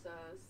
sus.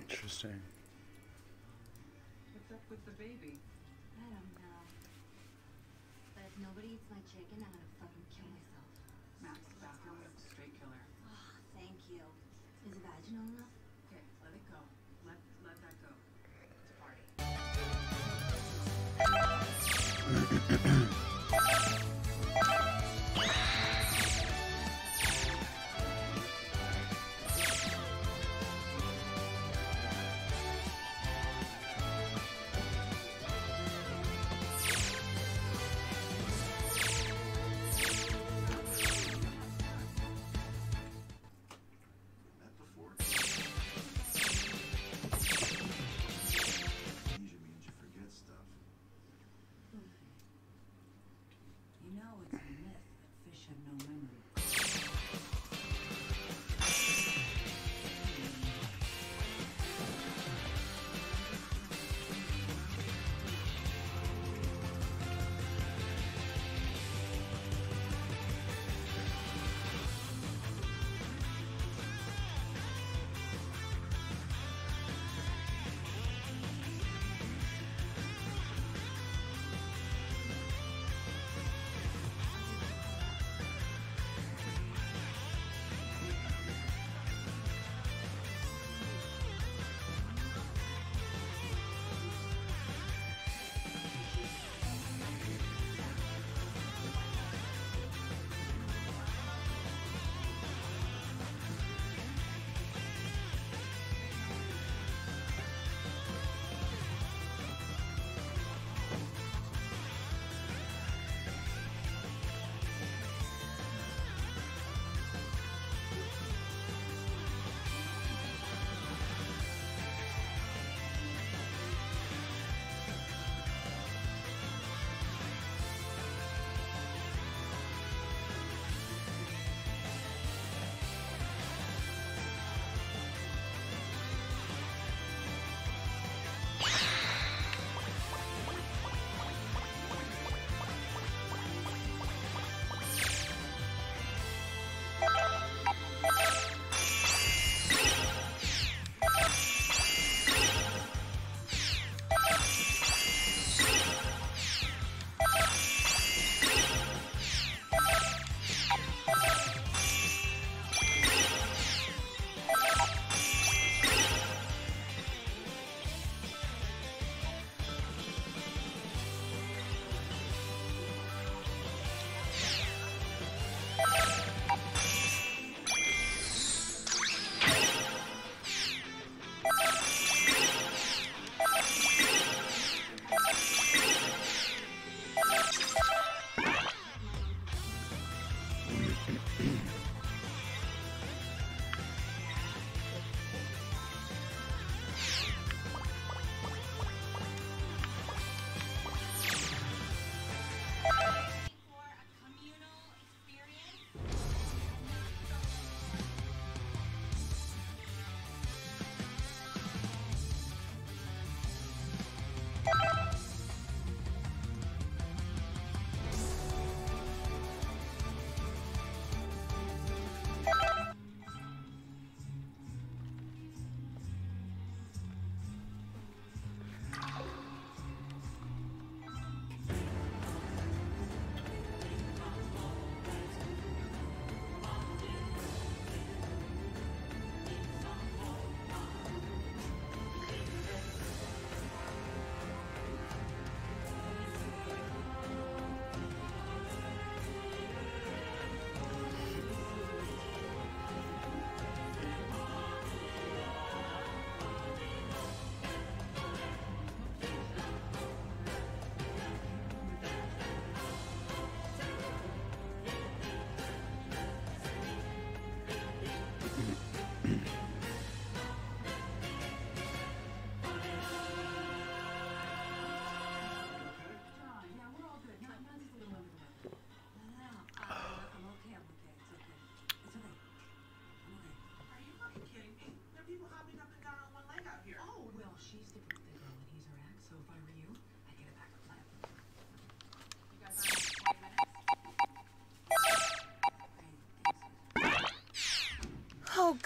Interesting. What's up with the baby? I don't know. But if nobody eats my chicken, I'm gonna fucking kill myself. Max, bathroom, straight killer. Oh, thank you. Is it vaginal enough? Okay, let it go. Let that go. It's a party. Met before?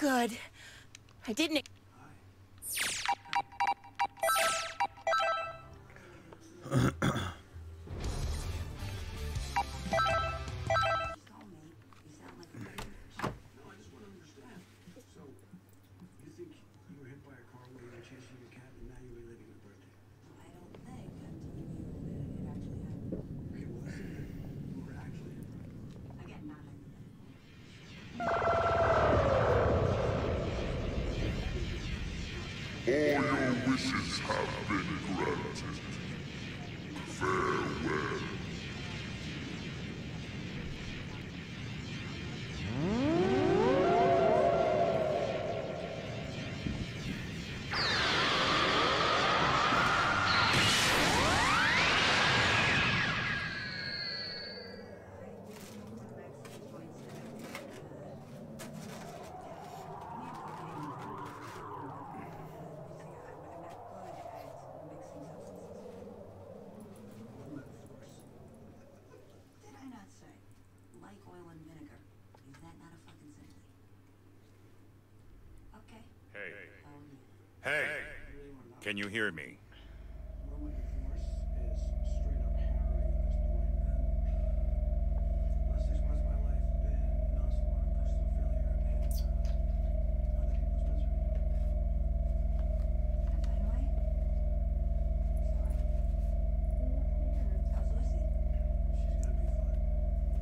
Good. I didn't... All your wishes have been granted. Farewell. Hey, can you hear me?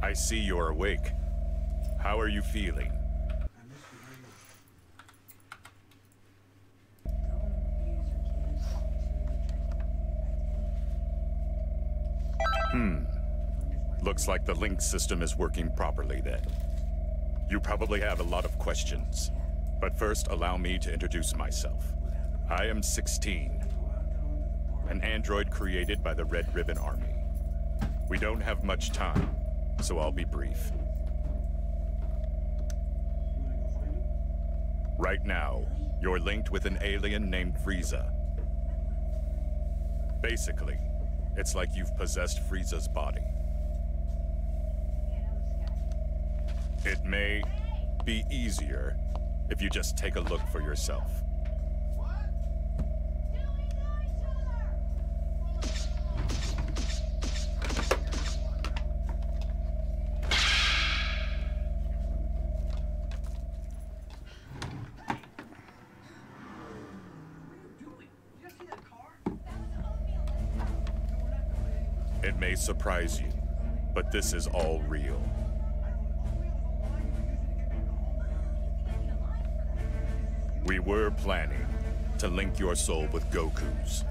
I see you're awake. How are you feeling? Looks like the link system is working properly then. You probably have a lot of questions, but first allow me to introduce myself. I am 16, an android created by the Red Ribbon Army. We don't have much time, so I'll be brief. Right now, you're linked with an alien named Frieza. Basically, it's like you've possessed Frieza's body. It may be easier if you just take a look for yourself. It may surprise you, but this is all real. We were planning to link your soul with Goku's.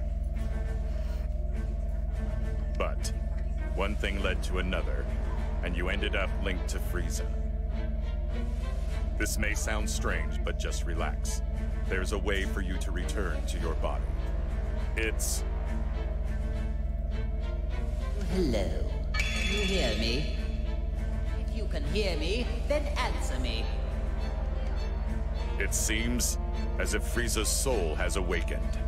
But one thing led to another, and you ended up linked to Frieza. This may sound strange, but just relax. There's a way for you to return to your body. It's... Hello. You hear me? If you can hear me, then answer me. It seems as if Frieza's soul has awakened.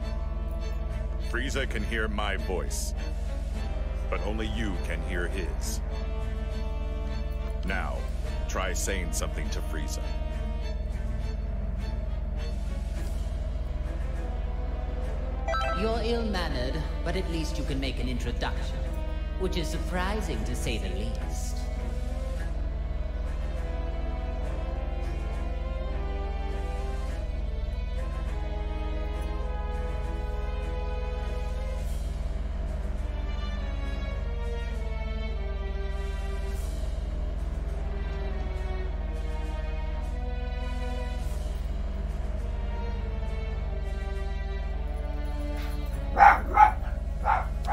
Frieza can hear my voice, but only you can hear his. Now, try saying something to Frieza. You're ill-mannered, but at least you can make an introduction, which is surprising to say the least.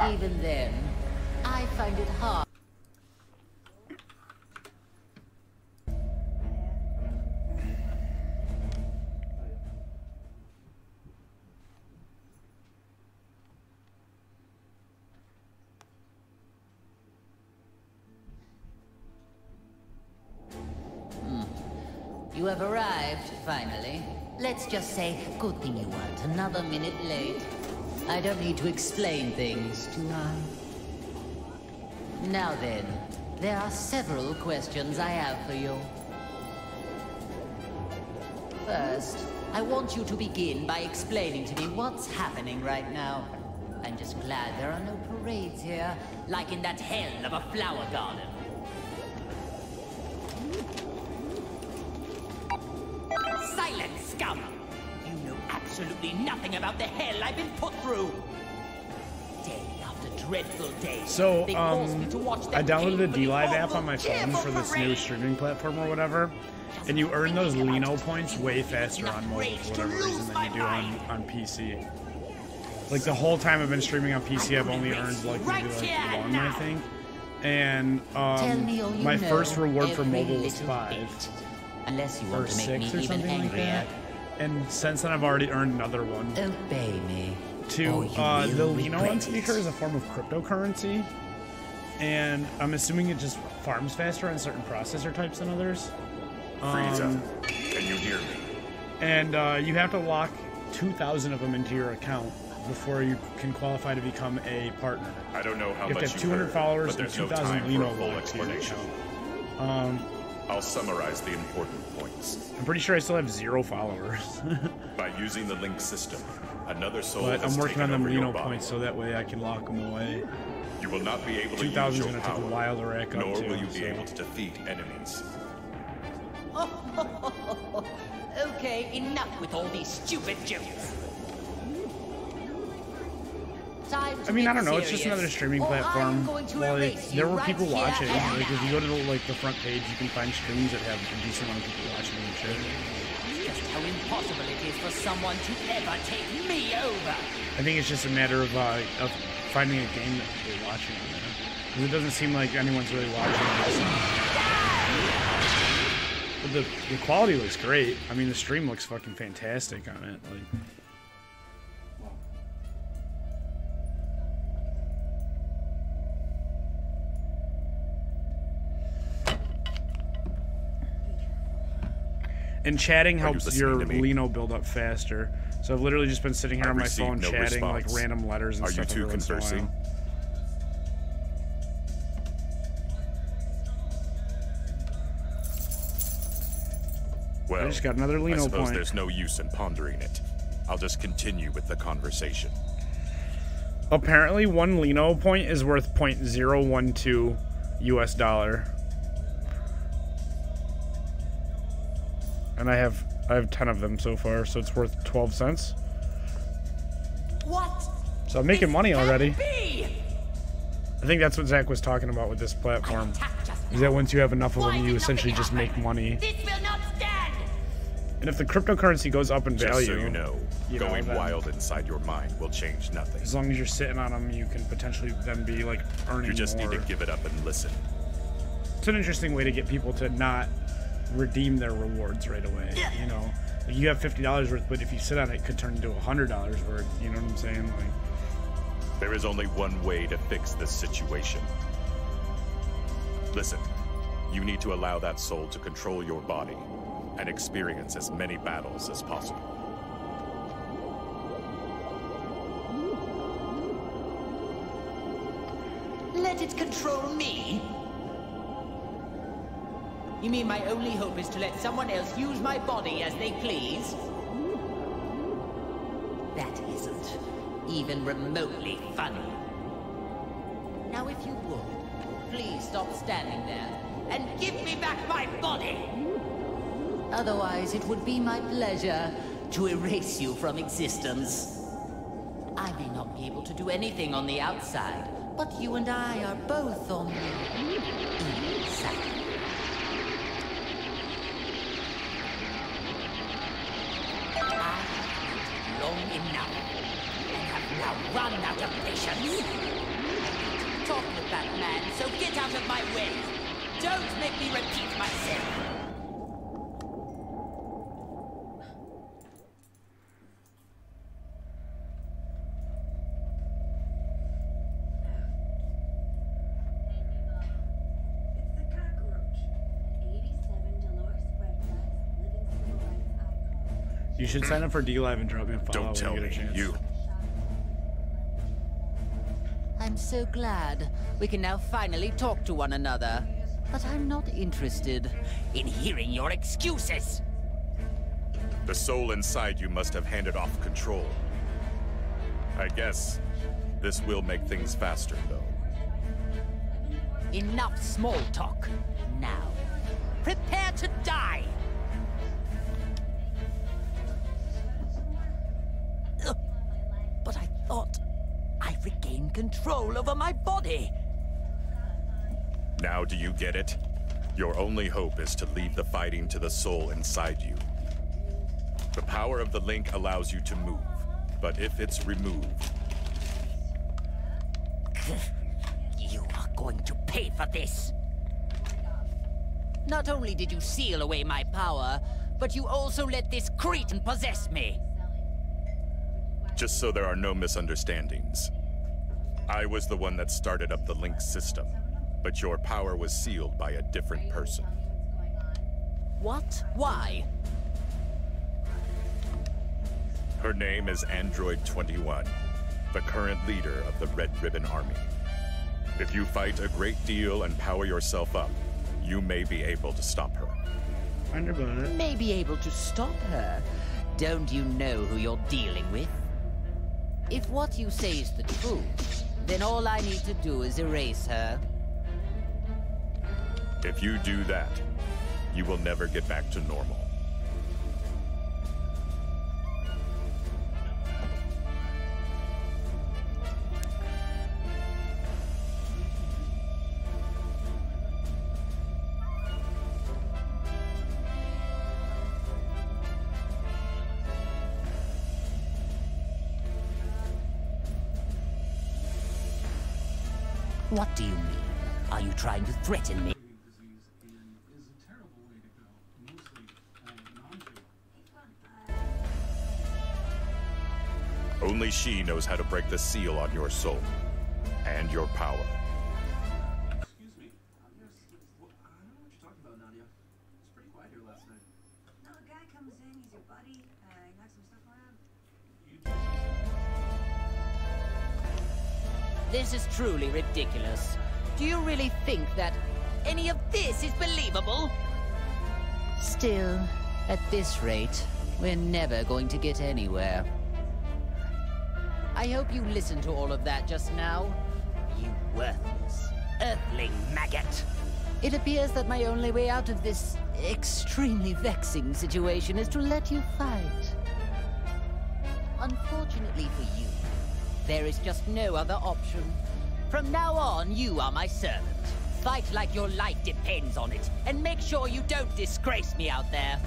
Even then, I find it hard. You have arrived, finally. Let's just say, good thing you weren't another minute late. I don't need to explain things, do I? Now then, there are several questions I have for you. First, I want you to begin by explaining to me what's happening right now. I'm just glad there are no parades here, like in that hell of a flower garden. Silence, scum! You know absolutely nothing about the hell I've been put through. Day after dreadful day. So, they forced me to watch I them downloaded the painfully D-Live app awful on my phone for this new parade. streaming platform or whatever, and you earn those Lino points way faster on mobile for whatever reason than you do on PC. Like the whole time I've been streaming on PC, I've only earned like maybe like 1, I think. And my first reward for mobile was 5 Unless you or want to make 6 me or even something like angrier. that. And since then, I've already earned another one. Obey me. The Lino on speaker is a form of cryptocurrency, and I'm assuming it just farms faster on certain processor types than others. Frieza, can you hear me? And you have to lock 2,000 of them into your account before you can qualify to become a partner. I don't know how You have much to have you 200 heard, followers but and there's no 2,000 time for Lino a full locks in your explanation. account. I'll summarize the important points. I'm pretty sure I still have 0 followers. By using the link system, another soul But has I'm working taken on them over your Lino body. points so that way I can lock them away. You will not be able to use 2,000 is your going to take a power, while to rack up nor too, will you be so. able to defeat enemies. Okay, enough with all these stupid jokes. Time to I mean, I get don't know. It's serious, just another streaming or I'm platform. going to Like, erase you there were right people here watching. and Like, if you now. go to the front page, you can find streams that have a decent amount of people watching and shit. Just how impossible it is for someone to ever take me over. I think it's just a matter of finding a game that people are watching on there. Because it doesn't seem like anyone's really watching this. But the quality looks great. I mean, the stream looks fucking fantastic on it. Like. And chatting helps listening your to me? Lino build up faster. So I've literally just been sitting here I on my received phone no chatting response. like random letters and Are you stuff. two every once in a conversing? while. Well, I just got another I Lino suppose point. there's no use in pondering it. I'll just continue with the conversation. Apparently, 1 Lino point is worth $0.012 US. And I have 10 of them so far, so it's worth 12 cents. What? So I'm making money already. Be? I think that's what Zach was talking about with this platform. Is that once you have enough of them, you essentially just make money. This will not stand. And if the cryptocurrency goes up in Just value, so you know, going then wild inside your mind will change nothing. as long as you're sitting on them, you can potentially then be like earning You just more. need to give it up and listen. It's an interesting way to get people to not redeem their rewards right away. You know, like you have $50 worth, but if you sit on it, it could turn into $100 worth. You know what I'm saying? Like, There is only one way to fix this situation. Listen, you need to allow that soul to control your body and experience as many battles as possible. Let it control me? You mean my only hope is to let someone else use my body as they please? That isn't even remotely funny. Now if you would, please stop standing there and give me back my body! Otherwise, it would be my pleasure to erase you from existence. I may not be able to do anything on the outside, but you and I are both on the inside. I have long enough and have now run out of patience. I need to talk with that man, so get out of my way. Don't make me repeat myself. It's the cockroach. 87 Dolores Redflags, living civil rights icon. you should sign up for D-Live and drop me a follow Don't tell when you me, get a chance. you. I'm so glad we can now finally talk to one another. But I'm not interested in hearing your excuses. The soul inside you must have handed off control. I guess this will make things faster, though. Enough small talk. Now, prepare to die! Ugh. But I thought I regained control over my body. Now do you get it? Your only hope is to leave the fighting to the soul inside you. The power of the link allows you to move, but if it's removed... You are going to pay for this! Not only did you seal away my power, but you also let this cretin possess me! Just so there are no misunderstandings. I was the one that started up the link system, but your power was sealed by a different person. What? Why? Her name is Android 21, the current leader of the Red Ribbon Army. If you fight a great deal and power yourself up, you may be able to stop her. I never knew that. May be able to stop her. Don't you know who you're dealing with? If what you say is the truth, then all I need to do is erase her. If you do that, you will never get back to normal. What do you mean? Are you trying to threaten me? Disease and is a terrible way to go, mostly non-fatal. Only she knows how to break the seal on your soul and your power. Excuse me. Yes, well, I don't know what you're talking about, Nadia. It's pretty quiet here last night. No, a guy comes in, he's your buddy, he knocks some stuff around. This is truly ridiculous. Do you really think that any of this is believable? Still, at this rate, we're never going to get anywhere. I hope you listened to all of that just now. You worthless, earthling maggot. It appears that my only way out of this extremely vexing situation is to let you fight. Unfortunately for you, there is just no other option. From now on, you are my servant. Fight like your life depends on it, and make sure you don't disgrace me out there.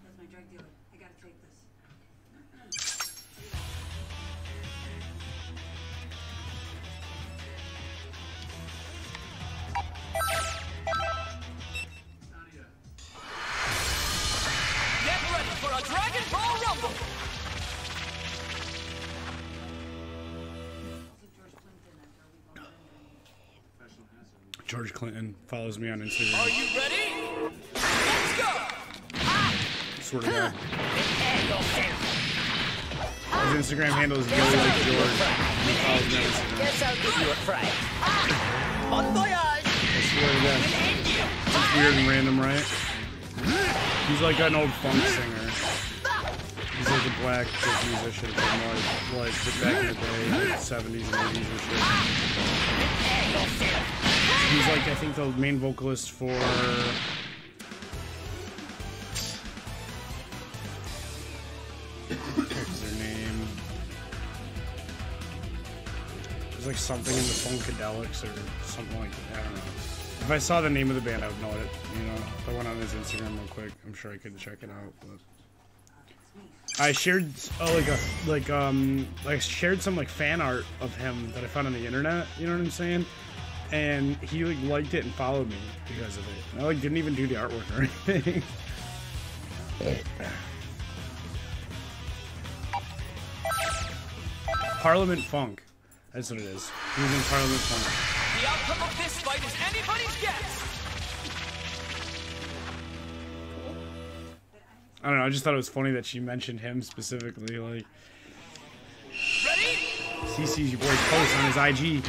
That's my drug dealer. I gotta take this. Nadia. Get ready for a Dragon Ball Rumble! George Clinton follows me on Instagram. Are you ready? Let's go! Swear to God. His Instagram handle is Gilly Like George. Guess I'll give you a fright. Bon voyage! I swear to God. It's weird and random, right? He's like an old funk singer. He's like a black musician from like back in the day, like 70s and 80s and shit. He's like, I think, the main vocalist for... What's their name? There's like something in the Funkadelics or something like that. I don't know. If I saw the name of the band, I would know it. You know, if I went on his Instagram real quick, I'm sure I could check it out. But I shared I shared some like fan art of him that I found on the internet. You know what I'm saying? And he like liked it and followed me because of it. I like didn't even do the artwork or anything. Parliament Funk. That's what it is. He was in Parliament Funk. The outcome of this fight is anybody's guess. I don't know, I just thought it was funny that she mentioned him specifically, like... Ready? CC's your boy's post on his IG.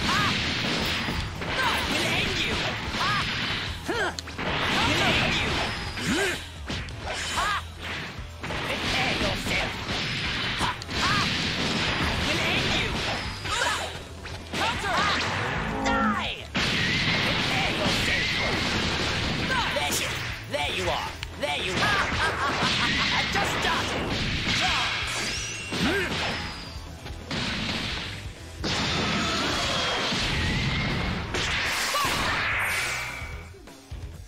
There you are. There you are. Just started.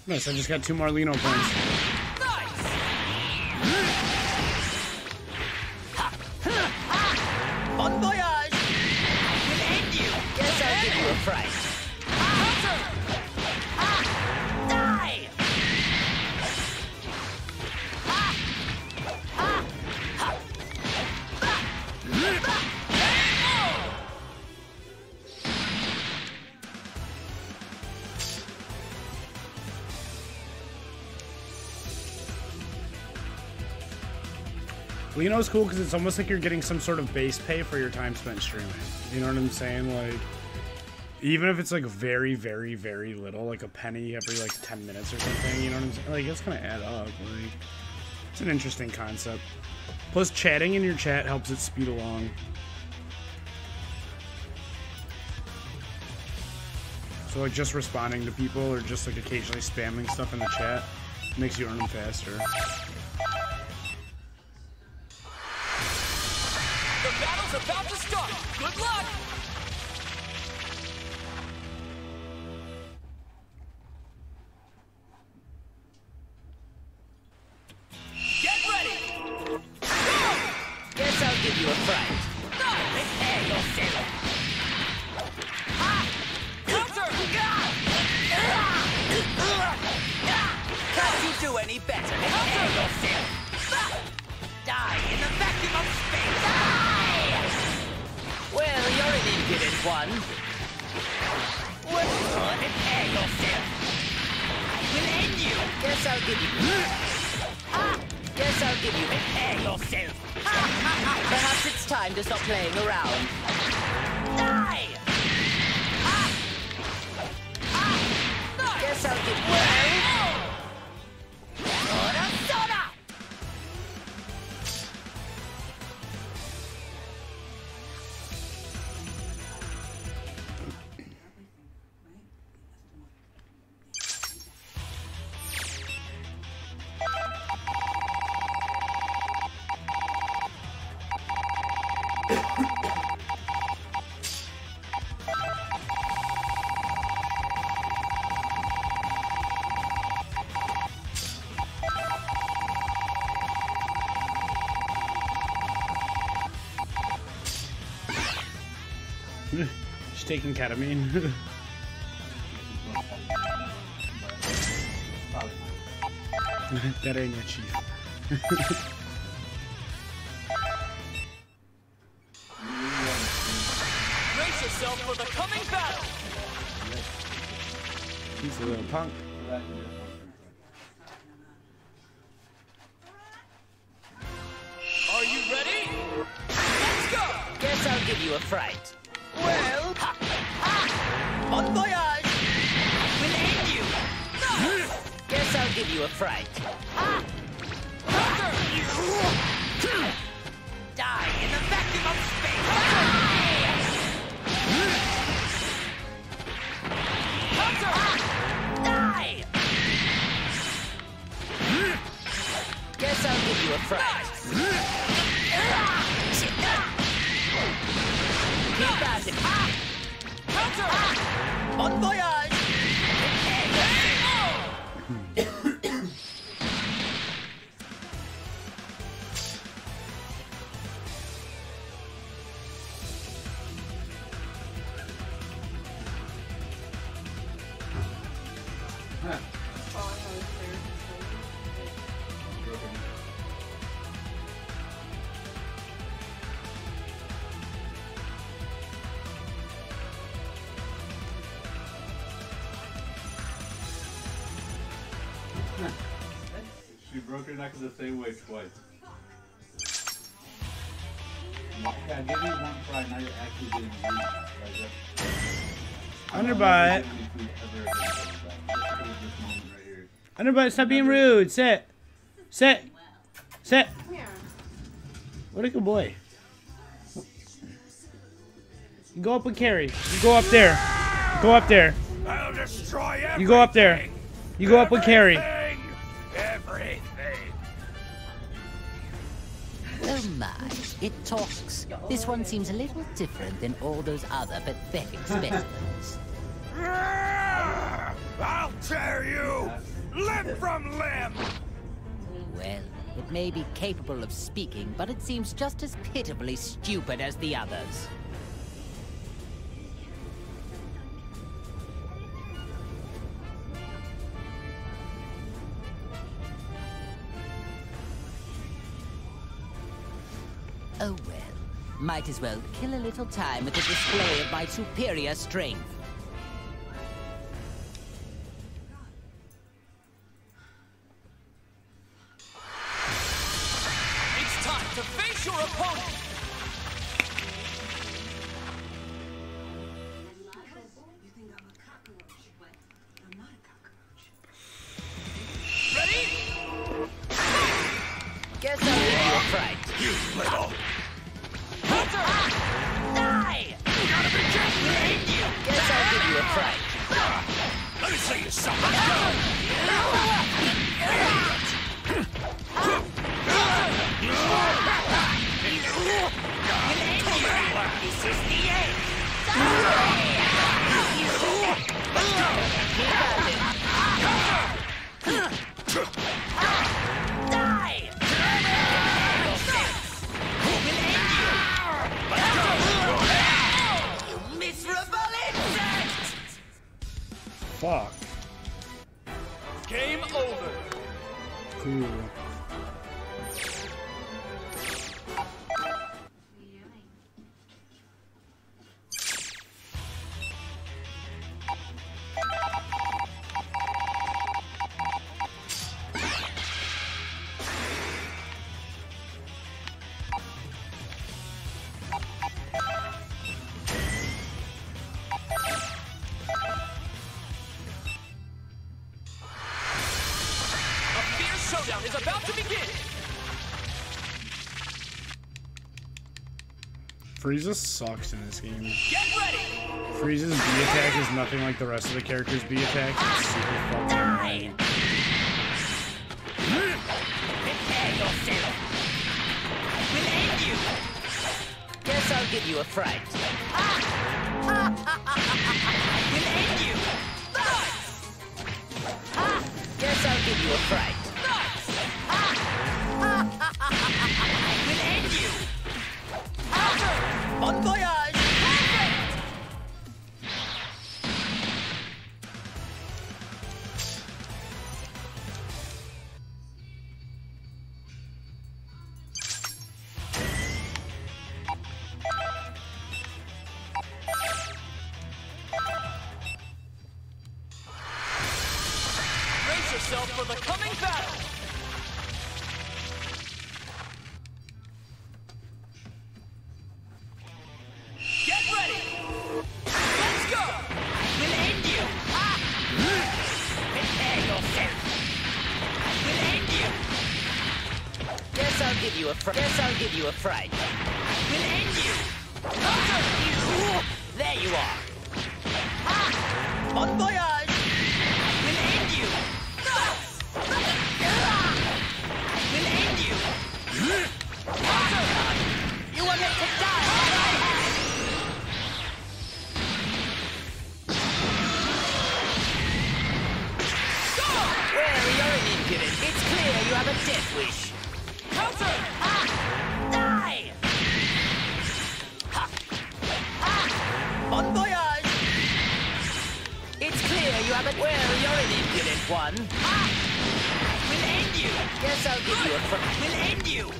Nice, I just got 2 more Lino points. Bon voyage. We'll end you. Guess I'll give you a fright. Die. Lino's cool because it's almost like you're getting some sort of base pay for your time spent streaming. You know what I'm saying? Like, even if it's like very, very, very little, like a penny every like 10 minutes or something, you know what I'm saying? Like, it's gonna add up. Like, it's an interesting concept. Plus, chatting in your chat helps it speed along. So, like, just responding to people or just like occasionally spamming stuff in the chat makes you earn them faster. The battle's about to start. Good luck. Get ready. Go! Guess I'll give you a fright. Prepare yourself. Counter! Can't you do any better? Prepare yourself. Die in the vacuum of space. Well, you're an impudent one. Prepare yourself. I will end you. Guess I'll give you. Guess I'll give you. Prepare yourself. Perhaps it's time to stop playing around. Die. Guess I'll give you. Soda, soda. She's taking ketamine. That ain't your chief. Brace yourself for the coming battle. He's a little punk. Are you ready? Let's go. Guess I'll give you a fright. Bon voyage! We'll end you! Guess I'll give you a fright. Die in the vacuum of space! Die! Guess I'll give you a fright. Keep at him. Bon voyage! She broke her neck the same way twice. Yeah, give me one try, now you're actually getting rude. Underbite. Underbite, stop being rude. Sit. Sit. Sit. What a good boy. You go up with Carrie. You go up there. You go up there. I'll destroy everything. You go up there. You go up with Carrie. Everything. Oh my, it talks. This one seems a little different than all those other pathetic specimens. I'll tear you limb from limb. Well, it may be capable of speaking, but it seems just as pitifully stupid as the others. Oh well, might as well kill a little time with the display of my superior strength. It's time to face your opponent. You think I'm a cockroach, but I'm not a cockroach. Ready? Guess I'll give you a fright. You little. Counter! Die! Gotta be careful. Guess I'll give you a fright. Let me see you something. This is the end! Die! You miserable insect! Fuck. Game over. Cool. Showdown is about to begin! Frieza sucks in this game. Get ready! Frieza's B attack is nothing like the rest of the characters' B attack. It's super fucking annoying. Prepare yourself! We'll end you! Guess I'll give you a fright. We'll end you! Guess I'll give you a fright. We'll end you! Bon voyage! Brace yourself for the coming battle! Get ready! Let's go! We'll I'll give you a fright. Guess I'll give you a fright. We'll end you. Counter! There you are. Bon voyage! We'll end you. We'll end you. Counter! You were meant to die! Well, you're an impudent. It's clear you have a death wish. Counter! Die! Bon voyage! It's clear you have a... Well, you're an impudent one. We'll end you. Guess I'll give you a... We'll end you.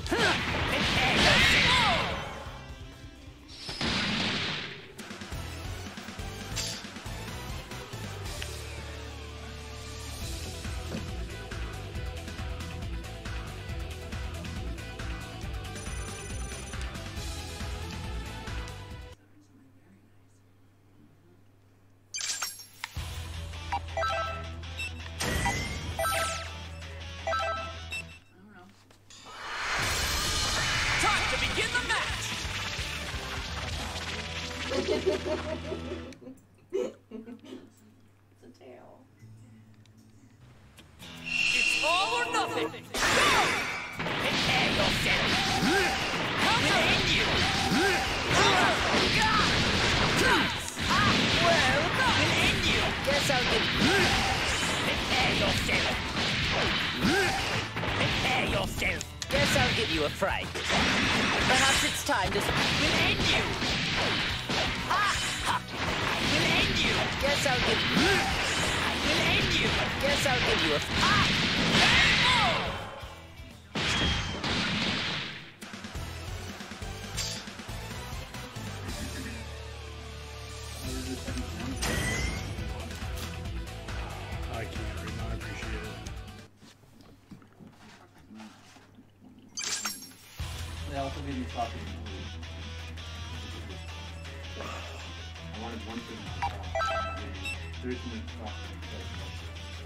Time to begin the match. It's all or nothing. Prepare yourself. Counter! We'll end you. Well, We'll end you. guess I'll give you... Prepare yourself. Prepare yourself. Guess I'll give you a fright. Perhaps it's time to... We'll end you. We'll end you. Guess I'll give you... We'll end you. Guess I'll give you a... I can't right now. I appreciate it. They also gave me sausage and food. I wanted one thing. 30 minutes sausage.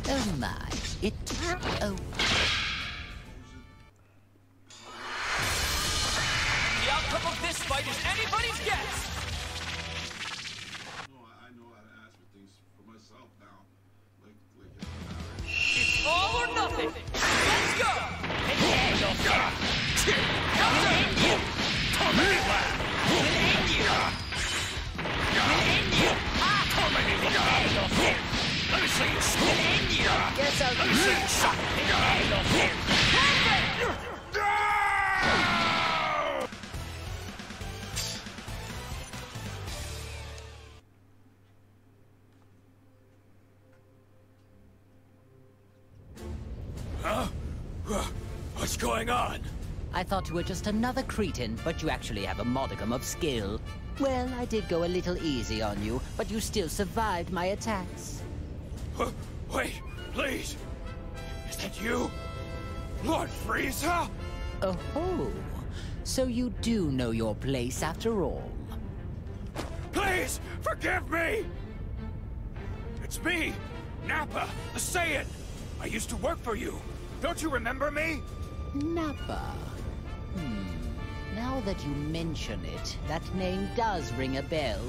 Oh my, it... Oh, The outcome of this fight is anybody's guess. No, I know how to ask for things for myself now. It's all or nothing. Let's go. prepare yourself. We'll end you. We'll end you. We'll end you. Prepare yourself. Let me see you We'll end you. Guess I'll give you... Prepare yourself. Huh? What's going on? I thought you were just another cretin, but you actually have a modicum of skill. Well, I did go a little easy on you, but you still survived my attacks. Wait, please. Is that you? Lord Frieza? Oh, so you do know your place after all. Please, forgive me! It's me, Nappa, the Saiyan. I used to work for you. Don't you remember me? Nappa. Now that you mention it, that name does ring a bell.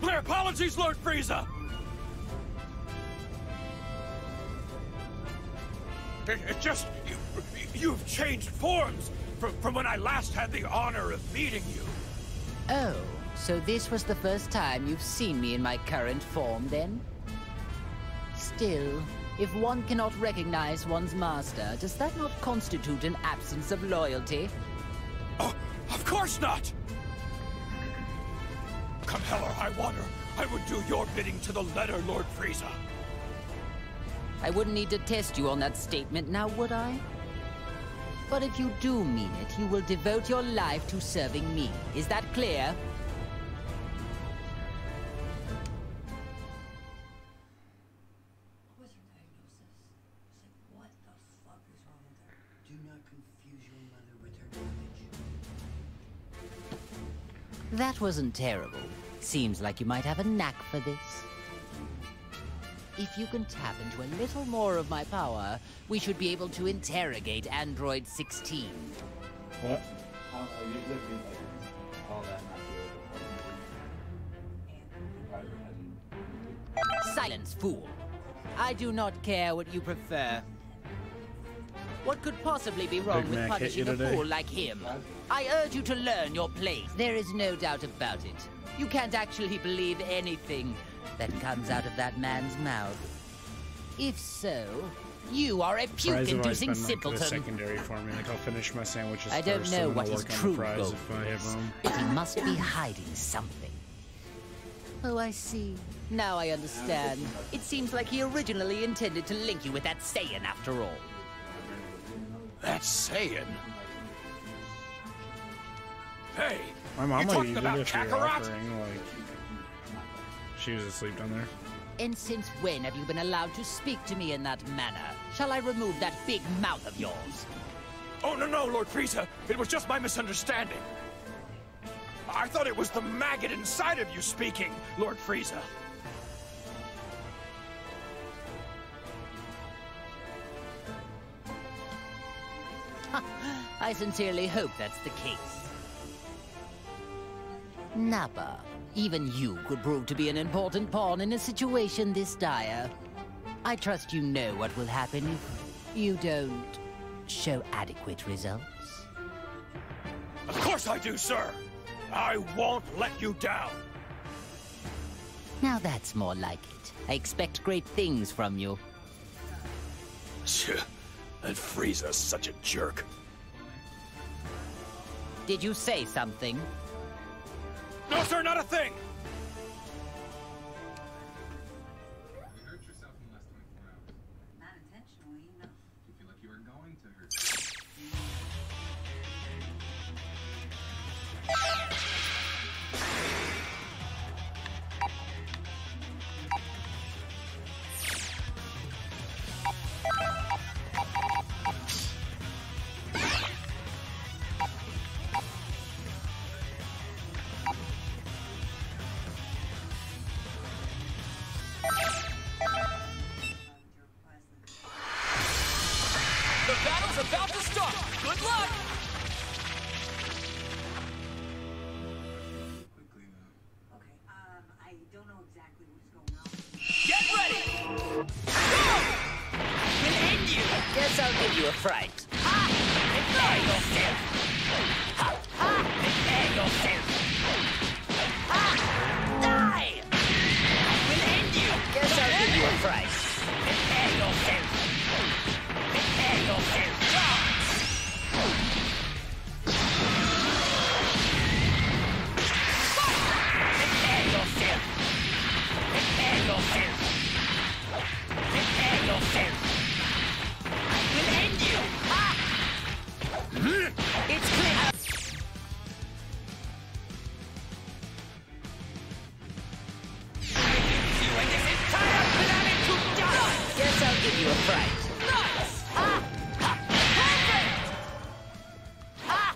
My apologies, Lord Frieza! It just... You've changed forms from when I last had the honor of meeting you. Oh, so this was the first time you've seen me in my current form, then? Still, if one cannot recognize one's master, does that not constitute an absence of loyalty? Oh, of course not! Come hell or high water, I would do your bidding to the letter, Lord Frieza. I wouldn't need to test you on that statement now, would I? But if you do mean it, you will devote your life to serving me. Is that clear? What's her diagnosis? It's like, what the fuck is wrong with her? Do not confuse your mother with her garbage. That wasn't terrible. Seems like you might have a knack for this. If you can tap into a little more of my power, we should be able to interrogate Android 16. What? You literally like all that not Silence, fool. I do not care what you prefer. What could possibly be wrong Big with Mac hit you punishing a today? fool like him? I urge you to learn your place. There is no doubt about it. You can't actually believe anything that comes out of that man's mouth. If so, you are a Fries have always puke-inducing been like the simpleton. secondary for me. Like I'll finish my sandwiches I don't first, know and then what I'll his work on true the fries goal if I have is, room. but he must be hiding something. Oh, I see. Now I understand. It seems like he originally intended to link you with that Saiyan after all. That's Saiyan. Hey, My mom you might talking eat it about if you're Kakarot? offering. Like, she was asleep down there. And since when have you been allowed to speak to me in that manner? Shall I remove that big mouth of yours? Oh, no, Lord Frieza. It was just my misunderstanding. I thought it was the maggot inside of you speaking, Lord Frieza. I sincerely hope that's the case. Nappa, even you could prove to be an important pawn in a situation this dire. I trust you know what will happen if you don't show adequate results. Of course I do, sir. I won't let you down. Now that's more like it. I expect great things from you. That Frieza's such a jerk. Did you say something? No, sir, not a thing! You hurt yourself in the last 24 hours. Not intentionally, no. You feel like you were going to hurt yourself. The battle's about to start! Good luck! Quickly, though. Okay, I don't know exactly what's going on. Get ready! Go! Will end you. Guess I'll give you a fright. Ha! Prepare yourself. Ha! Ha! Prepare yourself. Ha! Die! Will end you. Guess I'll give you a fright. Prepare yourself. Prepare yourself. Prepare yourself. Prepare yourself. Prepare yourself. Will end you. Ha! It's clear. You and this entire planet to die. Guess I'll give you a fright. Nice. Ha! Ha! Perfect. Ha!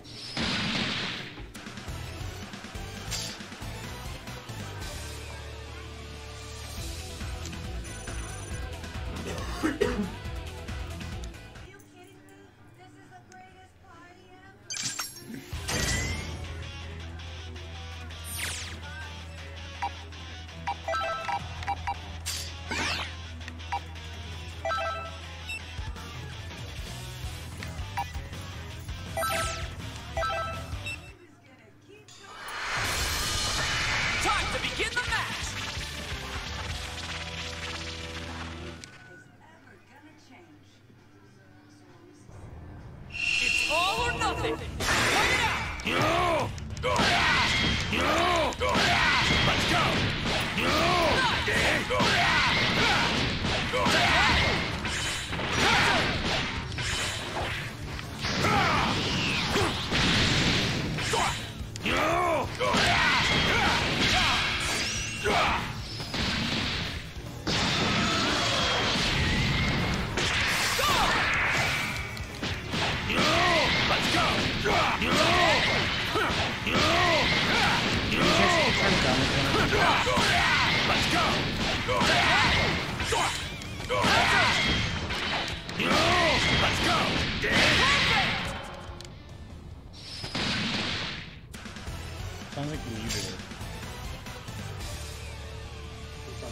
Are you kidding me? This is the greatest party ever. Time to begin the match! Ever gonna change? It's all or nothing! Fight it out!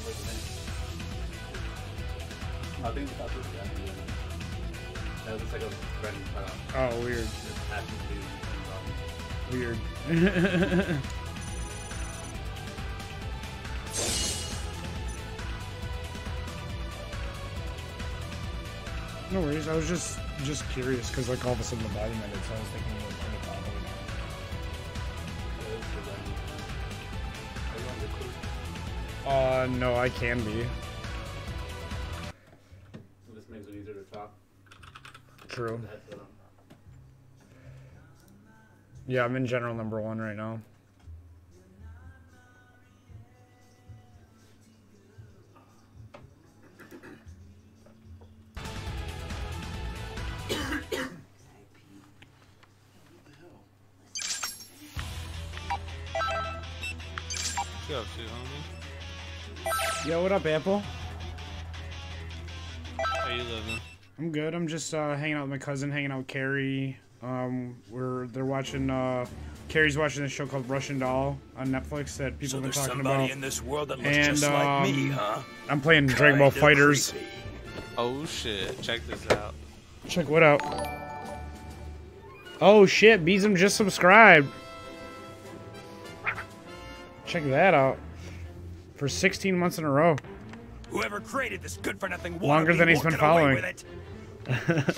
What's the name? I think that's what the guy. That looks like a random cutout. Oh, weird. Just happened to be Weird. No worries. I was just curious because like all of a sudden the volume ended, so I was thinking it was pretty popular. No, I can be. This makes it easier to talk. True. Yeah, I'm in general #1 right now. What you up to, homie? Yo, what up, Apple? How you living? I'm good. I'm just hanging out with my cousin, hanging out with Carrie. They're watching. Carrie's watching this show called Russian Doll on Netflix that people have been talking about. In this world that looks And just like me, huh? I'm playing Dragon Ball FighterZ. Oh shit! Check this out. Check what out? Oh shit! Beezum just subscribed. Check that out. For 16 months in a row. Whoever created this good-for-nothing Longer than he's been following. After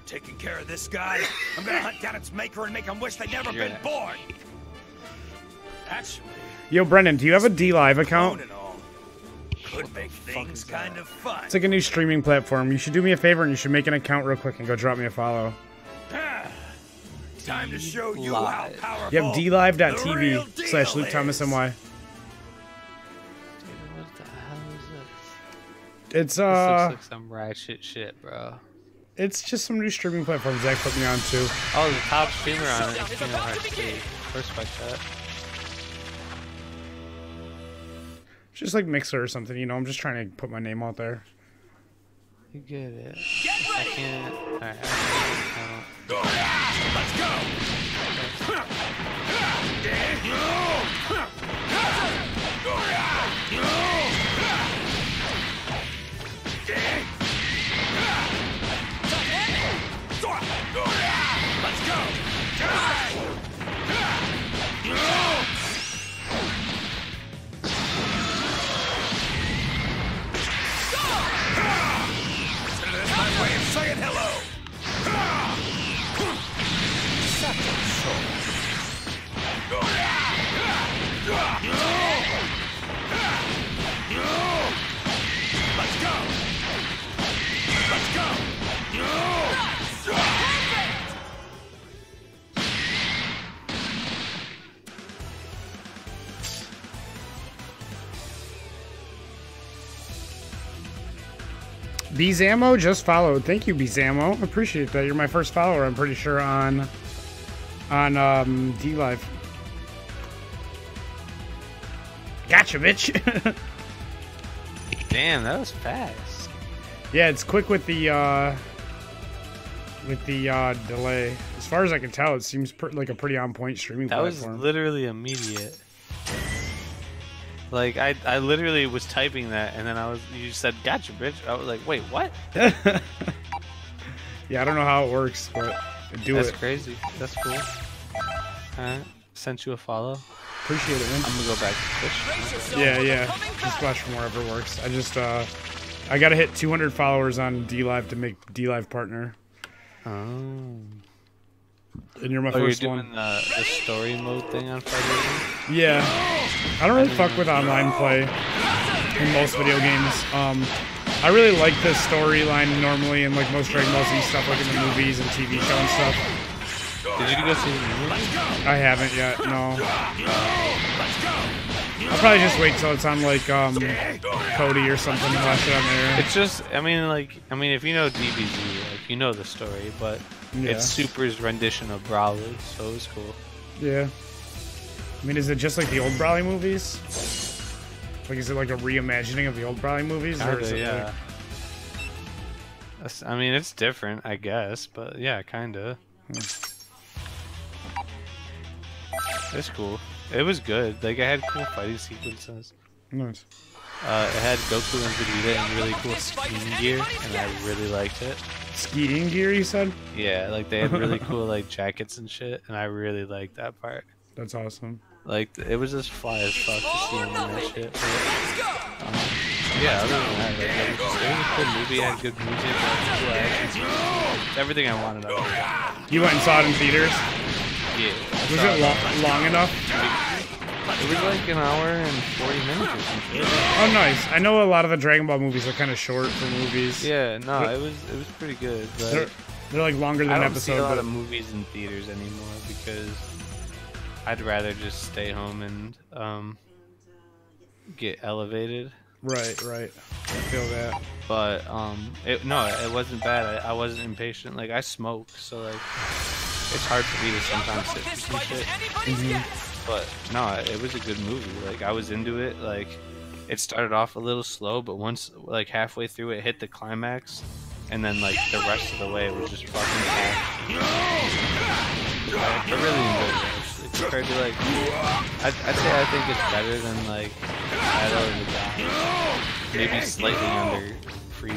taking care of this guy, I'm gonna hunt down its maker and make him wish they'd never been born. Actually, Yo, Brendan, do you have a D-Live account? could make things kind of fun. It's like a new streaming platform. You should do me a favor and you should make an account real quick and go drop me a follow. Time to show you how powerful. You have dlive.tv/LukeThomasNY. What the hell is this? It's This looks like some ratchet shit, bro. It's just some new streaming platform Zach put me on too. Oh, the top streamer on it is First Fight Chat. Just like Mixer or something, you know. I'm just trying to put my name out there. You get it. I can't. Alright, Let's go! Let's go! That's my way of saying hello! Let's go! Let's go! Bezamo just followed. Thank you, Bezamo. Appreciate that. You're my first follower, I'm pretty sure, on D-Live. Gotcha, bitch. damn, that was fast. Yeah, it's quick with the delay. As far as I can tell, it seems like a pretty on-point streaming That platform. was literally immediate. Like I literally was typing that, and then you said "Gotcha, bitch." I was like, "Wait, what?" Yeah, I don't know how it works, but That's crazy. That's cool. Alright, sent you a follow. Appreciate it, man. I'm gonna go back to Twitch. Yeah. Just watch from wherever it works. I just I gotta hit 200 followers on D-Live to make D-Live partner. Oh. And you're my you're first doing one. the story mode thing on FighterZ? Yeah. I don't really fuck with online play in most video games. I really like the storyline normally in like most Dragon Ball Z stuff, like in the movies and TV show and stuff. Did you go see the movie? I haven't yet, no. I'll probably just wait till it's on like Cody or something and watch it on there. It's just, I mean, if you know DBZ, like you know the story, but Yeah. it's Super's rendition of Broly, so it was cool. Yeah. I mean, is it just like the old Broly movies? Like, is it like a reimagining of the old Broly movies? Or is it Kinda, yeah. I mean, it's different, I guess, but yeah, kinda. It's cool. It was good. Like, it had cool fighting sequences. Nice. It had Goku and Vegeta in really cool skiing gear, and I really liked it. Skiing gear, you said? Yeah, like they had really cool like jackets and shit, and I really liked that part. That's awesome. Like it was just fly as fuck to see him in that shit. But, yeah, other than that, like, it was a good movie. It had good music, cool action. It's everything I wanted out of it. You went and saw it in theaters? Yeah. Was it long enough? It was like an hour and 40 minutes or something. Oh, nice. I know a lot of the Dragon Ball movies are kind of short for movies. Yeah, no, it was pretty good. Like, they're like longer than I don't episode. see a lot of movies in theaters anymore because I'd rather just stay home and get elevated. Right. I feel that. But it wasn't bad. I wasn't impatient. Like I smoke, so like it's hard for me to sometimes sit for some shit. But no, it was a good movie. Like I was into it. Like it started off a little slow, but once like halfway through it hit the climax, and then like the rest of the way it was just fucking packed. I really enjoyed it actually. Compared to like, I'd say I think it's better than like Battle of the Gods. Maybe slightly under Frieza.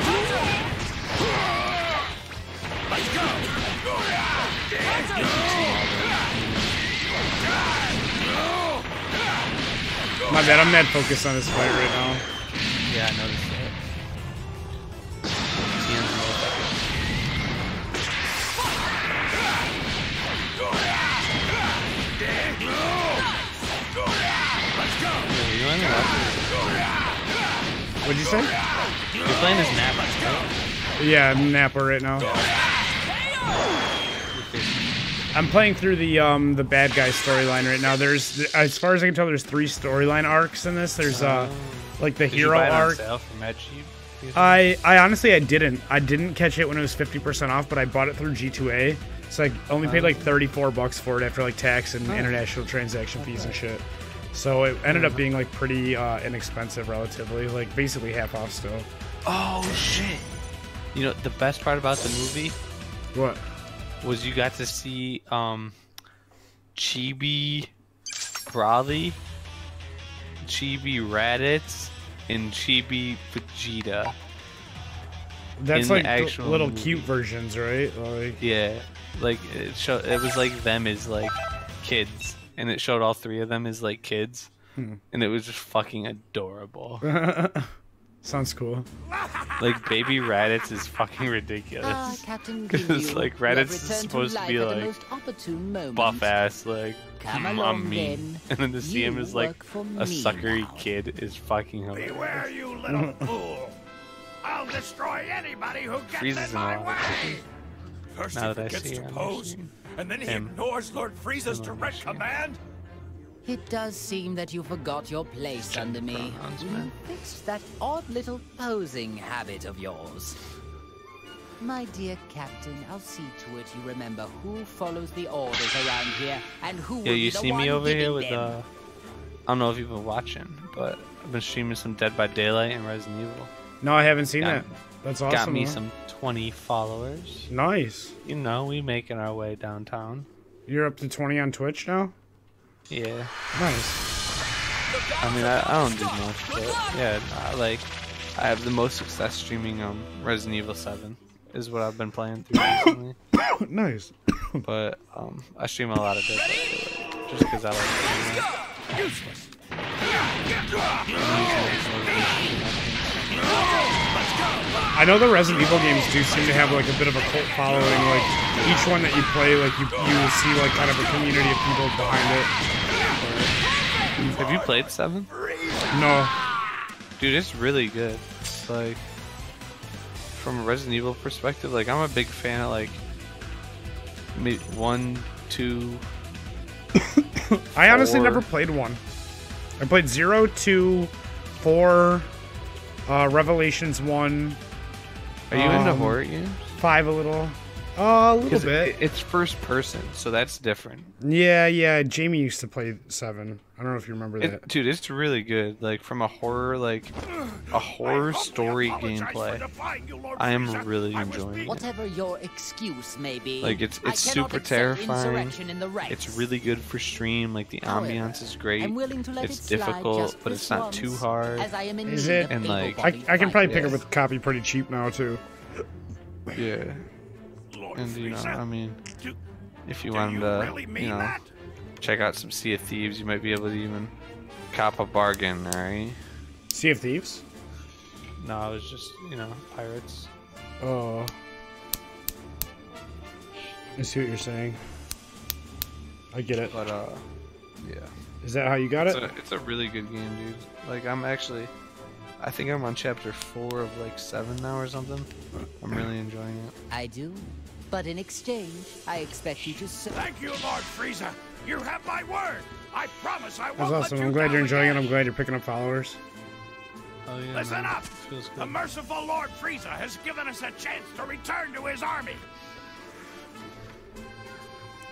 My bad, I'm mad focused on this fight right now. Yeah, I noticed that. What'd you say? You're playing as Nappa, right? Yeah, I'm Nappa right now. I'm playing through the bad guy storyline right now. There's, as far as I can tell, there's 3 storyline arcs in this. There's like the hero arc. I honestly I didn't catch it when it was 50% off, but I bought it through G2A. So I only paid like $34 for it after like tax and international transaction fees and shit. So it ended up being like pretty inexpensive relatively, like basically half off still. Oh shit! You know the best part about the movie? What? Was you got to see Chibi Broly, Chibi Raditz, and Chibi Vegeta. That's like the little movie. cute versions, right? Like, yeah, like it was like them as like kids, and it showed all 3 of them as like kids, and it was just fucking adorable. Sounds cool. Like baby Raditz is fucking ridiculous. Because like Raditz is supposed to be like buff ass, like mommy, and then to see him as like a suckery kid is fucking hilarious. Beware, you little fool! I'll destroy anybody who gets in my way. First Now he that I forgets see to him, pose, and then he ignores Lord Frieza's direct command. It does seem that you forgot your place under me. You fixed that odd little posing habit of yours. My dear Captain, I'll see to it you remember who follows the orders around here and who will Yeah, be you the see me one over here giving with them. I don't know if you've been watching, but I've been streaming some Dead by Daylight and Resident Evil. No, I haven't seen that. That's awesome. Got me huh? some 20 followers. Nice. You know, we making our way downtown. You're up to 20 on Twitch now? Yeah. Nice. I mean, I don't do much, but yeah, I have the most success streaming Resident Evil 7 is what I've been playing through recently. Nice. But I stream a lot of Dead by Daylight just because I like it. Useless. I know the Resident Evil games do seem to have like a bit of a cult following. Like each one that you play, like you see like kind of a community of people behind it. Have you played 7? No. Dude, it's really good. Like from a Resident Evil perspective, like I'm a big fan of like 1, 2. I honestly 4. never played 1. I played 0, 2, 4, Revelations 1. Are you into horror games? 5 a little. A little bit. It's first person, so that's different. Yeah. Jamie used to play 7. I don't know if you remember that. Dude, it's really good. Like from a horror story gameplay, I am really enjoying it. Whatever your excuse may be, Like it's super terrifying. It's really good for stream. Like the ambiance is great. It's difficult, but it's not too hard. Is it? And like I can probably pick up with copy pretty cheap now too. Yeah. And you know, I mean, if you wanted to, you know, check out some Sea of Thieves, you might be able to even cop a bargain, alright? Sea of Thieves? No, it was just, you know, pirates. Oh. I see what you're saying. I get it. But, yeah. Is that how you got it? It's a really good game, dude. Like, I think I'm on chapter 4 of like 7 now or something. I'm really enjoying it. I do. But in exchange, I expect you to... Thank you, Lord Frieza. You have my word. I promise I won't That's awesome. let you I'm glad down you're enjoying again. it. I'm glad you're picking up followers. Oh, yeah, Listen man. up. Feels good. The merciful Lord Frieza has given us a chance to return to his army.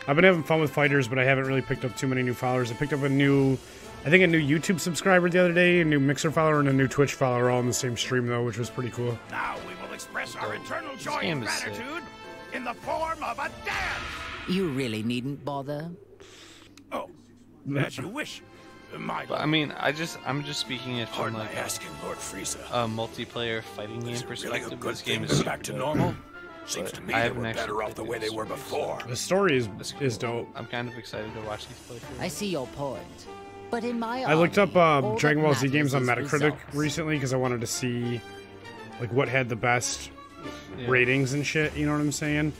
I've been having fun with fighters, but I haven't really picked up too many new followers. I picked up a new YouTube subscriber the other day, a new Mixer follower, and a new Twitch follower all in the same stream, though, which was pretty cool. Now we will express our eternal joy game and is sick. gratitude in the form of a dance. You really needn't bother. Oh, as you wish, my But, I mean, I'm just speaking it from Pardon like my asking, Lord Frieza. a multiplayer fighting game Is it really a perspective. good This game thing is they're super back to good. normal? Seems to me I they haven't were actually better off the played way they this were game, before. The story That's is cool. dope. I'm kind of excited to watch these playthroughs. I see your point. But in my I looked up army, all Dragon that Ball Z games on matters is Metacritic results. recently because I wanted to see like what had the best Yeah. ratings and shit. You know what I'm saying?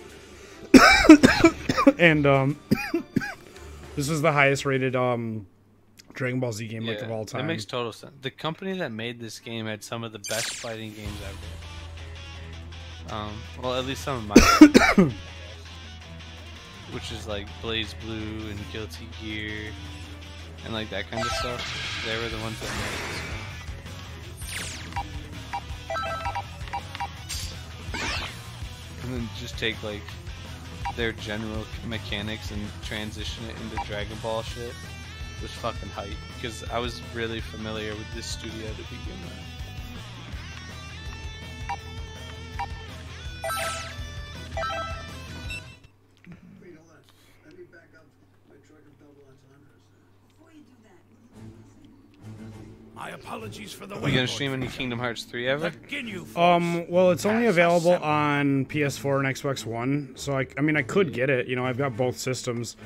And this was the highest rated Dragon Ball Z game like of all time. That makes total sense. The company that made this game had some of the best fighting games ever. Well, at least some of mine. Which is like Blaze Blue and Guilty Gear and like that kind of stuff. They were the ones that made this. And then just take like their general mechanics and transition it into Dragon Ball shit was fucking hype because I was really familiar with this studio to begin with. Wait, hold on. Let me back up my truck of double entendres. Before you do that, My apologies for the Are we gonna stream any Kingdom Hearts 3 ever? Well, it's only available on PS4 and Xbox One, so I mean, I could get it. You know, I've got both systems.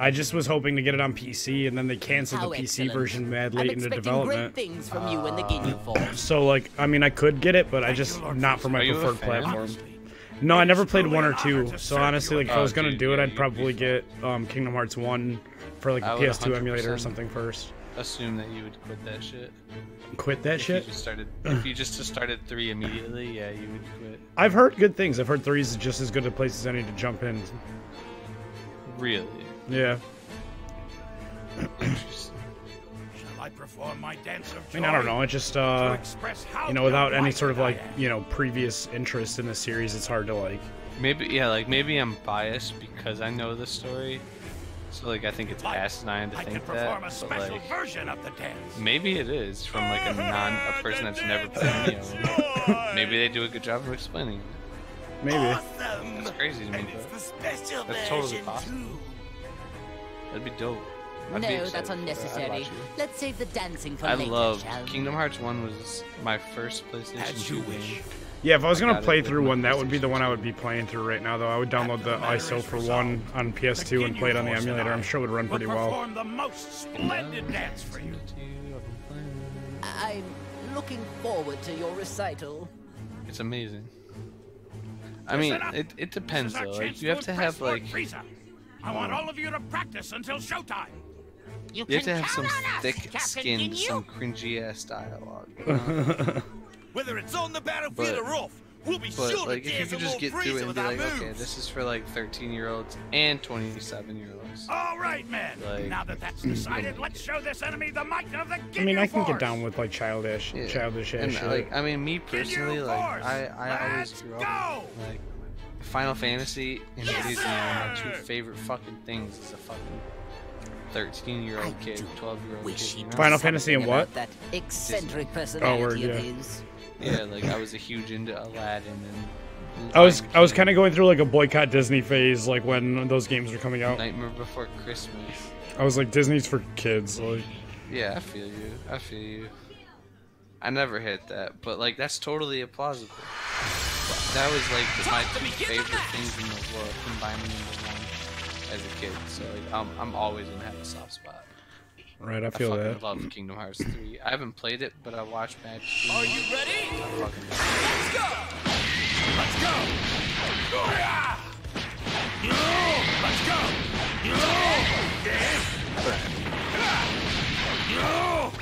I just was hoping to get it on PC, and then they canceled How the PC excellent. version mad late I'm into expecting development. great things from you and the Ginyu Force. So, like, I mean, I could get it, but I just not for my Are you a preferred fan? platform. No, I never played 1 or 2. So honestly, like, if I was gonna dude, do it, yeah, I'd you'd probably be get Kingdom Hearts 1 for like I a would PS2 emulator or 100% something first. Assume that you would quit that shit. Quit that shit? If you just started 3 immediately, yeah, you would quit. I've heard good things. I've heard 3 is just as good a place as any to jump in. Really? Yeah. Interesting. Shall I perform my dance of I mean, I don't know. It just, To express how you know, without any delighted sort of I like, am. you know, previous interest in the series, it's hard to like. Maybe, yeah, like maybe I'm biased because I know the story. So like I think it's asinine to I can think perform that, a special but like version of the dance. maybe it is from like a person that's never played Neo. Maybe they do a good job of explaining it. Maybe. That's crazy to me, but that's totally possible. That'd be dope. I'd be No, excited that's for it. I'd unnecessary. watch it. Let's save the dancing for I later, love shall we? Kingdom Hearts 1 was my first PlayStation 2 game. Yeah, if I was gonna got it play with through my one, that would be the PlayStation one I 2. would be playing through right now. Though I would download the ISO for 1 on PS2 and play it on the emulator. I'm sure it would run pretty well. Perform the most splendid dance for you. I'm looking forward to your recital. It's amazing. I mean, it depends though. Like you have to have like I want all of you to practice until showtime. you have to have some thick skin, some cringy ass dialogue. Whether it's on the battlefield But- or off, we'll be But sure like to if you dance could a just little get through it Frieza and be with like, our okay, moves. this is for like 13-year-olds and 27-year-olds. All right, men. Like- Now that that's decided, let's show this enemy the might of the Ginyu I mean, I can Force. get down with like childish ass And shit. like, I mean, me personally, like, Force. I always Let's grew go. up like Final Fantasy and Disney are my two favorite fucking things as a fucking 13-year-old kid, 12-year-old kid. You know? Final Fantasy and what? That eccentric Oh, personality word, of yeah. his. Yeah, like I was a huge into Aladdin and. I was kind of going through like a boycott Disney phase, like when those games were coming out. Nightmare Before Christmas. I was like, Disney's for kids. Like. Yeah, I feel you. I feel you. I never hit that, but like that's totally plausible. That was like my two favorite things in the world combining into one as a kid. So like, I'm always gonna have a soft spot. Right, I feel that. I love Kingdom Hearts 3. I haven't played it, but I watched matches. Are you ready? Let's go! Let's go! Let's go!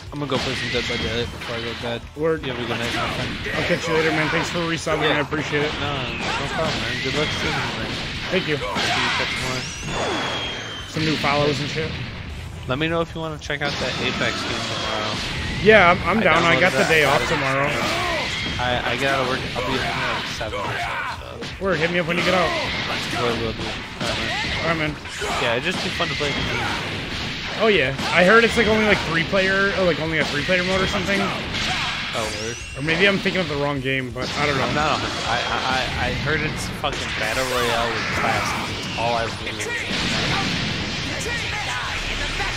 I'm gonna go play some Dead by Daylight before I go to bed. Word. You have a good night, my friend. I'll catch you later, man. Thanks for resubbing. I appreciate it. No problem, man. Good luck streaming, man. Thank you. Hopefully you catch more. Some new follows and shit. Let me know if you want to check out that Apex game tomorrow. Yeah, I'm down. I got the day off tomorrow. I get out of work. I'll be at like 7 or so. Word, hit me up when you get out. Will do. Alright, man. Yeah, it'd just be fun to play. Oh yeah, I heard it's like only like 3-player, or like only a 3-player mode or something. Oh, word. Or maybe I'm thinking of the wrong game, but I don't know. I'm not. I heard it's fucking Battle Royale with classes. It's all I really know.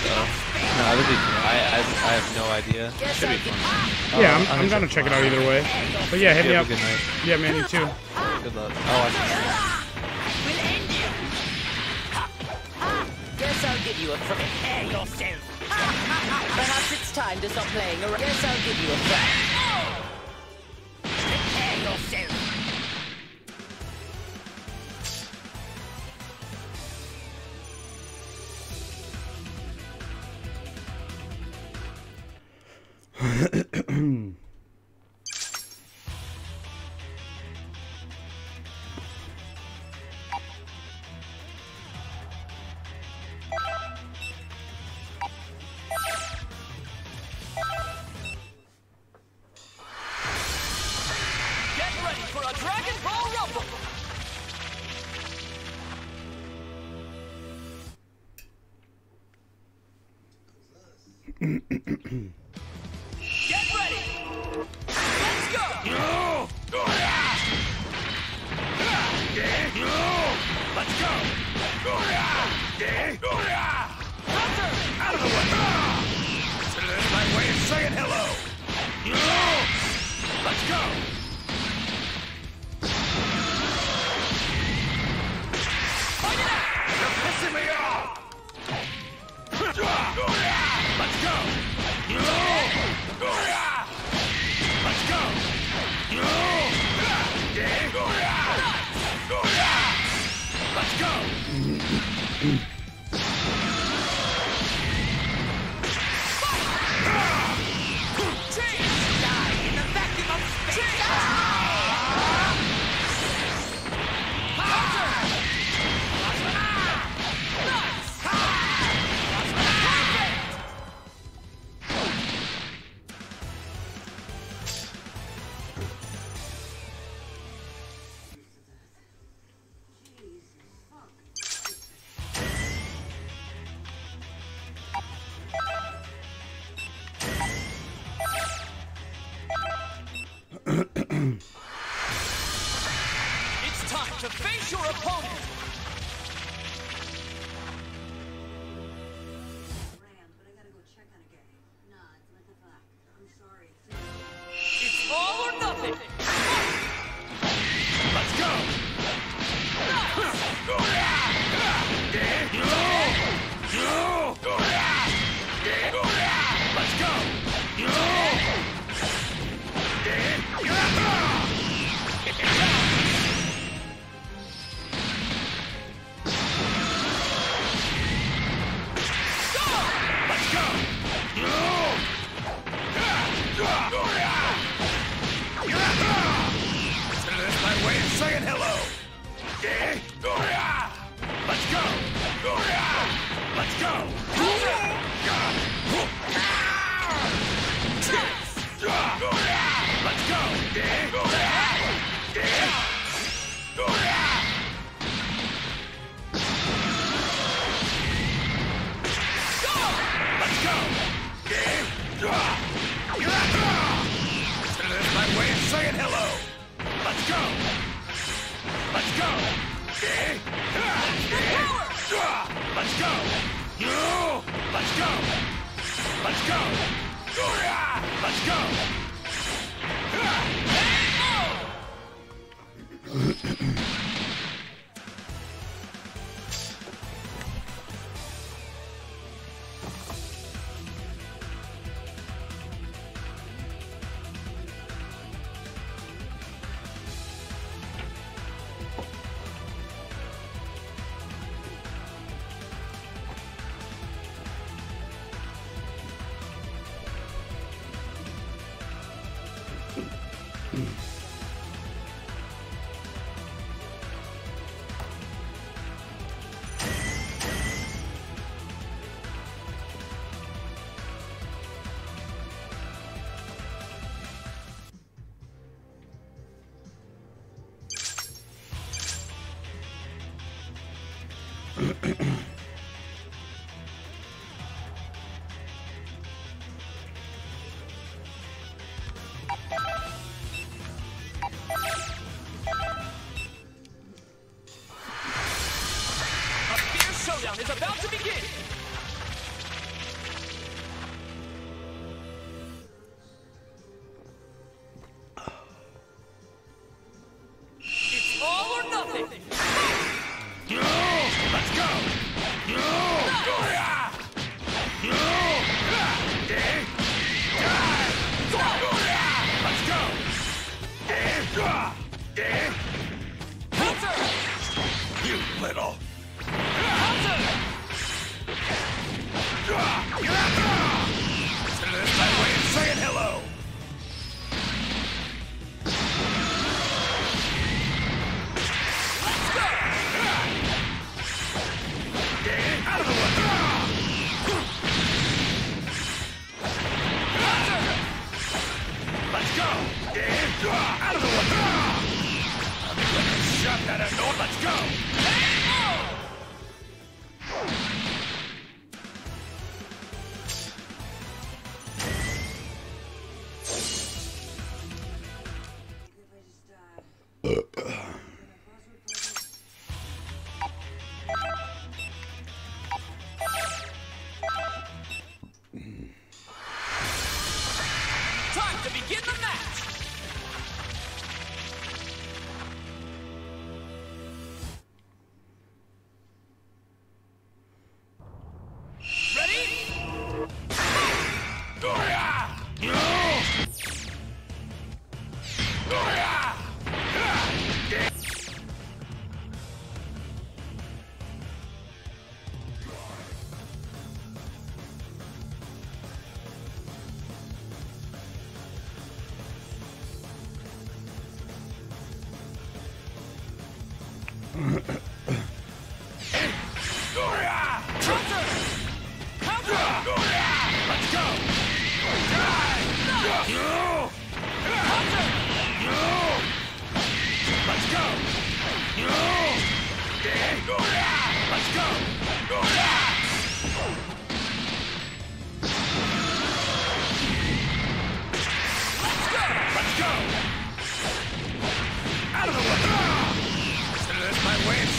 So, no, it'll be cool. I have no idea. It should be fun. Yeah, I'm gonna check it out either way. But yeah, hit me up. Good night. Yeah, man, you too. Good luck. I'll watch it. Guess I'll give you a prepare yourself. Perhaps it's time to stop playing around. Guess I'll give you a prepare yourself. Get ready for a Dragon Ball Rumble! Get ready! Let's go! Let's go! Out of the way! There's my way of saying hello! Let's go! You're pissing me off! Let's go! Let's go! Let's go! Die in the vacuum of space! It's time to face your opponent! It's all or nothing! Let's go! Let's go! Let's go! That's my way of saying hello! Let's go! Let's go! Let's go! go! Let's go! Let's go! Let's go! Let's go! Let's go! Is about to begin. It's all or nothing. Let's go. Let's go. You little. That's my way of saying hello. Let's go. Out of the way. Let's go. Out of the way. I'm gonna shut that door. Let's go. Time to begin the match.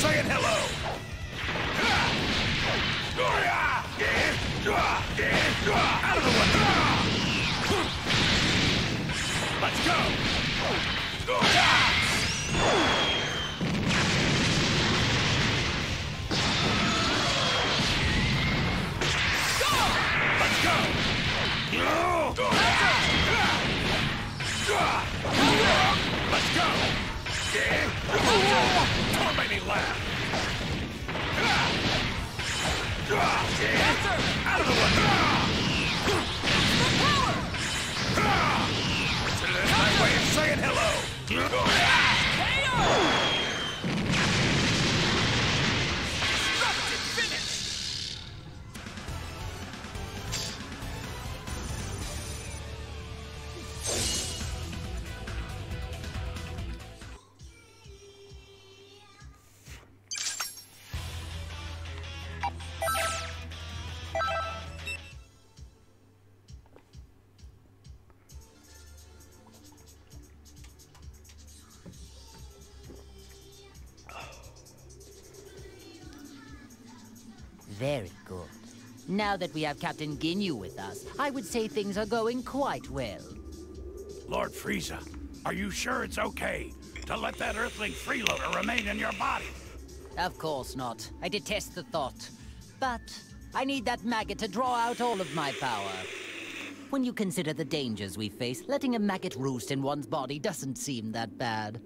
Saying hello. Out of the way. Let's go. Let's go. Let's go. Don't make me laugh. Out of the way. That's my way of saying hello. Very good. Now that we have Captain Ginyu with us, I would say things are going quite well. Lord Frieza, are you sure it's okay to let that Earthling freeloader remain in your body? Of course not. I detest the thought. But I need that maggot to draw out all of my power. When you consider the dangers we face, letting a maggot roost in one's body doesn't seem that bad.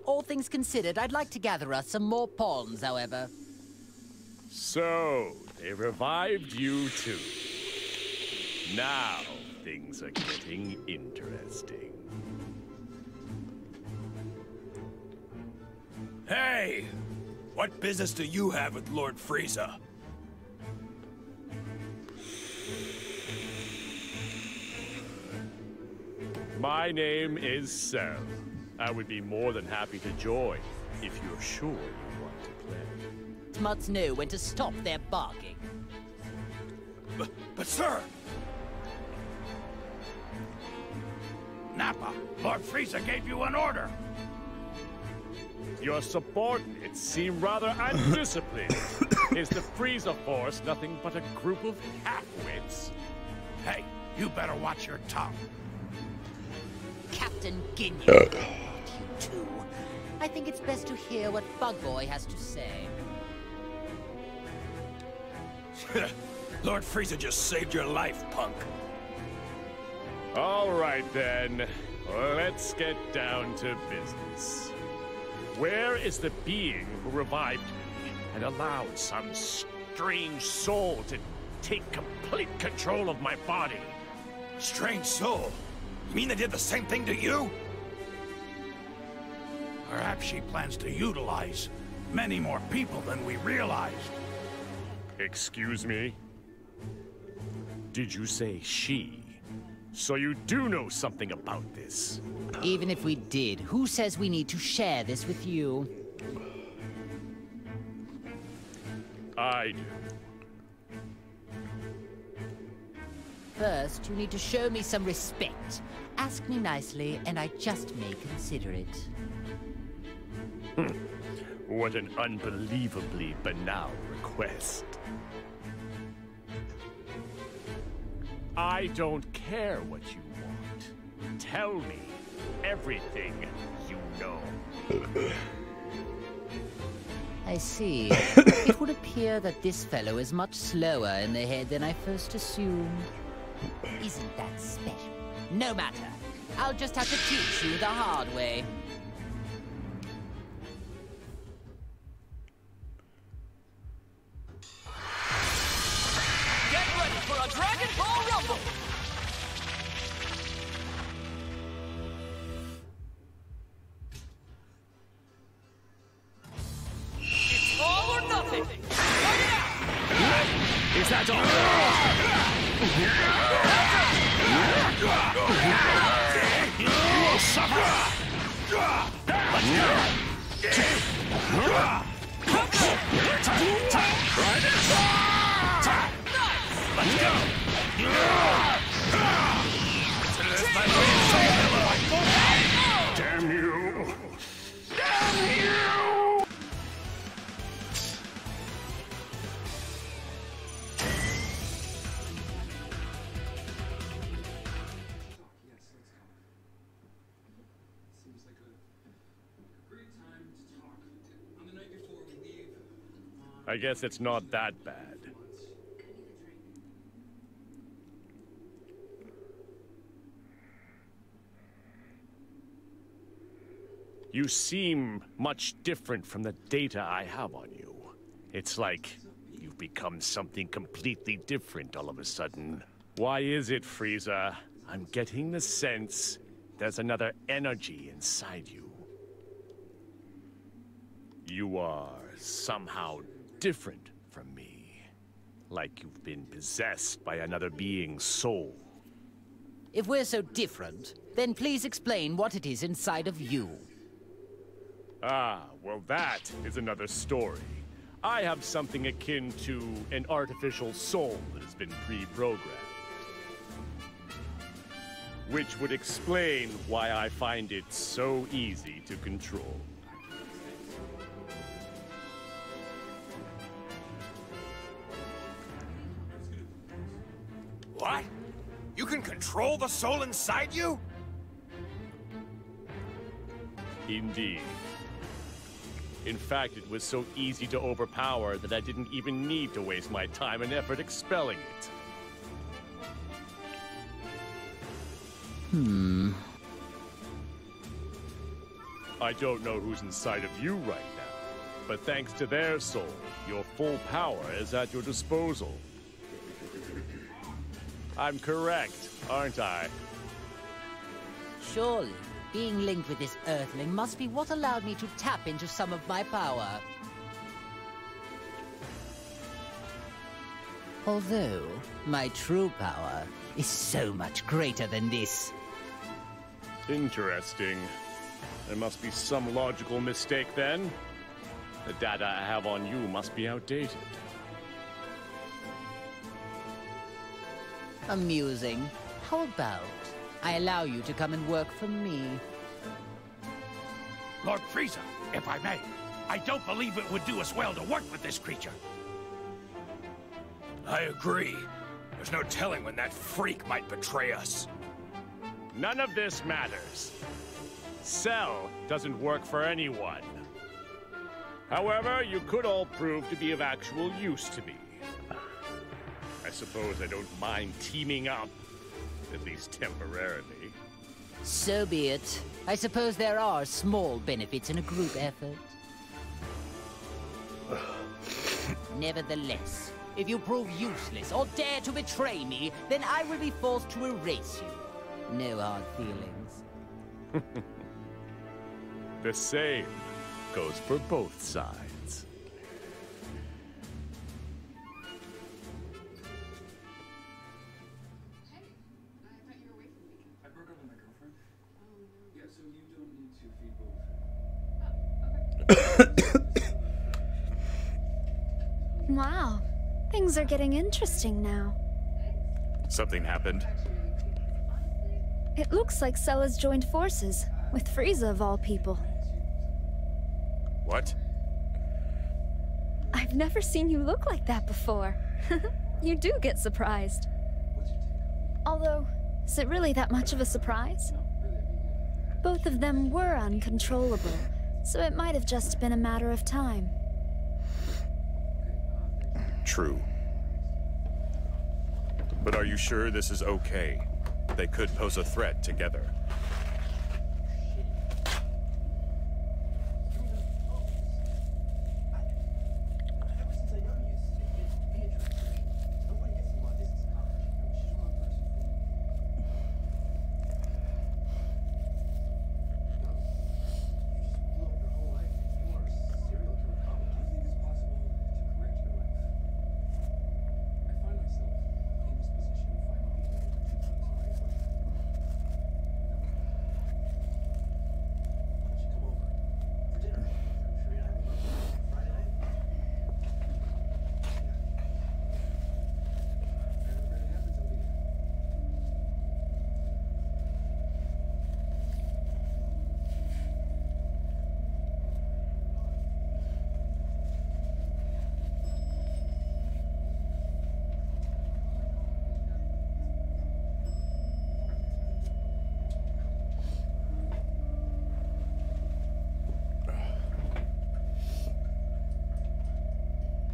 All things considered, I'd like to gather us some more pawns, however. So, they revived you too. Now, things are getting interesting. Hey! What business do you have with Lord Frieza? My name is Cell. I would be more than happy to join, if you're sure you want to play. Must know when to stop their barking. But sir! Nappa, Lord Frieza gave you an order! Your subordinates seem rather undisciplined. Is the Frieza Force nothing but a group of half-wits? Hey, you better watch your tongue. Captain Ginyu. You too. I think it's best to hear what Bug Boy has to say. Lord Frieza just saved your life, punk. All right then, let's get down to business. Where is the being who revived me and allowed some strange soul to take complete control of my body? Strange soul? You mean they did the same thing to you? Perhaps she plans to utilize many more people than we realized. Excuse me? Did you say she? So you do know something about this? Even if we did, who says we need to share this with you? I do. First, you need to show me some respect. Ask me nicely, and I just may consider it. What an unbelievably banal request. I don't care what you want. Tell me everything you know. I see. It would appear that this fellow is much slower in the head than I first assumed. Isn't that special? No matter. I'll just have to teach you the hard way. Get ready for a Dragon Ball Rumble! It's all or nothing! Fight it out! Is that all? You will suffer! Let's go! Damn you! Damn you! Seems like a great time to talk. On the night before we leave, I guess it's not that bad. You seem much different from the data I have on you. It's like you've become something completely different all of a sudden. Why is it, Frieza? I'm getting the sense there's another energy inside you. You are somehow different from me. Like you've been possessed by another being's soul. If we're so different, then please explain what it is inside of you. Ah, well that is another story. I have something akin to an artificial soul that has been pre-programmed. Which would explain why I find it so easy to control. What? You can control the soul inside you? Indeed. In fact, it was so easy to overpower that I didn't even need to waste my time and effort expelling it. I don't know who's inside of you right now, but thanks to their soul, your full power is at your disposal. I'm correct, aren't I? Surely, being linked with this Earthling must be what allowed me to tap into some of my power. Although, my true power is so much greater than this. Interesting. There must be some logical mistake then. The data I have on you must be outdated. Amusing. How about I allow you to come and work for me? Lord Frieza, if I may, I don't believe it would do us well to work with this creature. I agree. There's no telling when that freak might betray us. None of this matters. Cell doesn't work for anyone. However, you could all prove to be of actual use to me. I suppose I don't mind teaming up, at least temporarily. So be it. I suppose there are small benefits in a group effort. Nevertheless, if you prove useless or dare to betray me, then I will be forced to erase you. No hard feelings. The same goes for both sides. I broke up with my girlfriend. Yeah, so you don't need to feed both. Wow, things are getting interesting now. Something happened? It looks like Cell has joined forces, with Frieza of all people. What? I've never seen you look like that before. You do get surprised. Although, is it really that much of a surprise? Both of them were uncontrollable, so it might have just been a matter of time. True. But are you sure this is okay? They could pose a threat together.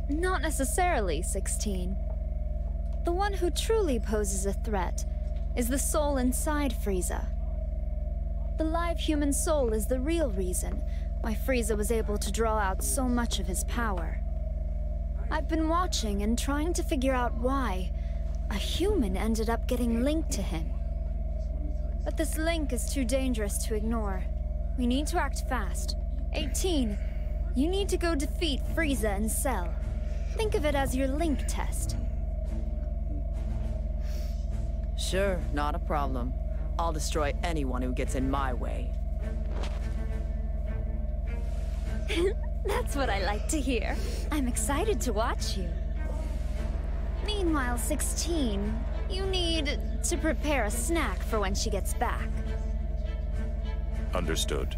Not necessarily, 16. The one who truly poses a threat is the soul inside Frieza. The live human soul is the real reason why Frieza was able to draw out so much of his power. I've been watching and trying to figure out why a human ended up getting linked to him. But this link is too dangerous to ignore. We need to act fast. 18, you need to go defeat Frieza and Cell. Think of it as your link test. Sure, not a problem. I'll destroy anyone who gets in my way. That's what I like to hear. I'm excited to watch you. Meanwhile, 16, you need to prepare a snack for when she gets back. Understood.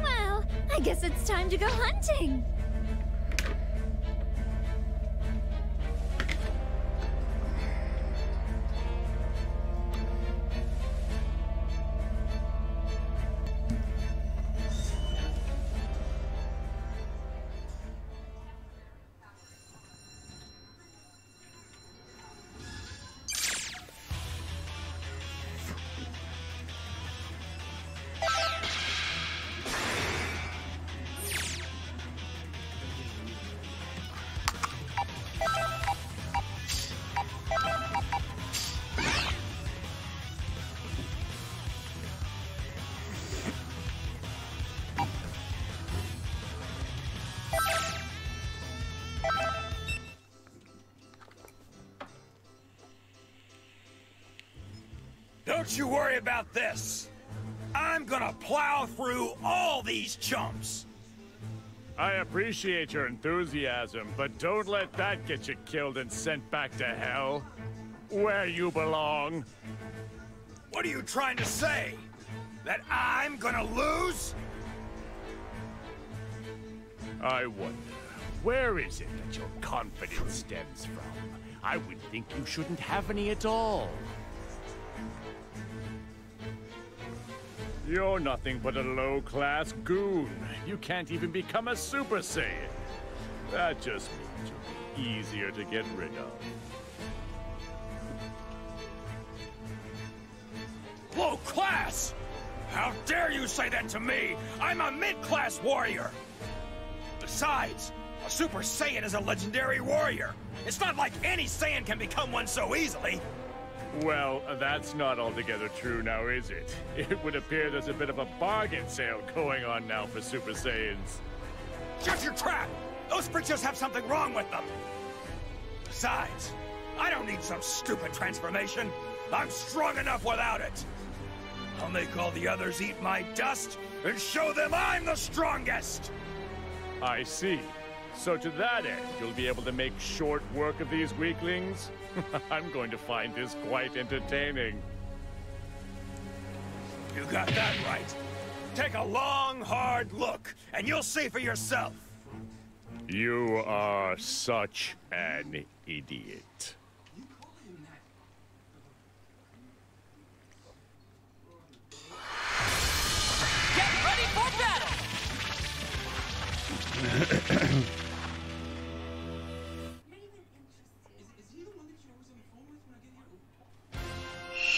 Well, I guess it's time to go hunting. Don't you worry about this. I'm gonna plow through all these chumps. I appreciate your enthusiasm, but don't let that get you killed and sent back to hell, where you belong. What are you trying to say? That I'm gonna lose? I wonder, where is it that your confidence stems from? I would think you shouldn't have any at all. You're nothing but a low-class goon. You can't even become a Super Saiyan. That just means you'll be easier to get rid of. Low class? How dare you say that to me? I'm a mid-class warrior. Besides, a Super Saiyan is a legendary warrior. It's not like any Saiyan can become one so easily. Well, that's not altogether true now, is it? It would appear there's a bit of a bargain sale going on now for Super Saiyans. Shut your trap! Those freaks have something wrong with them. Besides, I don't need some stupid transformation. I'm strong enough without it. I'll make all the others eat my dust and show them I'm the strongest! I see. So to that end, you'll be able to make short work of these weaklings? I'm going to find this quite entertaining. You got that right. Take a long, hard look, and you'll see for yourself. You are such an idiot. Get ready for battle!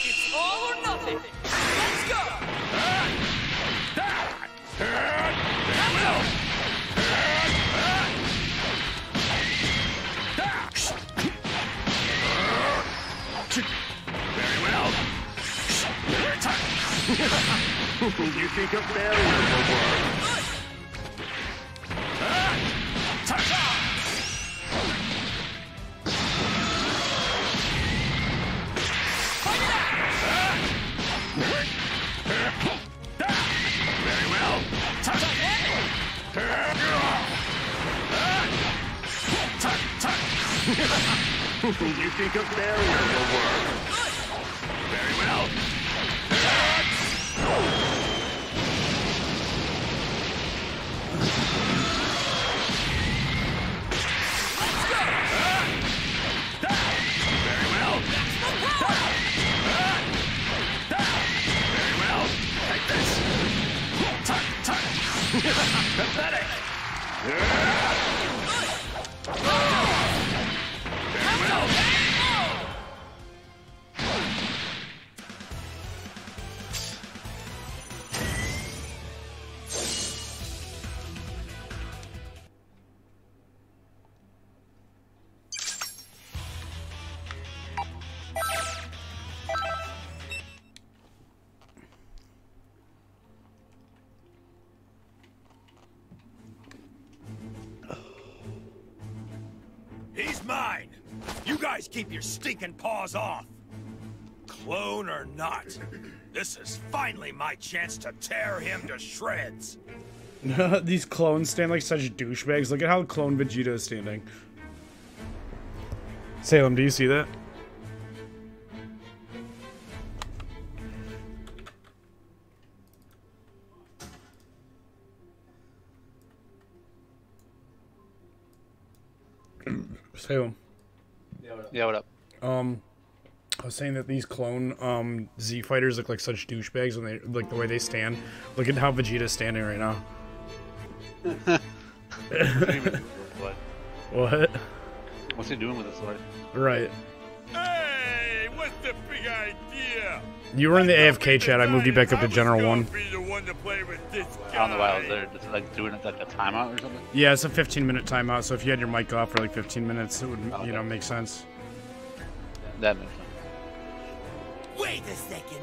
It's all or nothing. Let's go! Very well. You think a barrier will work? Very well. You think a barrier will work? Very well. Very well. Very well. Take this. Pathetic. Very well. He's mine! You guys keep your stinking paws off! Clone or not, this is finally my chance to tear him to shreds! These clones stand like such douchebags. Look at how clone Vegeta is standing. Salem, do you see that? Salem. Yeah, what up? I was saying that these clone Z fighters look like such douchebags when they like the way they stand. Look at how Vegeta's standing right now. What? What? What's he doing with his sword? Right. Hey, what's the big idea? You were in the AFK chat. I moved you back up to General 1. Be the one to play with this I don't know why I was there. Just like doing it like a timeout or something? Yeah, it's a 15-minute timeout, so if you had your mic off for like 15 minutes, it would, you know, make sense. That makes sense. Wait a second.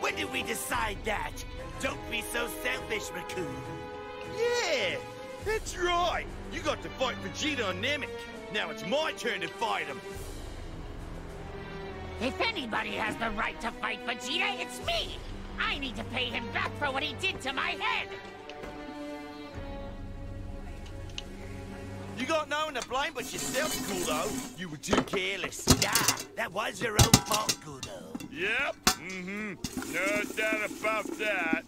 When did we decide that? Don't be so selfish, Raccoon. Yeah, that's right. You got to fight Vegeta and Namek. Now it's my turn to fight him. If anybody has the right to fight Vegeta, it's me! I need to pay him back for what he did to my head! You got no one to blame but yourself, Kudo. You were too careless. Yeah, that was your own fault, Kudo. Yep. No doubt about that.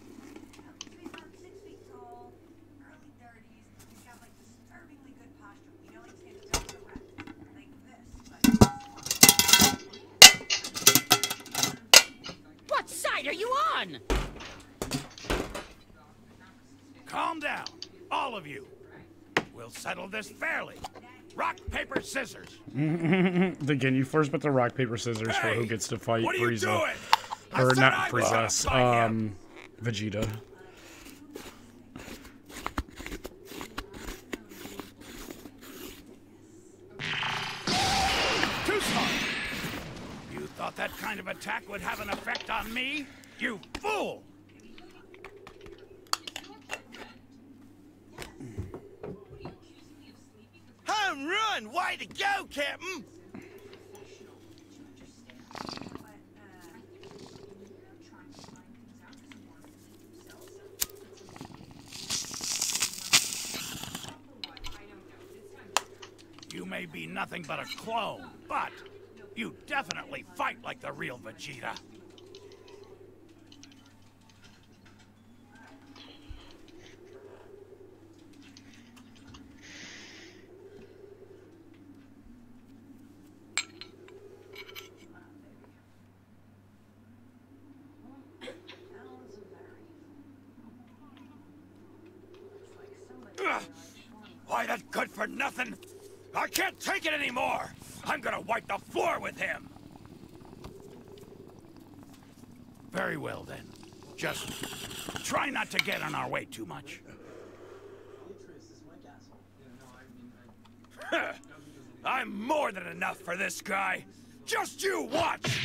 What side are you on? Calm down, all of you. We'll settle this fairly. Rock, paper, scissors. Again, you first put the rock, paper, scissors for who gets to fight Frieza. Or not Frieza, Vegeta. Too smart. You thought that kind of attack would have an effect on me? You fool! Home run! Way to go, Captain! You may be nothing but a clone, but you definitely fight like the real Vegeta. Ugh. Why, that good for nothing? I can't take it anymore! I'm gonna wipe the floor with him! Very well, then. Just try not to get in our way too much. I'm more than enough for this guy. Just you watch!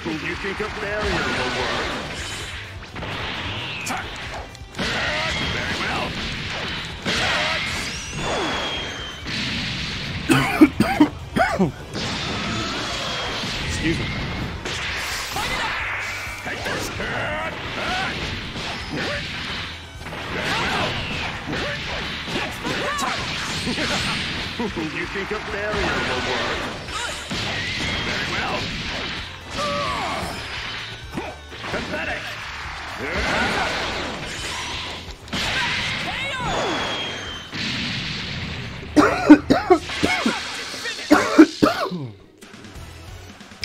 You think a barrier will work? Very well. Excuse me. Take this. You think a barrier will work? Very well. Pathetic!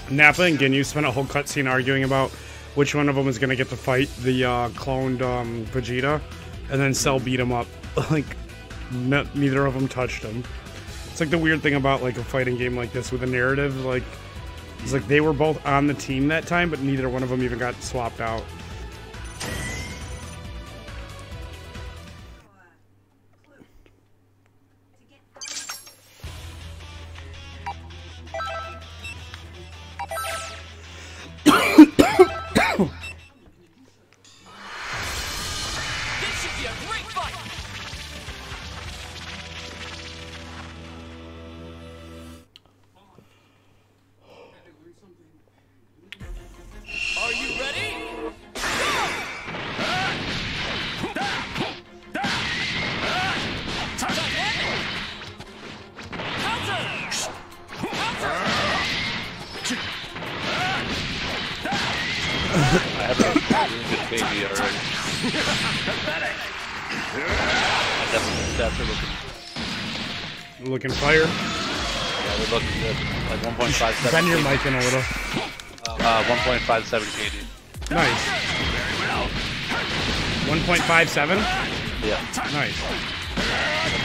Nappa and Ginyu spent a whole cutscene arguing about which one of them is going to get to fight the cloned Vegeta, and then Cell beat him up. Like, neither of them touched him. It's like the weird thing about like a fighting game like this with a narrative, like, it's like they were both on the team that time, but neither one of them even got swapped out. That's looking fire. Yeah, they're looking good. Like 1.57. Bend your mic in a little. 1.57 KD. Nice. 1.57? Yeah. Nice.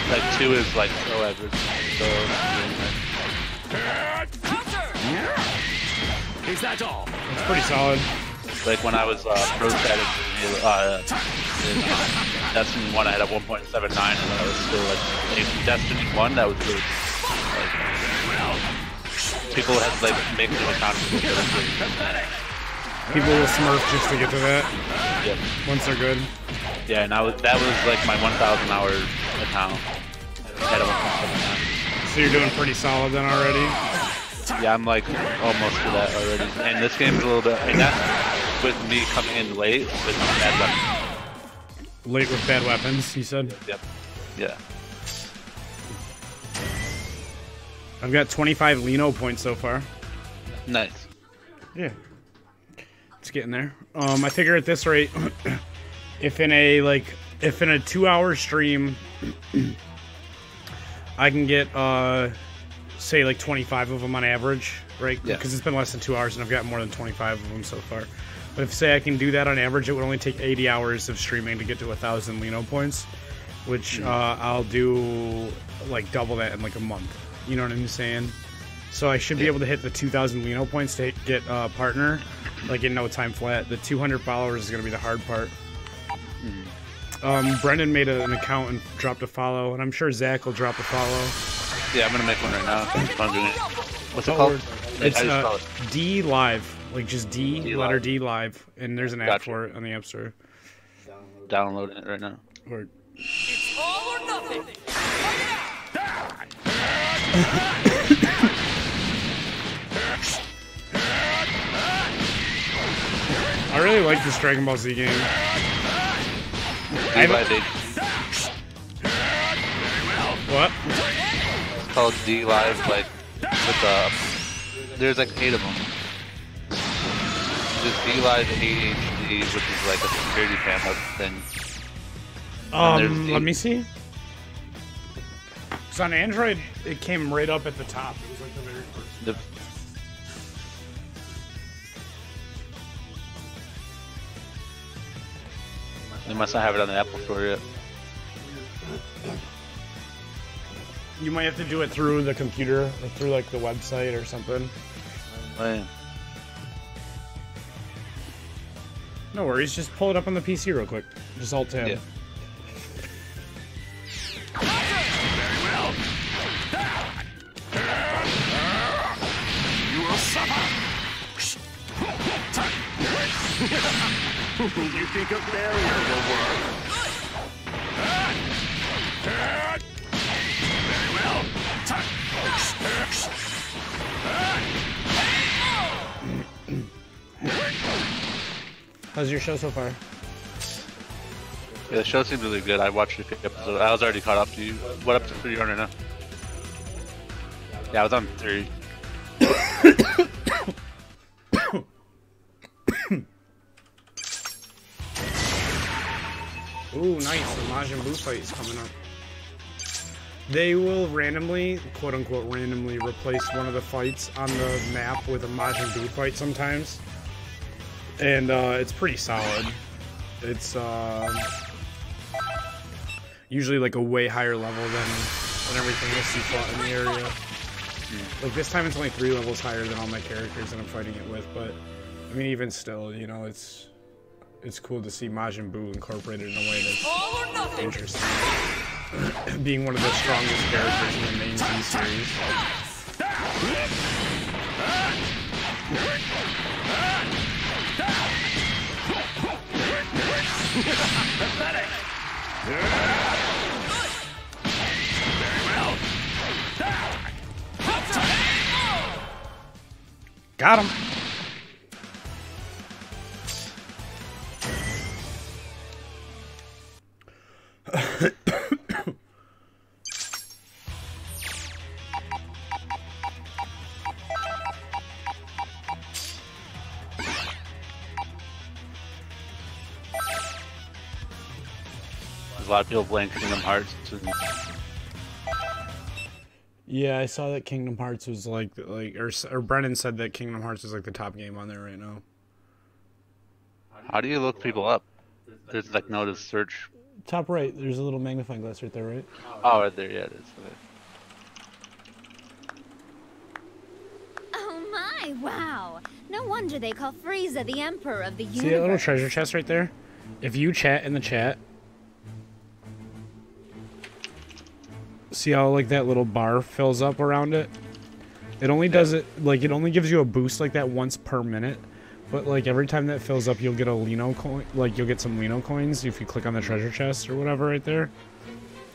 Like 2 is like so average. So. Is that all? It's pretty solid. Like when I was pro static in Destiny 1, I had a 1.79, and I was still like in Destiny 1. That was really like people had like making an account. People will smurf just to get to that. Yep. Once they're good. Yeah, and that was like my 1,000 hour account. I had a 1.79. So you're doing pretty solid then already. Yeah, I'm like almost to that already. And this game's a little bit, and that's with me coming in late with bad weapons. Late with bad weapons, you said? Yep. Yeah. I've got 25 Lino points so far. Nice. Yeah. It's getting there. I figure at this rate, if in a 2-hour stream, I can get say like 25 of them on average, right? Yeah. Because it's been less than 2 hours and I've got more than 25 of them so far. But if say I can do that on average, it would only take 80 hours of streaming to get to 1,000 Lino points, which I'll do like double that in like a month. You know what I'm saying? So I should be able to hit the 2,000 Lino points to get partner like in no time flat. The 200 followers is going to be the hard part. Brendan made an account and dropped a follow, and I'm sure Zach will drop a follow. Yeah, I'm gonna make one right now. I'm doing it. What's it called? It's D Live, like just D letter D Live, and there's an app for it on the App Store. Downloading it right now. Or It's all or nothing. I really like this Dragon Ball Z game. What? It's called D Live, like with there's like 8 of them. There's D Live ADHD, which is like a security camera thing. Let me see. So on Android, it came right up at the top. It was like the very first. They must not have it on the Apple Store yet. You might have to do it through the computer or through like the website or something. Right. No worries, just pull it up on the PC real quick. Just Alt Tab. Yeah. Very well. You will suffer. You think a barrier will work? Very well. How's your show so far? Yeah, the show seems really good. I watched a few episodes. I was already caught up to you. What episode are you on right now? Yeah, I was on 3. Ooh, nice. The Majin Buu fight is coming up. They will randomly, quote-unquote randomly, replace one of the fights on the map with a Majin Buu fight sometimes. And it's pretty solid. It's usually like a way higher level than everything else you fought in the area. Like this time it's only 3 levels higher than all my characters that I'm fighting it with, but I mean even still, you know, it's cool to see Majin Buu incorporated in a way that's interesting. Being one of the strongest characters in the main Z series. Pathetic. Very well. Got him. There's a lot of people playing Kingdom Hearts. Yeah, I saw that Kingdom Hearts was or Brennan said that Kingdom Hearts is like the top game on there right now. How do you look people up? There's like no to search. Top right, there's a little magnifying glass right there, right? Oh, right there, yeah, it is. Okay. Oh my, wow. No wonder they call Frieza the Emperor of the Universe. See that little treasure chest right there? If you chat in the chat, see how like that little bar fills up around it? It only does it, like it only gives you a boost like that once per minute. But like every time that fills up, you'll get a Lino coin. Like you'll get some Lino coins if you click on the treasure chest or whatever right there.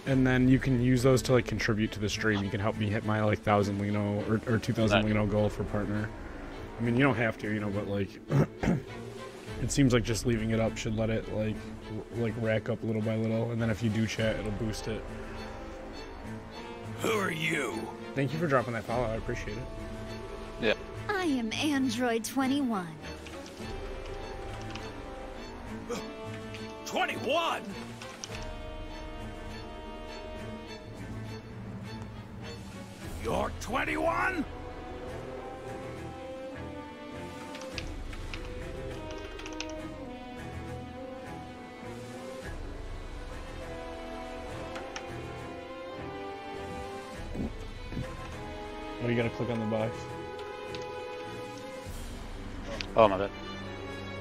And then you can use those to like contribute to the stream. You can help me hit my like 1,000 Lino or 2,000 Lino goal for partner. I mean, you don't have to, you know, but like it seems like just leaving it up should let it like rack up little by little. And then if you do chat, it'll boost it. Who are you? Thank you for dropping that follow. I appreciate it. Yeah. I am Android 21. 21? You're 21? Oh, you gotta click on the box. Oh, my bad.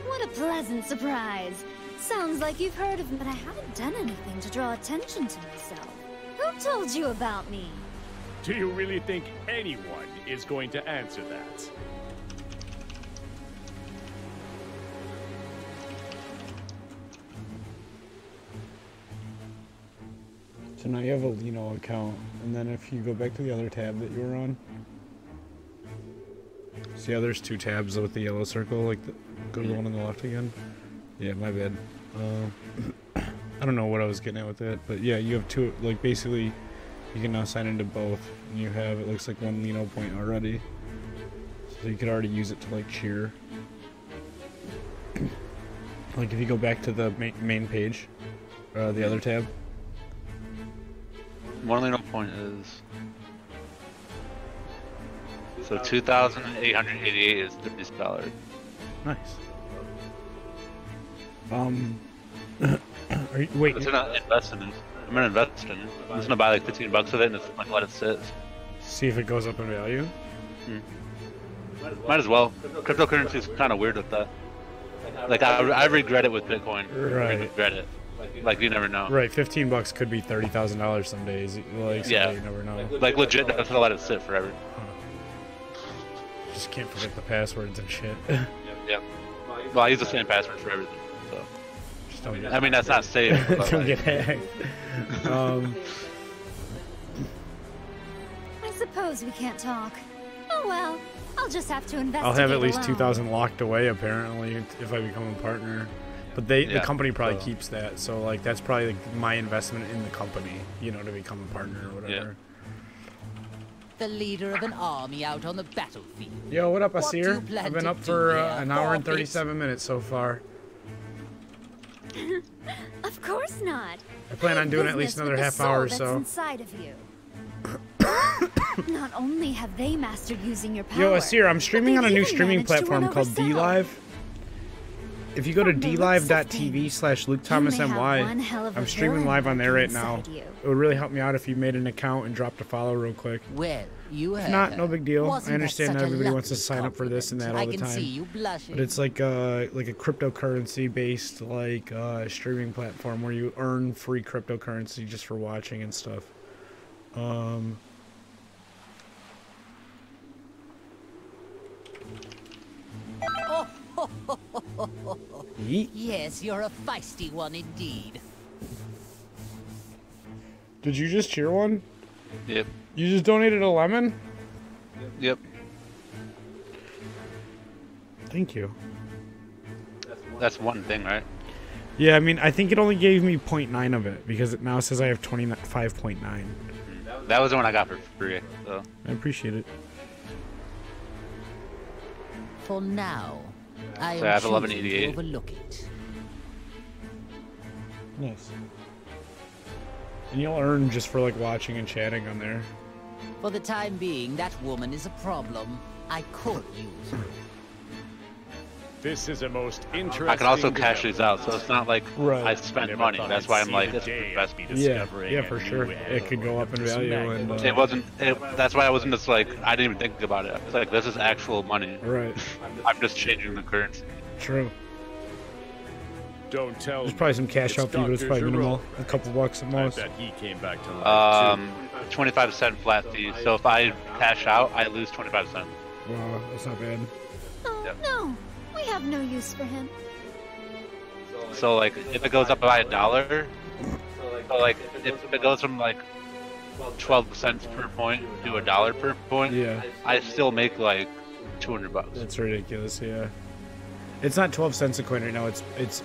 What a pleasant surprise. Sounds like you've heard of me, but I haven't done anything to draw attention to myself. Who told you about me? Do you really think anyone is going to answer that? So now you have a Lino account, and then if you go back to the other tab that you were on, see how there's two tabs with the yellow circle, like go to the one on the left again? Yeah, my bad. I don't know what I was getting at with that, but yeah, you have two, like basically, you can now sign into both, and you have, it looks like 1 Lino point already, so you could already use it to like cheer. Like if you go back to the main page, the other tab. 1 Lino point is... So 2,888 is $30. Nice. Are you, wait. It's not investing in. I'm gonna invest in it. I'm just gonna buy like $15 of it and just like let it sit. See if it goes up in value. Might as well. Cryptocurrency is kind of weird with that. Like I regret it with Bitcoin. Right. I regret it. Like you never know. Right, $15 could be $30,000 some days. Like, so yeah. You never know. Like legit, I'm gonna let it sit forever. Just can't forget the passwords and shit. Yeah. Well, I use the same password for everything, so. Just don't get I mean, that's not safe. But don't like... get hacked. I suppose we can't talk. Oh well, I'll just have to investigate. I'll have at least alone. 2,000 locked away apparently if I become a partner. But the company probably keeps that, so like that's probably like my investment in the company, you know, to become a partner or whatever. Yeah. The leader of an army out on the battlefield. Yo, what up, What do you Asir? plan I've been to up do for here, an hour and Bobbit? 37 minutes so far. Of course not. I plan on doing at least another half hour or so. Inside of you. Not only have they mastered using your power. Yo, Asir, I'm streaming on a new even streaming managed to platform run called over Cell. DLive. If you go to From the looks of dlive.tv/LukeThomasNY, one hell of a I'm streaming villain live on there right lurking now. inside you. It would really help me out if you made an account and dropped a follow real quick. Well, you If heard not, her. no big deal. Wasn't I understand that that such a everybody wants to lucky sign up for this and that all I the can time. see you blushing. But it's like a cryptocurrency based like streaming platform where you earn free cryptocurrency just for watching and stuff. Yeet. Yes, you're a feisty one indeed. Did you just cheer one? Yep. You just donated a lemon? Yep. Thank you. That's one thing, right? Yeah, I mean, I think it only gave me 0.9 of it because it now says I have 25.9. That was the one I got for free, so. I appreciate it. For now, I So I have am choosing to 1188. overlook it. Nice. And you'll earn just for like watching and chatting on there. For the time being, that woman is a problem. I could use her. This is a most interesting. I can also cash these out, so it's not like Right. I spent money. That's why I'm like, it's the best. Yeah, for sure. It could go up in value. And It wasn't. That's why I wasn't just like I didn't even think about it. It's like this is actual money. Right. I'm just changing the currency. True. Don't tell. There's probably some cash It's out fee, but it's Dr. probably minimal. Giroux. A couple bucks at most. I bet he came back to life 25-cent flat fee. So if I cash out, I lose 25 cents. Wow, that's not bad. Oh, no. We have no use for him. So like, if it goes up by $1, so like if it goes from like 12 cents per point to $1 per point, Yeah. I still make like $200. That's ridiculous. Yeah. It's not 12 cents a coin right now. It's It's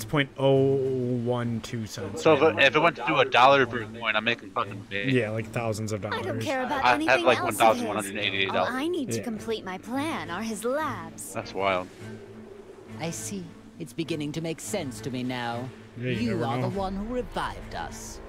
0.012 cents. So if it went to $1 per coin, I'm making fucking big. Yeah, like thousands of dollars. I don't care about I anything have like else of his. $1,188. All I need to Yeah. complete my plan are his labs. That's wild. I see. It's beginning to make sense to me now. Yeah, you you never are know. the one who revived us.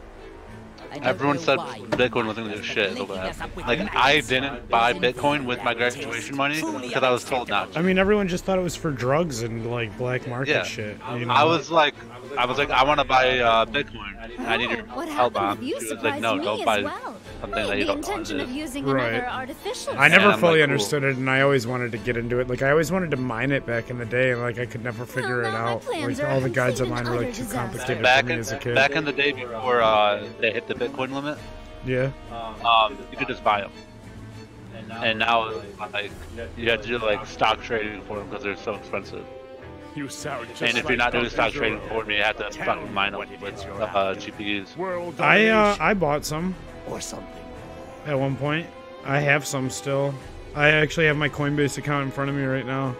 I don't Everyone know said why you Bitcoin wasn't gonna do shit. So bad. Like I didn't buy Bitcoin with my graduation money because I was told not to. I mean, everyone just thought it was for drugs and like black market Yeah. shit. You know? I was like, I want to buy Bitcoin. I need your What help happened on. with you She was like, no, surprised me don't as buy well. something that you The don't know. intention of using Right. another artificial I never I'm fully like, cool. understood it, and I always wanted to get into it. Like I always wanted to mine it back in the day, and like I could never figure it out. plans Like are all the guides complete online and were like utter too disaster. complicated Back for me in, as a kid. back in the day before they hit the Bitcoin limit, Yeah. you could just buy them. And now, like, you have to do like stock trading for them because they're so expensive. You sound just And if like you're not doing Dr. stock Giroux. trading for me, you have to Tell fucking mine them what with hits your appetite. GPUs. World domination I bought some or something. at one point. I have some still. I actually have my Coinbase account in front of me right now.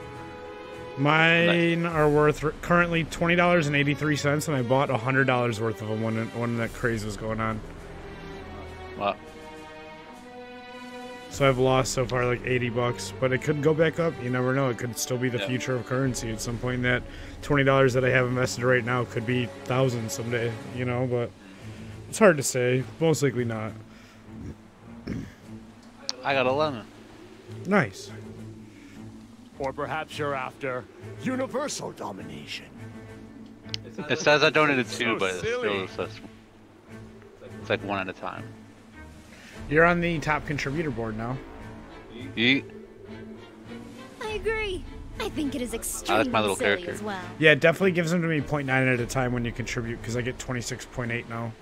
Mine are worth currently $20.83, and I bought $100 worth of them when that craze was going on. Wow. So I've lost so far like $80, but it could go back up. You never know. It could still be the Yeah. future of currency at some point. That $20 that I have invested right now could be thousands someday. You know, but it's hard to say. Most likely not. I got 11. Nice. Or perhaps you're after universal domination. It says I donated So 2, but it silly. still says it's like one at a time. You're on the top contributor board now. Yeet. I agree. I think it is I extremely like my little silly character. as well. Yeah, it definitely gives them to me 0.9 at a time when you contribute, because I get 26.8 now.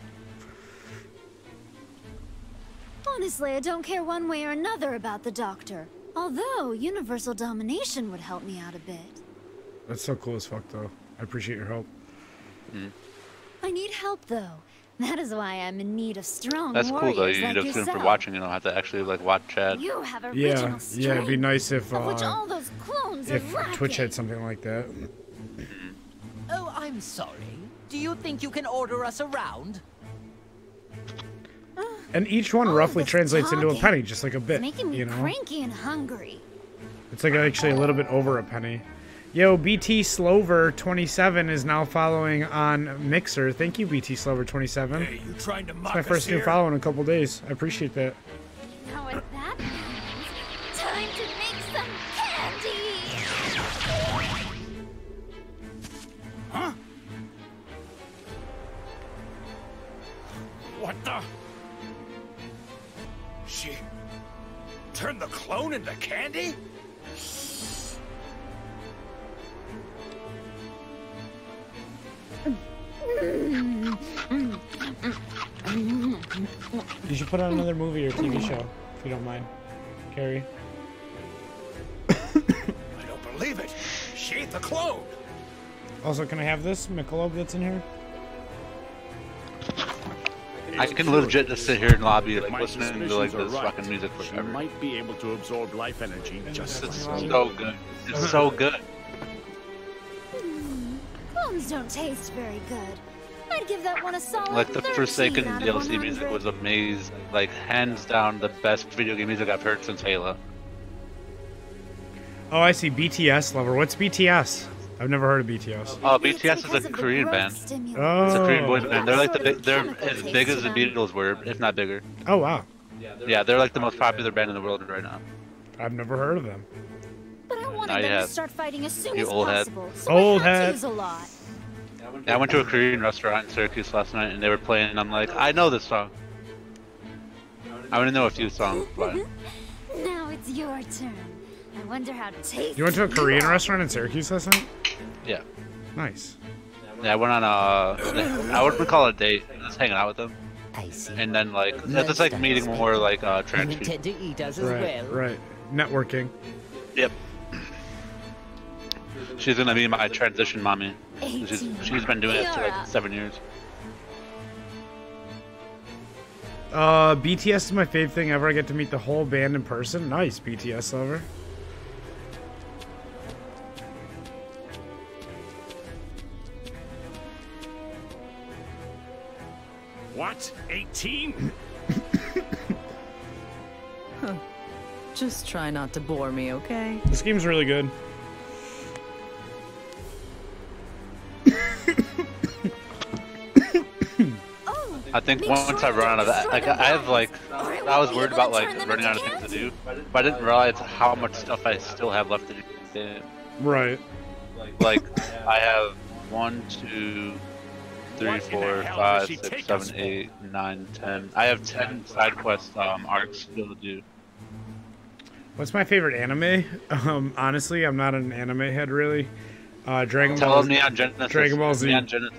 Honestly, I don't care one way or another about the doctor. Although, universal domination would help me out a bit. That's so cool as fuck, though. I appreciate your help. I need help, though. That is why I'm in need of strong That's cool warriors though. You like just yourself. for watching. You don't have to actually like watch Chad. You have original Yeah, strength, yeah, it'd be nice if of which all those clones are lacking. Twitch had something like that. Oh, I'm sorry. Do you think you can order us around? And each one roughly translates into a penny, just like a bit, It's making me you know? cranky and hungry. It's like actually a little bit over a penny. Yo, BT Slover27 is now following on Mixer. Thank you, BT Slover27. Hey, you trying to It's mock my us first new here? follow in a couple days. I appreciate that. Now what that means, time to make some candy! Huh? What the? She turned the clone into candy? You should put on another movie or TV show, if you don't mind. Carrie. I don't believe it. She ate the clone. Also, can I have this Michelob that's in here? I can legit just sit here and lobby, like My listening to like suspicions are this right. fucking music She forever. might be able to absorb life energy just It's as so good. It's so good. Clones don't taste very good. I'd give that one a solid Like the 13 Forsaken out of DLC 100. music was amazing. Like hands down the best video game music I've heard since Halo. Oh, I see. BTS lover. What's BTS? I've never heard of BTS. Oh, BTS is a Korean band. Oh. It's a Korean boys band. They're like they're as big as the Beatles were, if not bigger. Oh wow. Yeah, they're like the most popular band in the world right now. I've never heard of them. But I wanted Now you them to have. start fighting as soon You as old head. possible. So Old I had to head. use a lot. Yeah, I went to a Korean restaurant in Syracuse last night, and they were playing, and I'm like, I know this song. I only know a few songs, but Now it's your turn. I wonder how tasty. You went to a Korean restaurant in Syracuse last night? yeah. Nice. Yeah, I went on I wouldn't call it a date. Just hanging out with them. I see. And then like it's just like meeting more like trans people. Intend to eat us as Right, well. right. Networking. Yep. She's gonna be my transition mommy. She's been doing it for like 7 years. BTS is my favorite thing ever. I get to meet the whole band in person. Nice, BTS lover. What? 18? Huh. Just try not to bore me, okay? This game's really good. I think once I run out of that, like I have like, I was worried about like running out of things to do, but I didn't realize how much stuff I still have left to do. Right. Like I have 1, 2, 3, 4, 5, 6, 7, 8, 9, 10. I have 10 side quest arcs still to do. What's my favorite anime? Honestly, I'm not an anime head really. Dragon Tell Ball. them Neon Genesis. Dragon Ball Z. Neon Genesis.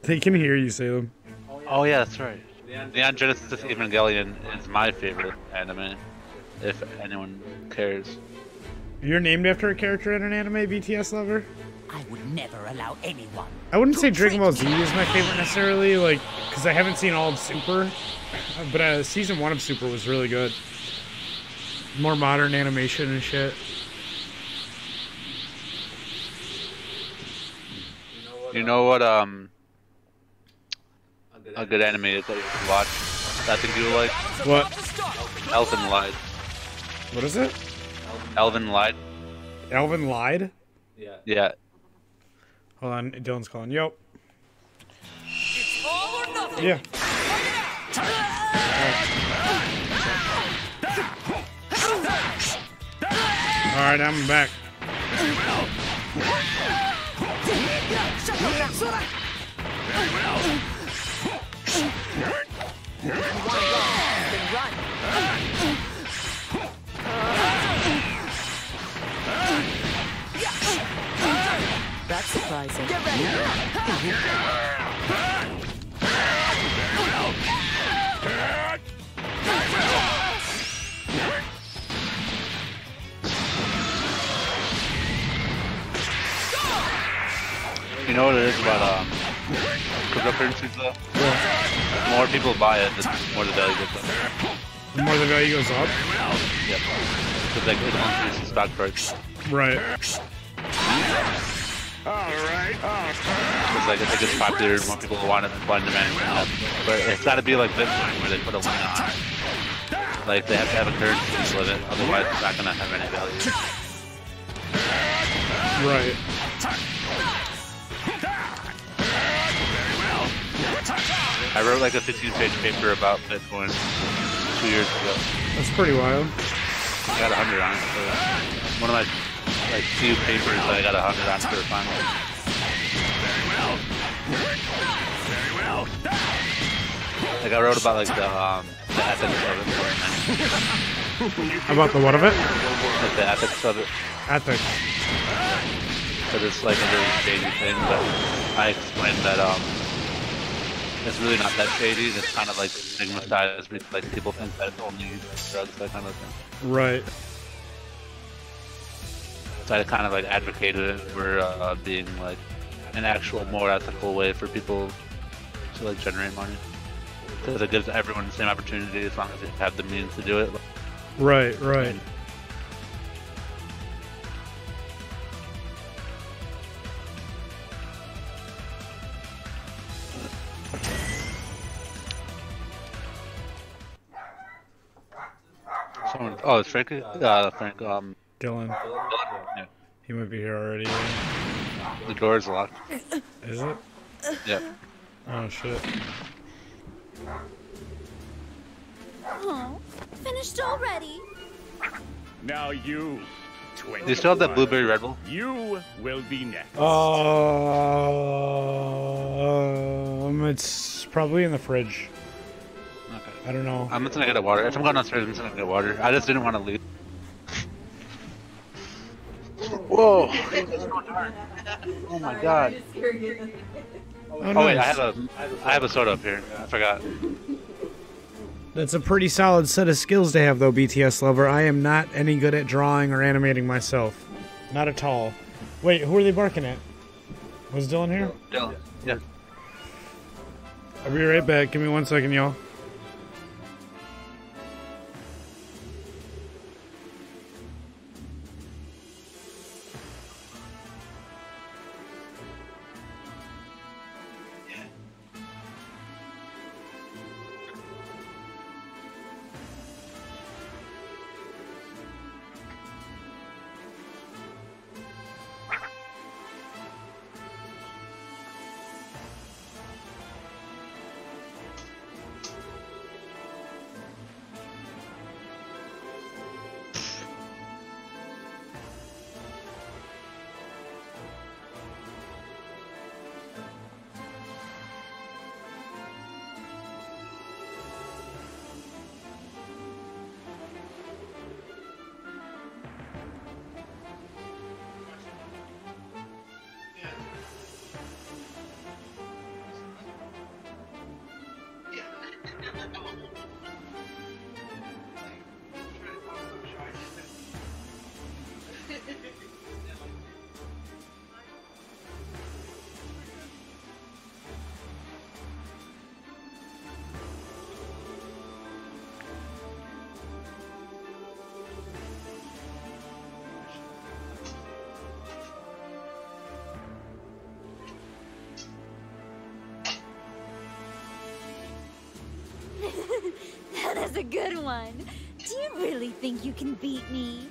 They can hear you, Salem. Oh yeah, that's right. Neon Genesis Evangelion is my favorite anime, if anyone cares. You're named after a character in an anime, BTS lover? I would never allow anyone. I wouldn't say Dragon Ball Z is my favorite necessarily, like, because I haven't seen all of Super, but season 1 of Super was really good. More modern animation and shit. You know what a good anime is that you can watch? I think you like. What? Elven Lied. What is it? Elven Lied. Elven lied? Yeah. Hold on, Dylan's calling. Yo. It's all or nothing. Yeah. Alright, I'm back. That's surprising. You know what it is about cryptocurrencies though? The more people buy it, the more the value goes up. The more the value goes up? Yep. Because like it increases the stock price. Right. Because like I think it's popular, more people want it, supply and demand. But it's got to be like Bitcoin where they put a limit on it. Like they have to have a currency with it, otherwise it's not gonna have any value. Right. I wrote like a 15-page paper about Bitcoin 2 years ago. That's pretty wild. I got 100 on it. So one of my like few papers that I got 100 on for the final. Like I wrote about like the ethics of it. About the what of it? Like the ethics of it. Ethics. Because it's like a really shady thing, but I explained that it's really not that shady. It's kind of like stigmatized. Like people think that it's only drugs, that kind of thing. Right. So I kind of like advocated it for being like an actual more ethical way for people to like generate money. Because it gives everyone the same opportunity as long as they have the means to do it. Right, right. Someone, oh, it's Frank. Frank. Dylan. Yeah. He might be here already. The door's locked. Is it? Yep. Oh shit. Oh, finished already? Now you, 20. Do you still have that blueberry Red Bull? You will be next. It's probably in the fridge. Okay. I don't know. I'm just gonna get a water. If I'm going downstairs, I'm just gonna get water. I just didn't want to leave. Whoa! Oh my god. Oh wait, nice. I have a soda up here. I forgot. That's a pretty solid set of skills to have, though, BTS lover. I am not any good at drawing or animating myself. Not at all. Wait, who are they barking at? Was Dylan here? Dylan. Yeah. I'll be right back. Give me 1 second, y'all. That is a good one. Do you really think you can beat me?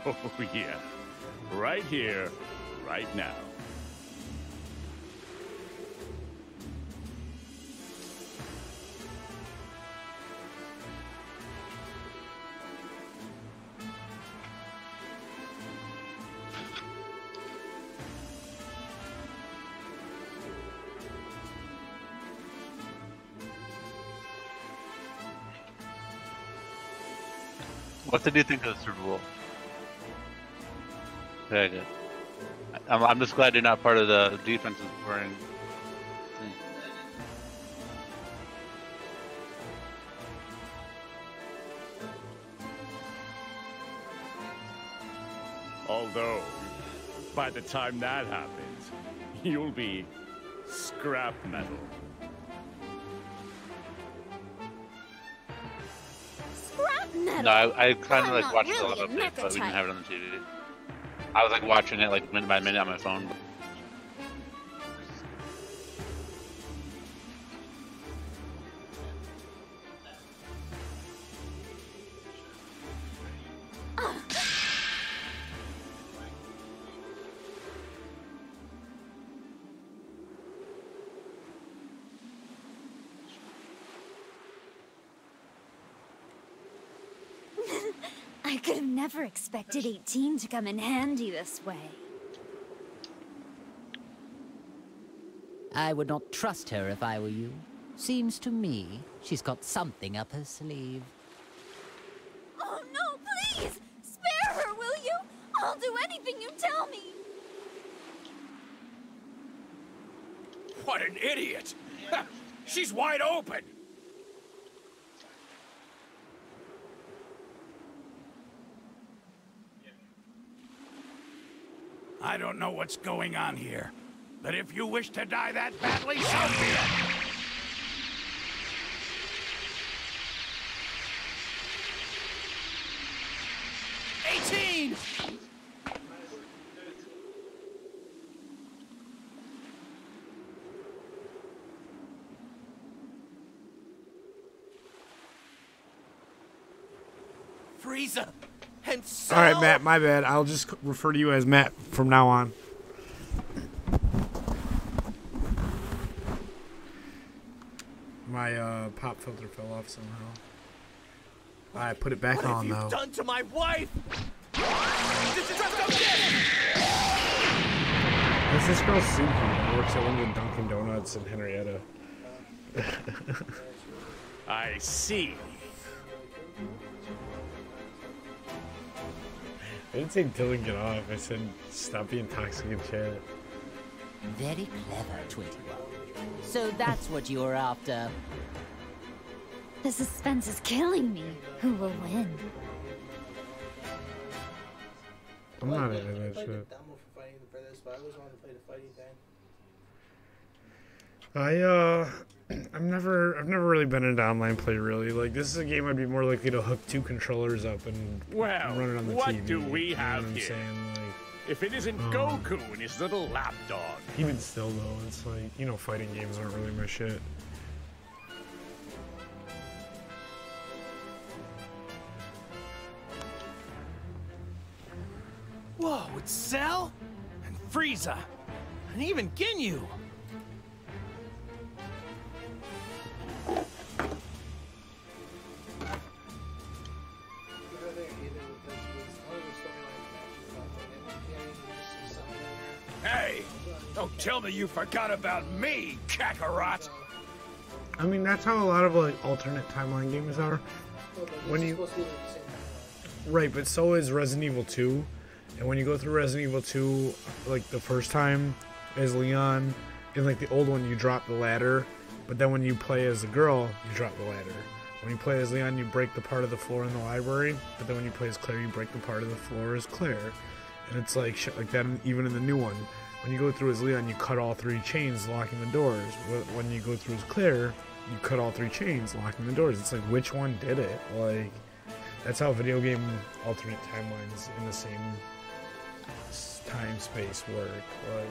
Oh, yeah. Right here, right now. What did you think of the Super Bowl? Very good. I'm just glad you're not part of the defensive scoring. Although, by the time that happens, you'll be scrap metal. Scrap metal? No, I kind of like watched really a lot of it, but we didn't mecha-type. have it on the TV. I was like watching it like minute by minute on my phone. I could have never expected 18 to come in handy this way. I would not trust her if I were you. Seems to me she's got something up her sleeve. Oh no, please! Spare her, will you? I'll do anything you tell me. What an idiot! She's wide open! I don't know what's going on here, but if you wish to die that badly, so be it! 18! Frieza! And so... All right, Matt, my bad. I'll just refer to you as Matt from now on. My pop filter fell off somehow. I put it back on though. What have you done to my wife? This is just okay. That's this girl Suki who works at one of the Dunkin' Donuts in Henrietta. I see. I didn't say Dylan get off. I said stop being toxic in chat. Very clever, 21. So that's what you were after. The suspense is killing me. Who will win? I'm not into that I played shit. the demo for Fighting for this, but I always wanted to play the fighting thing. I've never really been into online play really. Like this is a game I'd be more likely to hook 2 controllers up and Well, run it on the what TV. do we have you know what I'm here? saying? Like, If it isn't Goku and his little lapdog. even still though, it's like, you know, fighting games aren't really my shit. Whoa, it's Cell? And Frieza. And even Ginyu. Hey! Don't tell me you forgot about me, Kakarot! I mean, that's how a lot of like alternate timeline games are. When you right, but so is Resident Evil 2. And when you go through Resident Evil 2, like the first time as Leon, in like the old one you drop the ladder, but then when you play as a girl, you drop the ladder. When you play as Leon, you break the part of the floor in the library, but then when you play as Claire, you break the part of the floor as Claire. And it's like shit like that even in the new one. When you go through as Leon, you cut all 3 chains, locking the doors. When you go through as Claire, you cut all 3 chains, locking the doors. It's like, which one did it? Like, that's how video game alternate timelines in the same time space work. Like,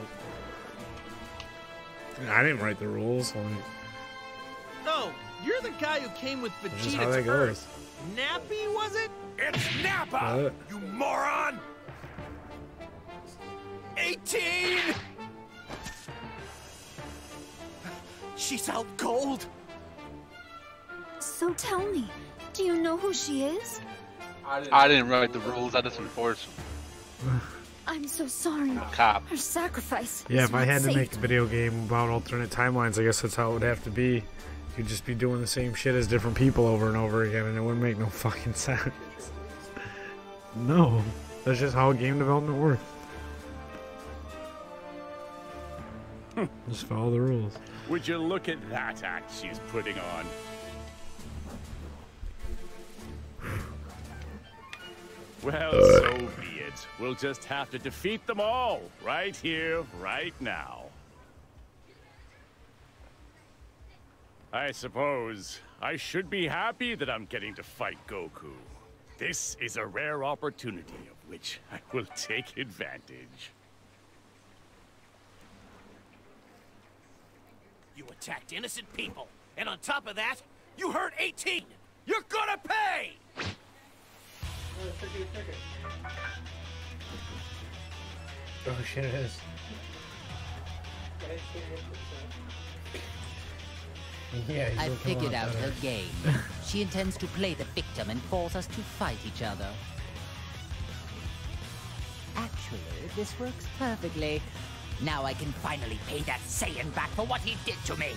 I didn't write the rules. Like, No, you're the guy who came with that's just how Vegeta that to goes. Earth. Nappy, was it? It's Nappa! What? You moron! 18! She's out cold. So tell me, do you know who she is? I didn't write the rules. I just enforce them. I'm so sorry. Cop. Her sacrifice. yeah, is if I what had to saved make a video game about alternate timelines, I guess that's how it would have to be. You'd just be doing the same shit as different people over and over again, and it wouldn't make no fucking sense. No, that's just how game development works. Just follow the rules. Would you look at that act she's putting on? Well, so be it. We'll just have to defeat them all, right here, right now. I suppose I should be happy that I'm getting to fight Goku. This is a rare opportunity of which I will take advantage. You attacked innocent people, and on top of that, you hurt 18! You're gonna pay! Oh shit, it is. Yeah, I figured out her game. She intends to play the victim and force us to fight each other. Actually, this works perfectly. Now I can finally pay that Saiyan back for what he did to me.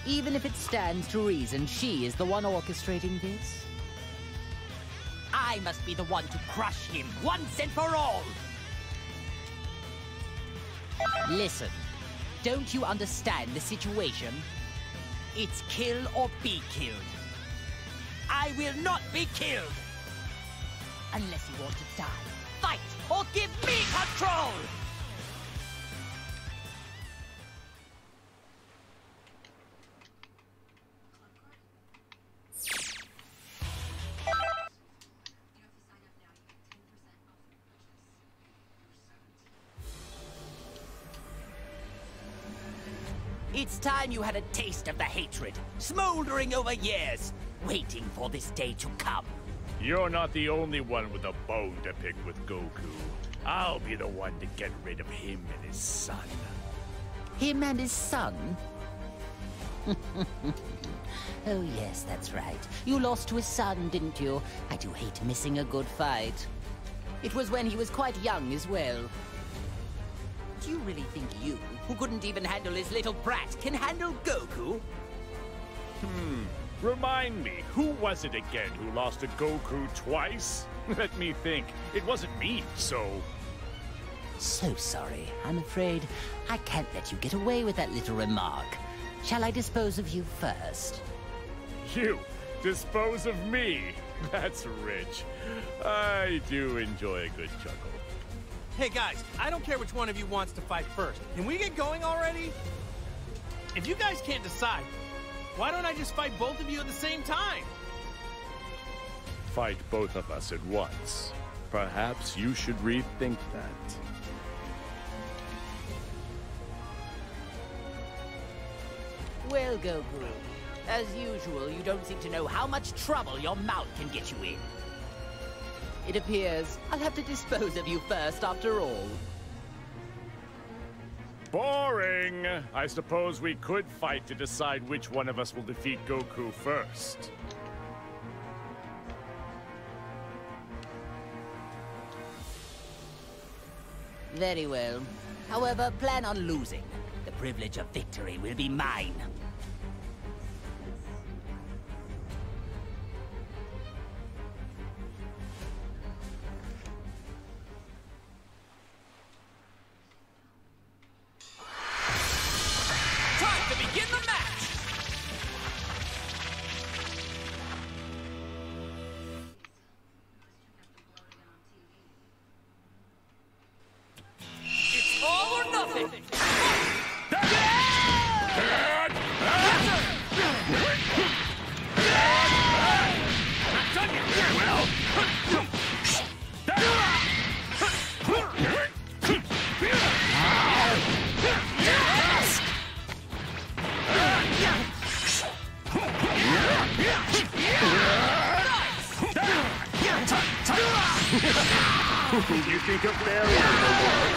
Even if it stands to reason she is the one orchestrating this, I must be the one to crush him once and for all. Listen, don't you understand the situation? It's kill or be killed. I will not be killed. Unless you want to die. Fight, or give me control! It's time you had a taste of the hatred, smoldering over years, waiting for this day to come. You're not the only one with a bone to pick with Goku. I'll be the one to get rid of him and his son. Him and his son? Oh yes, that's right. You lost to his son, didn't you? I do hate missing a good fight. It was when he was quite young as well. Do you really think you, who couldn't even handle his little brat, can handle Goku? Remind me, who was it again who lost to Goku twice? Let me think. It wasn't me, so... So sorry. I'm afraid I can't let you get away with that little remark. Shall I dispose of you first? You? Dispose of me? That's rich. I do enjoy a good chuckle. Hey guys, I don't care which one of you wants to fight first. Can we get going already? If you guys can't decide, why don't I just fight both of you at the same time? Fight both of us at once. Perhaps you should rethink that. Well, Goku, as usual, you don't seem to know how much trouble your mouth can get you in. It appears I'll have to dispose of you first after all. Boring! I suppose we could fight to decide which one of us will defeat Goku first. Very well. However, plan on losing. The privilege of victory will be mine. Time to begin the match! It's all or nothing! You think a barrier will work?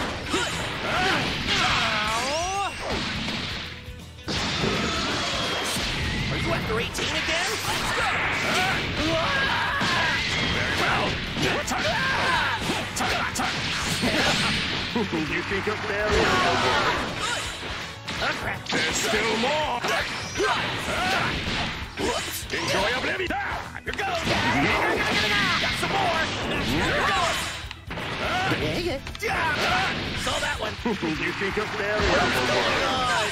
Are you after 18 again? Let's go! Very well. You think a barrier will work? There's still more! Enjoy oblivion! Here goes! Got some more! Here goes! Saw that one! You think a barrier will work?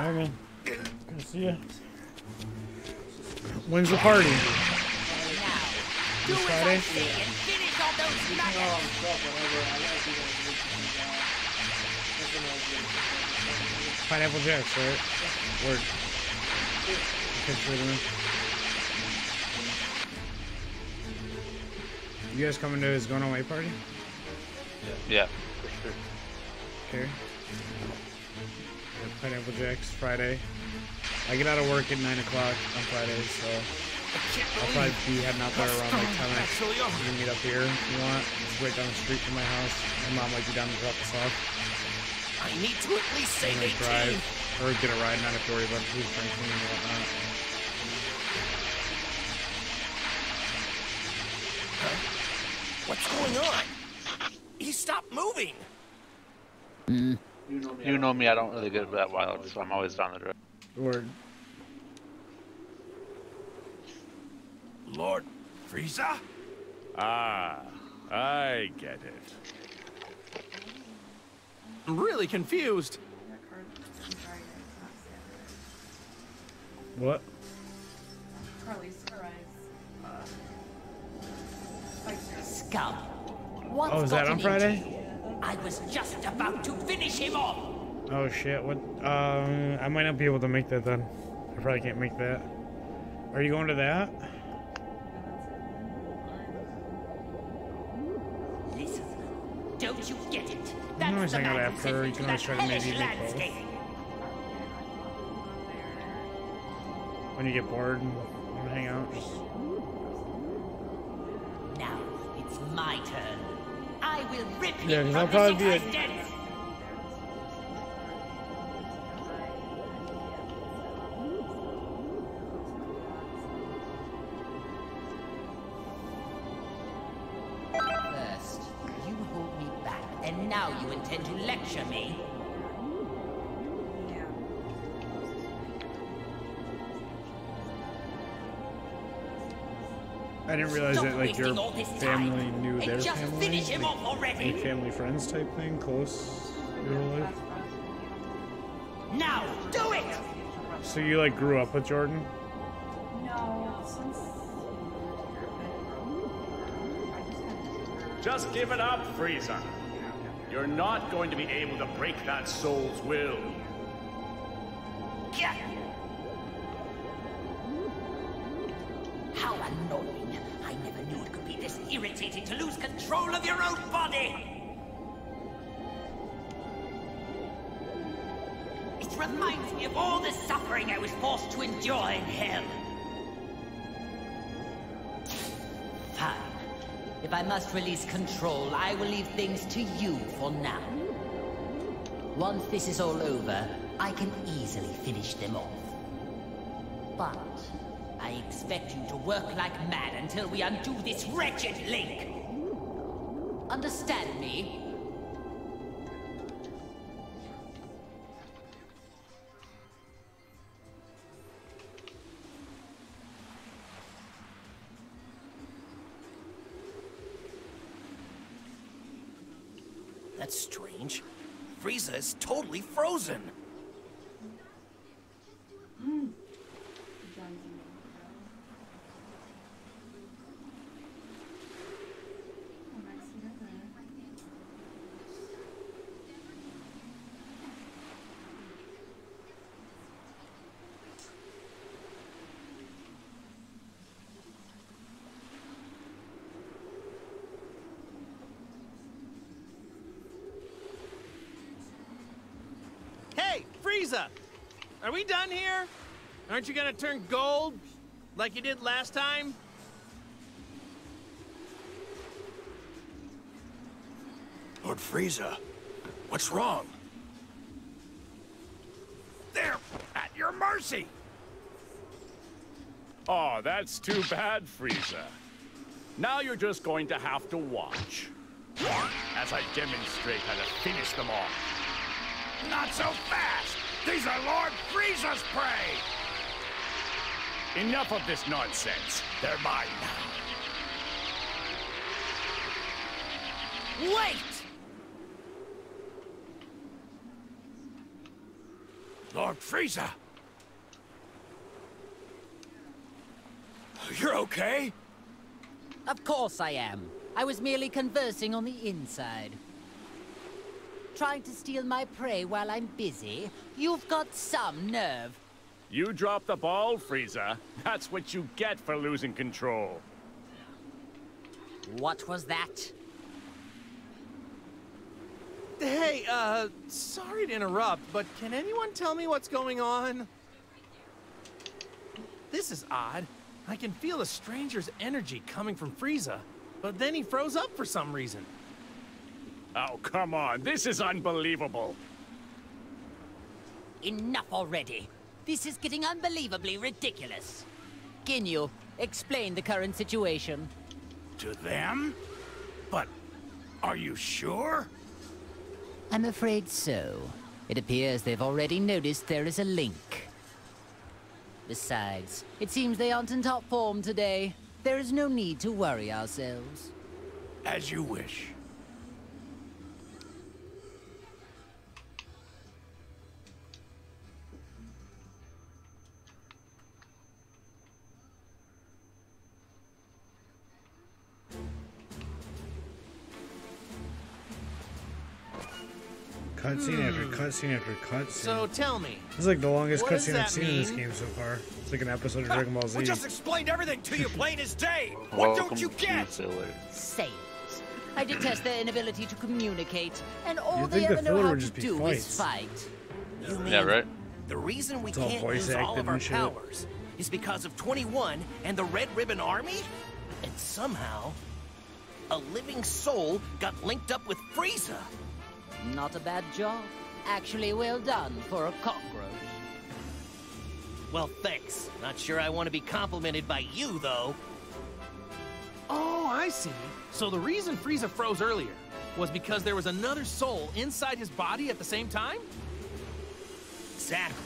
Hey man, good to see you. When's the party? This Friday? Pineapple Jacks, right? Word. You guys coming to his going away party? Yeah, for sure. Okay. Pineapple Jacks Friday. I get out of work at 9 o'clock on Friday, so I'll probably be heading out there around like 10 minutes. You can meet up here if you want. It's right down the street from my house. My mom might be down to drop us off. I need to at least save 18. Drive or get a ride, not have to worry about who's drinking and whatnot. What's going on? He stopped moving. You know me, I don't really get that wild, so I'm always down the road. Word. Lord Frieza? Ah, I get it. I'm really confused. What? Scum. What's Oh, is that on Friday? I was just about to finish him off. Oh shit, what? I might not be able to make that then. I probably can't make that. Are you going to that? Listen, don't you get it? You can That's always the hang out man who after, sent or me you to can that always try to hellish maybe make both. landscape. When you get bored and want to hang out, just... Now it's my turn. I will rip Yeah, him because I'll from probably this be existence. First, you hold me back, and now you intend to lecture me. I didn't realize Stop that like your wasting all this time family knew and their just family, finish him like, off already. any family friends type thing, close your whole life. Now, do it! So you like grew up with Jordan? No, since Just give it up, Frieza. You're not going to be able to break that soul's will. Yeah. How annoying. I never knew it could be this irritating to lose control of your own body. It reminds me of all the suffering I was forced to endure in hell. Fine. If I must release control, I will leave things to you for now. Once this is all over, I can easily finish them off. But I expect you to work like mad until we undo this wretched link. Understand me? That's strange. Frieza is totally frozen. Hey, Frieza! Are we done here? Aren't you gonna turn gold? Like you did last time? Lord Frieza, what's wrong? They're at your mercy! Oh, that's too bad, Frieza. Now you're just going to have to watch as I demonstrate how to finish them off. Not so fast! These are Lord Frieza's prey! Enough of this nonsense. They're mine now. Wait! Lord Frieza! You're okay? Of course I am. I was merely conversing on the inside. Trying to steal my prey while I'm busy? You've got some nerve. You dropped the ball, Frieza. That's what you get for losing control. What was that? Hey, sorry to interrupt, but can anyone tell me what's going on? This is odd. I can feel a stranger's energy coming from Frieza, but then he froze up for some reason. Oh, come on. This is unbelievable. Enough already. This is getting unbelievably ridiculous. Ginyu, explain the current situation. To them? But are you sure? I'm afraid so. It appears they've already noticed there is a link. Besides, it seems they aren't in top form today. There is no need to worry ourselves. As you wish. Cutscene after cutscene after cutscene. So tell me. This is like the longest what does cutscene I've that seen in this mean? game so far. It's like an episode of Dragon Ball Z. We just explained everything to you plain as day. What don't you get? Sailors. I detest their inability to communicate, and all You'd they think the ever know filler how would to just be do is fights. fight. You mean Yeah, right? the reason we It's all can't voice use all acted of our and shit. powers is because of 21 and the Red Ribbon Army? And somehow, a living soul got linked up with Frieza. Not a bad job. Actually, well done for a cockroach. Well, thanks. Not sure I want to be complimented by you, though. Oh, I see. So the reason Frieza froze earlier was because there was another soul inside his body at the same time? Exactly.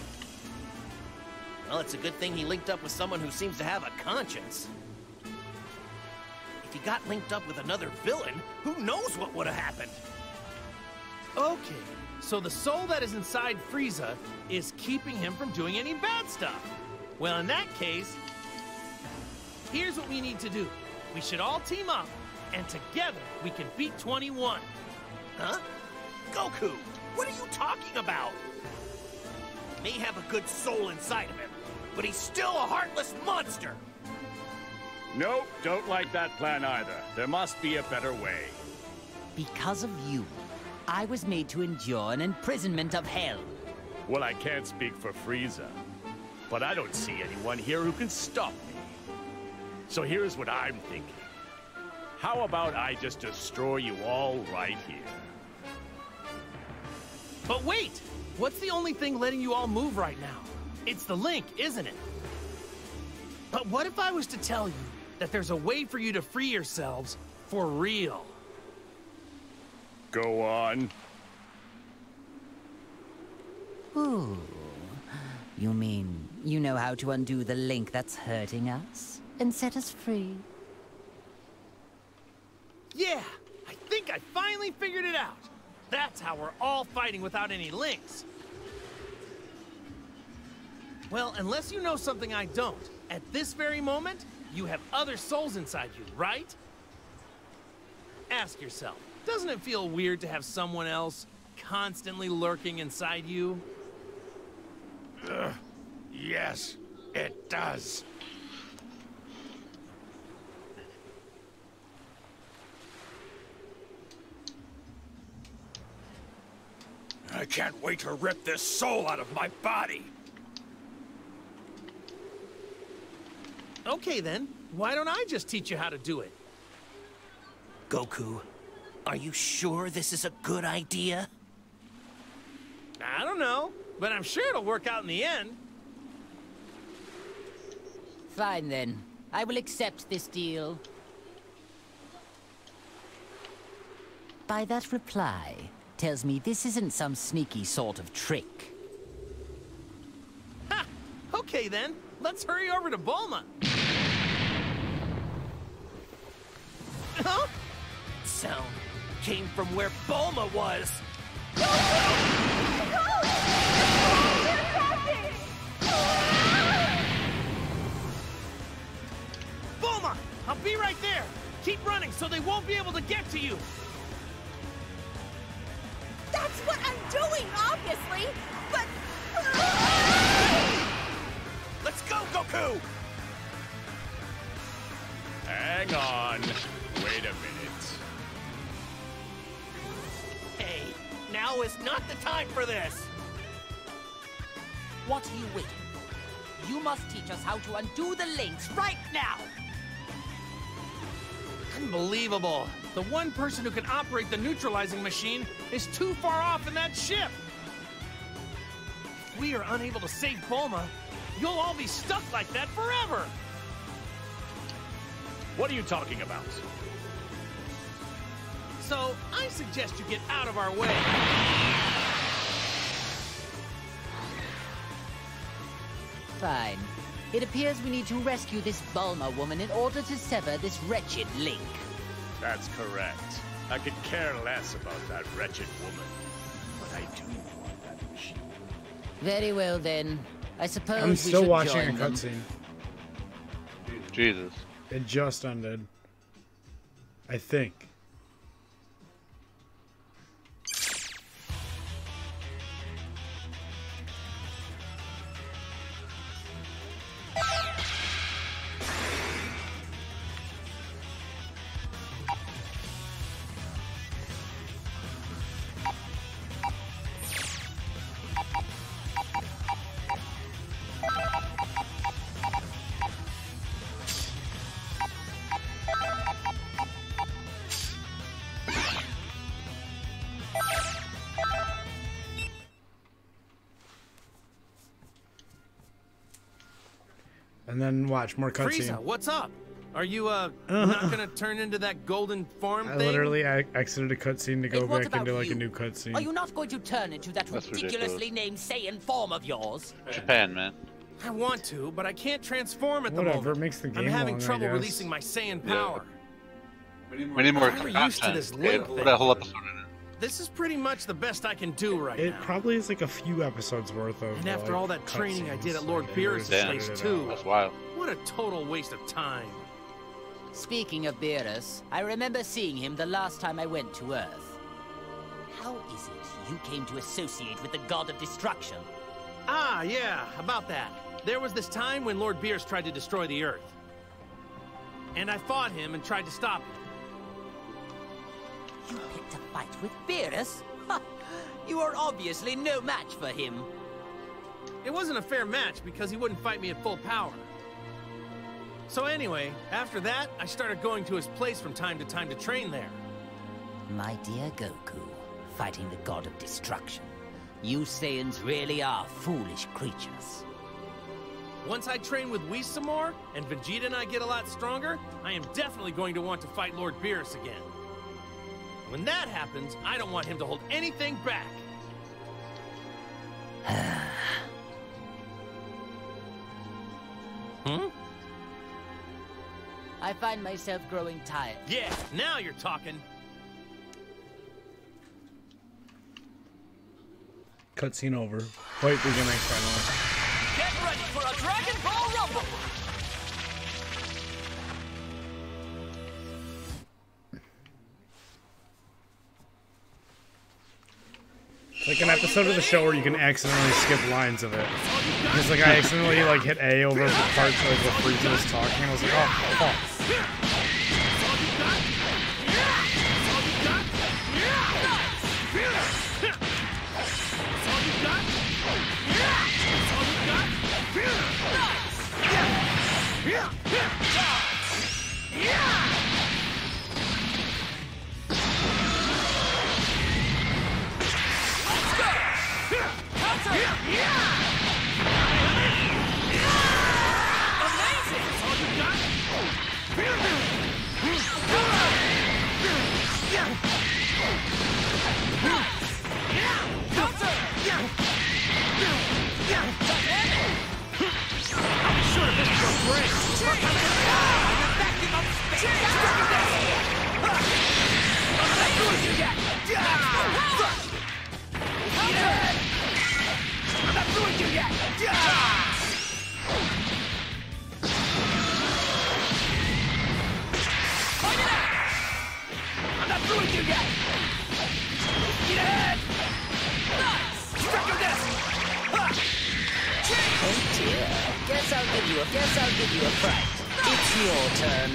Well, it's a good thing he linked up with someone who seems to have a conscience. If he got linked up with another villain, who knows what would have happened? Okay, so the soul that is inside Frieza is keeping him from doing any bad stuff. Well, in that case, here's what we need to do. We should all team up, and together we can beat 21. Huh? Goku, what are you talking about? He may have a good soul inside of him, but he's still a heartless monster. Nope, don't like that plan either. There must be a better way. Because of you, I was made to endure an imprisonment of hell. Well, I can't speak for Frieza, but I don't see anyone here who can stop me. So here's what I'm thinking. How about I just destroy you all right here? But wait! What's the only thing letting you all move right now? It's the link, isn't it? But what if I was to tell you that there's a way for you to free yourselves for real? Go on. Ooh. You mean you know how to undo the link that's hurting us and set us free? Yeah! I think I finally figured it out! That's how we're all fighting without any links. Well, unless you know something I don't, at this very moment, you have other souls inside you, right? Ask yourself, doesn't it feel weird to have someone else constantly lurking inside you? Yes, it does. I can't wait to rip this soul out of my body. Okay then, why don't I just teach you how to do it? Goku, are you sure this is a good idea? I don't know, but I'm sure it'll work out in the end. Fine then. I will accept this deal. By that reply, tells me this isn't some sneaky sort of trick. Ha! Okay then, let's hurry over to Bulma. Huh? Sound came from where Bulma was. Bulma! I'll be right there! Keep running so they won't be able to get to you! That's what I'm doing, obviously, but... Let's go, Goku! Hang on. Wait a minute. Hey, now is not the time for this! What are you waiting for? You must teach us how to undo the links right now! Unbelievable! The one person who can operate the neutralizing machine is too far off in that ship! If we are unable to save Bulma, you'll all be stuck like that forever! What are you talking about? So, I suggest you get out of our way. Fine. It appears we need to rescue this Bulma woman in order to sever this wretched link. That's correct. I could care less about that wretched woman. But I do want that machine. Very well then. I suppose I'm we still should watching join a them. cutscene. Jesus. It just ended. I think. And then watch more cutscene. Frieza, what's up? Are you, not gonna turn into that golden form I thing? literally exited a cutscene to go Hey, what back into about like a you? new cutscene. Are you not going to turn into that That's ridiculously named Saiyan form of yours? Japan, man. I want to, but I can't transform at the Whatever, moment. it makes the I'm game having long, I trouble guess. releasing my Saiyan power. We need more I'm content. used to this Okay, link put thing. that whole episode in it. This is pretty much the best I can do right It now. probably is like a few episodes worth of. And after like, all that training I did at cutscenes, Lord like, Beerus' they place edited it too. out. That's wild. What a total waste of time. Speaking of Beerus, I remember seeing him the last time I went to Earth. How is it you came to associate with the god of destruction? Ah, yeah, about that. There was this time when Lord Beerus tried to destroy the Earth. And I fought him and tried to stop him. You picked a fight with Beerus? Ha! You are obviously no match for him. It wasn't a fair match because he wouldn't fight me at full power. So anyway, after that, I started going to his place from time to time to train there. My dear Goku, fighting the god of destruction. You Saiyans really are foolish creatures. Once I train with Whis some more, and Vegeta and I get a lot stronger, I am definitely going to want to fight Lord Beerus again. When that happens, I don't want him to hold anything back. Hmm? I find myself growing tired. Yeah, now you're talking. Cutscene over. Fight beginning finally. Get ready for a Dragon Ball Rumble! It's like an episode of the show where you can accidentally skip lines of it. It's like I accidentally like hit A over the parts like where Frieza was talking, and I was like, oh, fuck. Oh dear. Guess I'll give you a fright. It's your turn.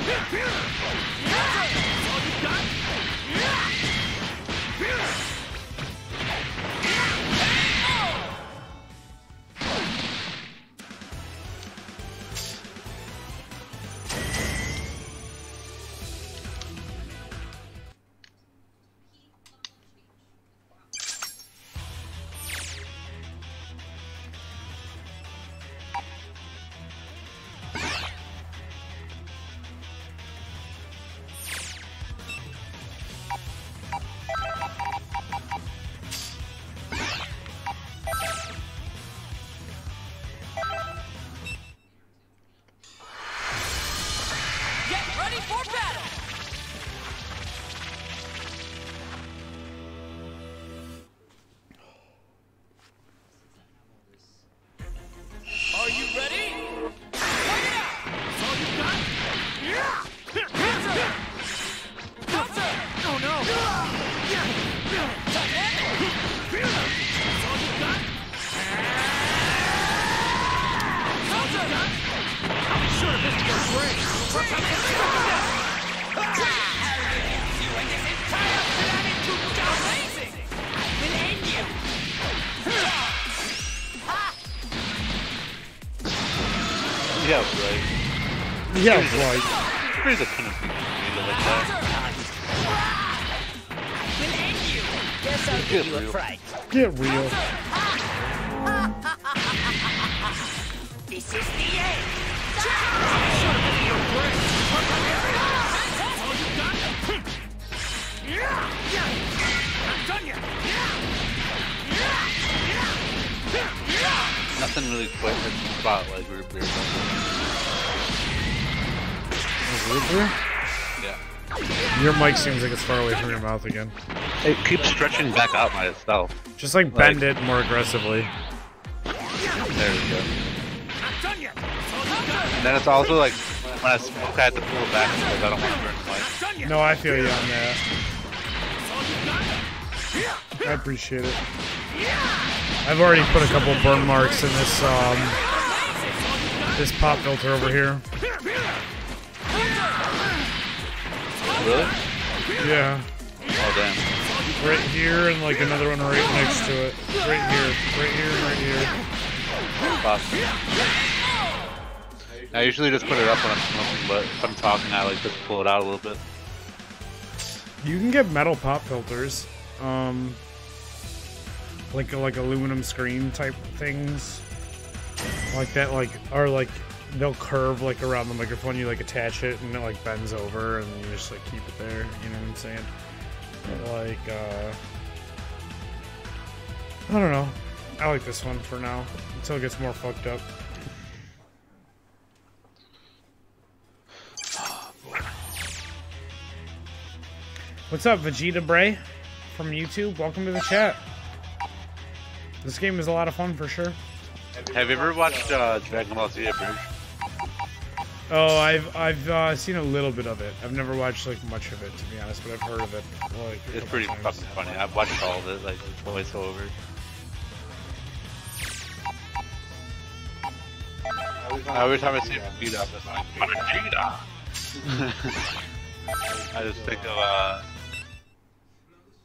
Yeah, right. Yeah, right. Frieza couldn't be like that. Guess I'll give you a fright. Get real. This is the end. Nothing really quick about like root beer. Root beer? Yeah. Your mic seems like it's far away from your mouth again. It keeps stretching back out by itself. Just like bend it more aggressively. There we go. And then it's also like when I smoke, I have to pull it back because I don't want to burn the mic. No, I feel you on that. I appreciate it. I've already put a couple burn marks in this this pop filter over here. Really? Yeah. Oh damn. Right here and like another one right next to it. Right here, right here, right here. Awesome. I usually just put it up when I'm smoking, but if I'm talking, I like just pull it out a little bit. You can get metal pop filters, like aluminum screen type things, like that, like or like they'll curve like around the microphone. You like attach it and it like bends over, and you just like keep it there. You know what I'm saying? But, like I don't know. I like this one for now until it gets more fucked up. What's up, Vegeta Bray from YouTube? Welcome to the chat. This game is a lot of fun for sure. Have you ever watched Dragon Ball Z Abridged? Oh, I've seen a little bit of it. I've never watched like much of it, to be honest, but I've heard of it. Like, it's pretty fucking funny. I've watched all of it, like voiceover. Every time I see Vegeta, I'm just like, Vegeta! I just think of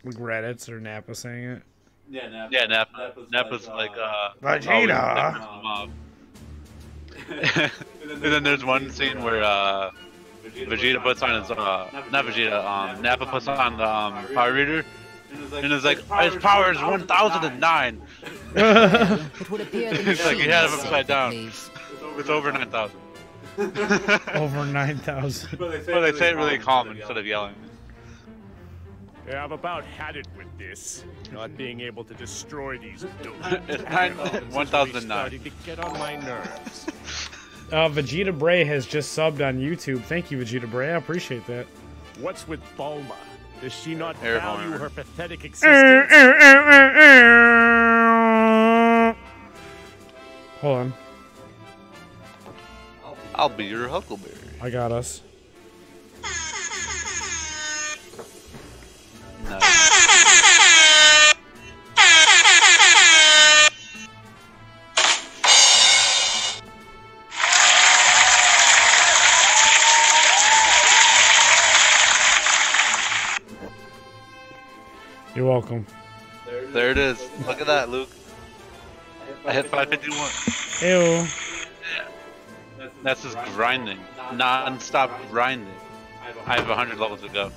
like Reddit's or Nappa saying it. Yeah, Nappa. Yeah, Nappa's like Vegeta. And then there's one scene where Vegeta puts on his not Vegeta, Nappa puts on the power reader, and it's like his power is 1009. It would appear the It's like he had him machine upside down. please. It's over 9,000. Over 9,000. But they say it really calm instead of yelling. Yeah, I've about had it with this. Not being able to destroy these It's 1,009. starting to get on my nerves. Vegeta Bray has just subbed on YouTube. Thank you, Vegeta Bray. I appreciate that. What's with Bulma? Does she not Air value horn. her pathetic existence? Hold on. I'll be your Huckleberry. I got us. No. You're welcome. There it is. Look at that, Luke. I hit 551. Ew. That's just grinding. Non-stop grinding. I have 100 levels to go.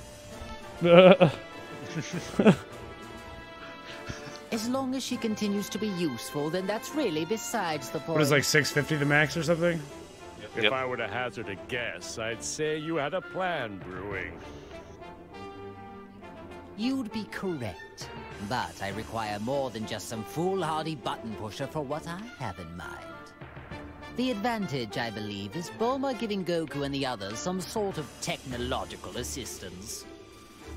As long as she continues to be useful, then that's really besides the point. What is like 650 the max or something? If I were to hazard a guess, I'd say you had a plan brewing. You'd be correct. But I require more than just some foolhardy button pusher for what I have in mind. The advantage, I believe, is Bulma giving Goku and the others some sort of technological assistance.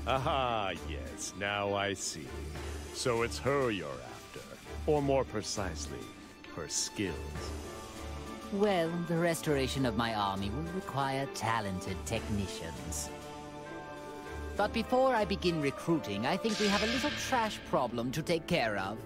Aha, yes, now I see. So it's her you're after. Or more precisely, her skills. Well, the restoration of my army will require talented technicians. But before I begin recruiting, I think we have a little trash problem to take care of.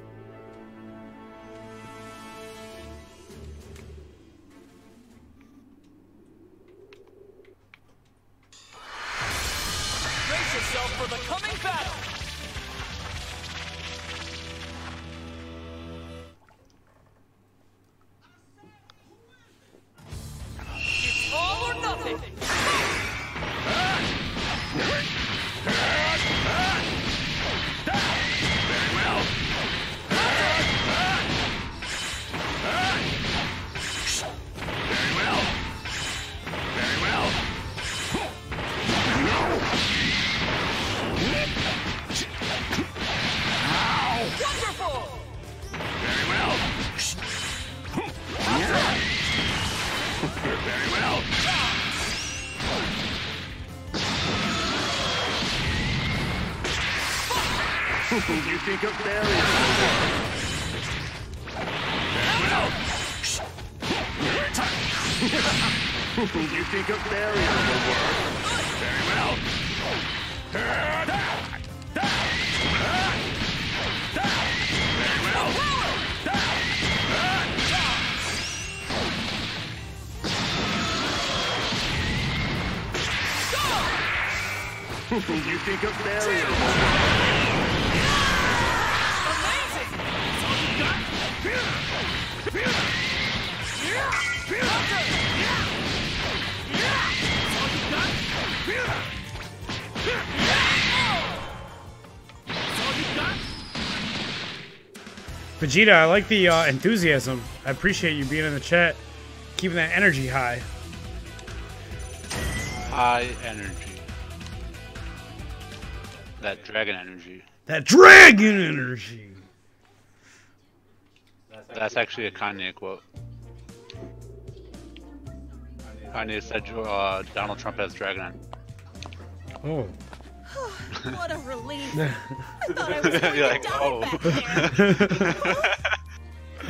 You think a barrier will work? You think a barrier will work? Very well. Very well. You think a barrier will work? Amazing! That's all you got? Vegeta, I like the enthusiasm. I appreciate you being in the chat, keeping that energy high. High energy. That dragon energy. That dragon energy! That's actually a Kanye quote. Kanye said Donald Trump has dragon energy. Oh. What a relief. I thought I was going You're to like, die oh. back there.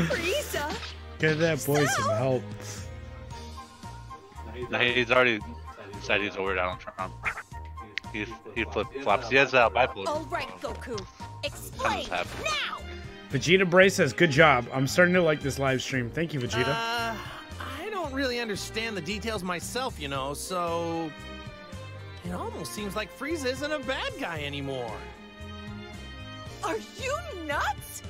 Frieza? Get that boy some help. No, he's already said he's over Donald Trump. He flip-flops. He has bipolar. All right, Goku. Explain now! Vegeta Bray says, good job. I'm starting to like this live stream. Thank you, Vegeta. I don't really understand the details myself, you know, so... It almost seems like Frieza isn't a bad guy anymore. Are you nuts?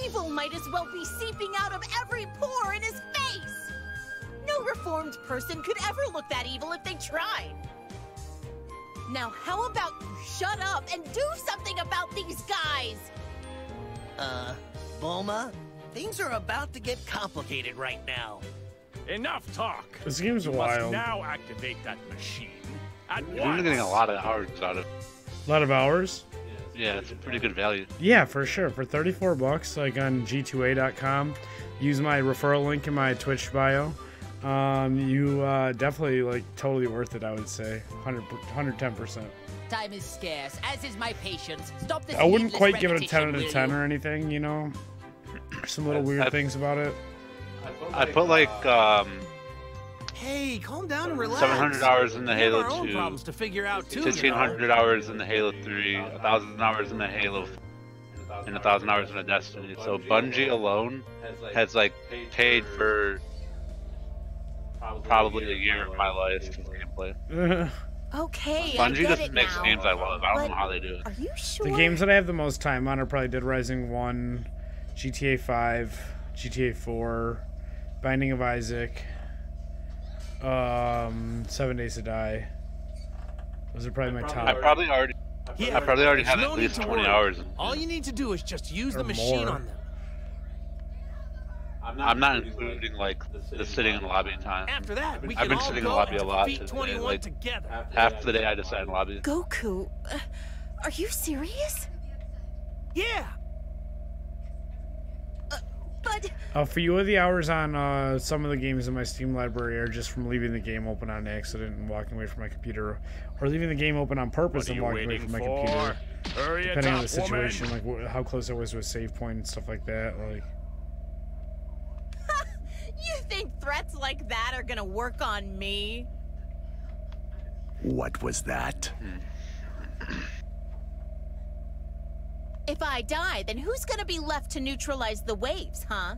Evil might as well be seeping out of every pore in his face! No reformed person could ever look that evil if they tried. Now, how about you shut up and do something about these guys? Bulma, things are about to get complicated right now. Enough talk. This game's You wild. must now activate that machine. At You're once. getting a lot of hours out of it. A lot of hours? Yeah, it's a pretty good value. Yeah, for sure. For 34 bucks, like on G2A.com, use my referral link in my Twitch bio. You definitely like totally worth it. I would say 110%. Time is scarce, as is my patience. Stop this. I wouldn't needless quite give it a 10 repetition, out of will 10 you? or anything, you know. Some little weird things about it. I put like Hey, calm down and relax. 700 hours in the We have Halo our own 2, problems to figure out too. you know. 1,500 hours in the Halo 3, 1,000 hours in the Halo, and 1,000 hours in the Destiny. So Bungie alone has like paid for probably a year of my life of gameplay. Okay, Bungie I get just it makes now. games I love. I don't But know how they do it. Are you sure? The games that I have the most time on are probably Dead Rising 1, GTA 5, GTA 4, Binding of Isaac, 7 Days to Die. Those are probably my top. I probably already have There's at no need least to 20 worry. hours. All you need to do is just use the Or machine more. on them. I'm not including like the sitting in the lobby time. After that, we I've can been all sitting in the go lobby and a lot defeat today. 21 Like together. half the day I just sat in the lobby. Goku, are you serious? Yeah. But A few of the hours on some of the games in my Steam library are just from leaving the game open on accident and walking away from my computer, or leaving the game open on purpose What are and you walking away waiting from my for? computer. Hurry it Depending on up, the situation, like how close I was to a save point and stuff like that. Like, you think threats like that are gonna work on me? What was that? If I die, then who's gonna be left to neutralize the waves, huh?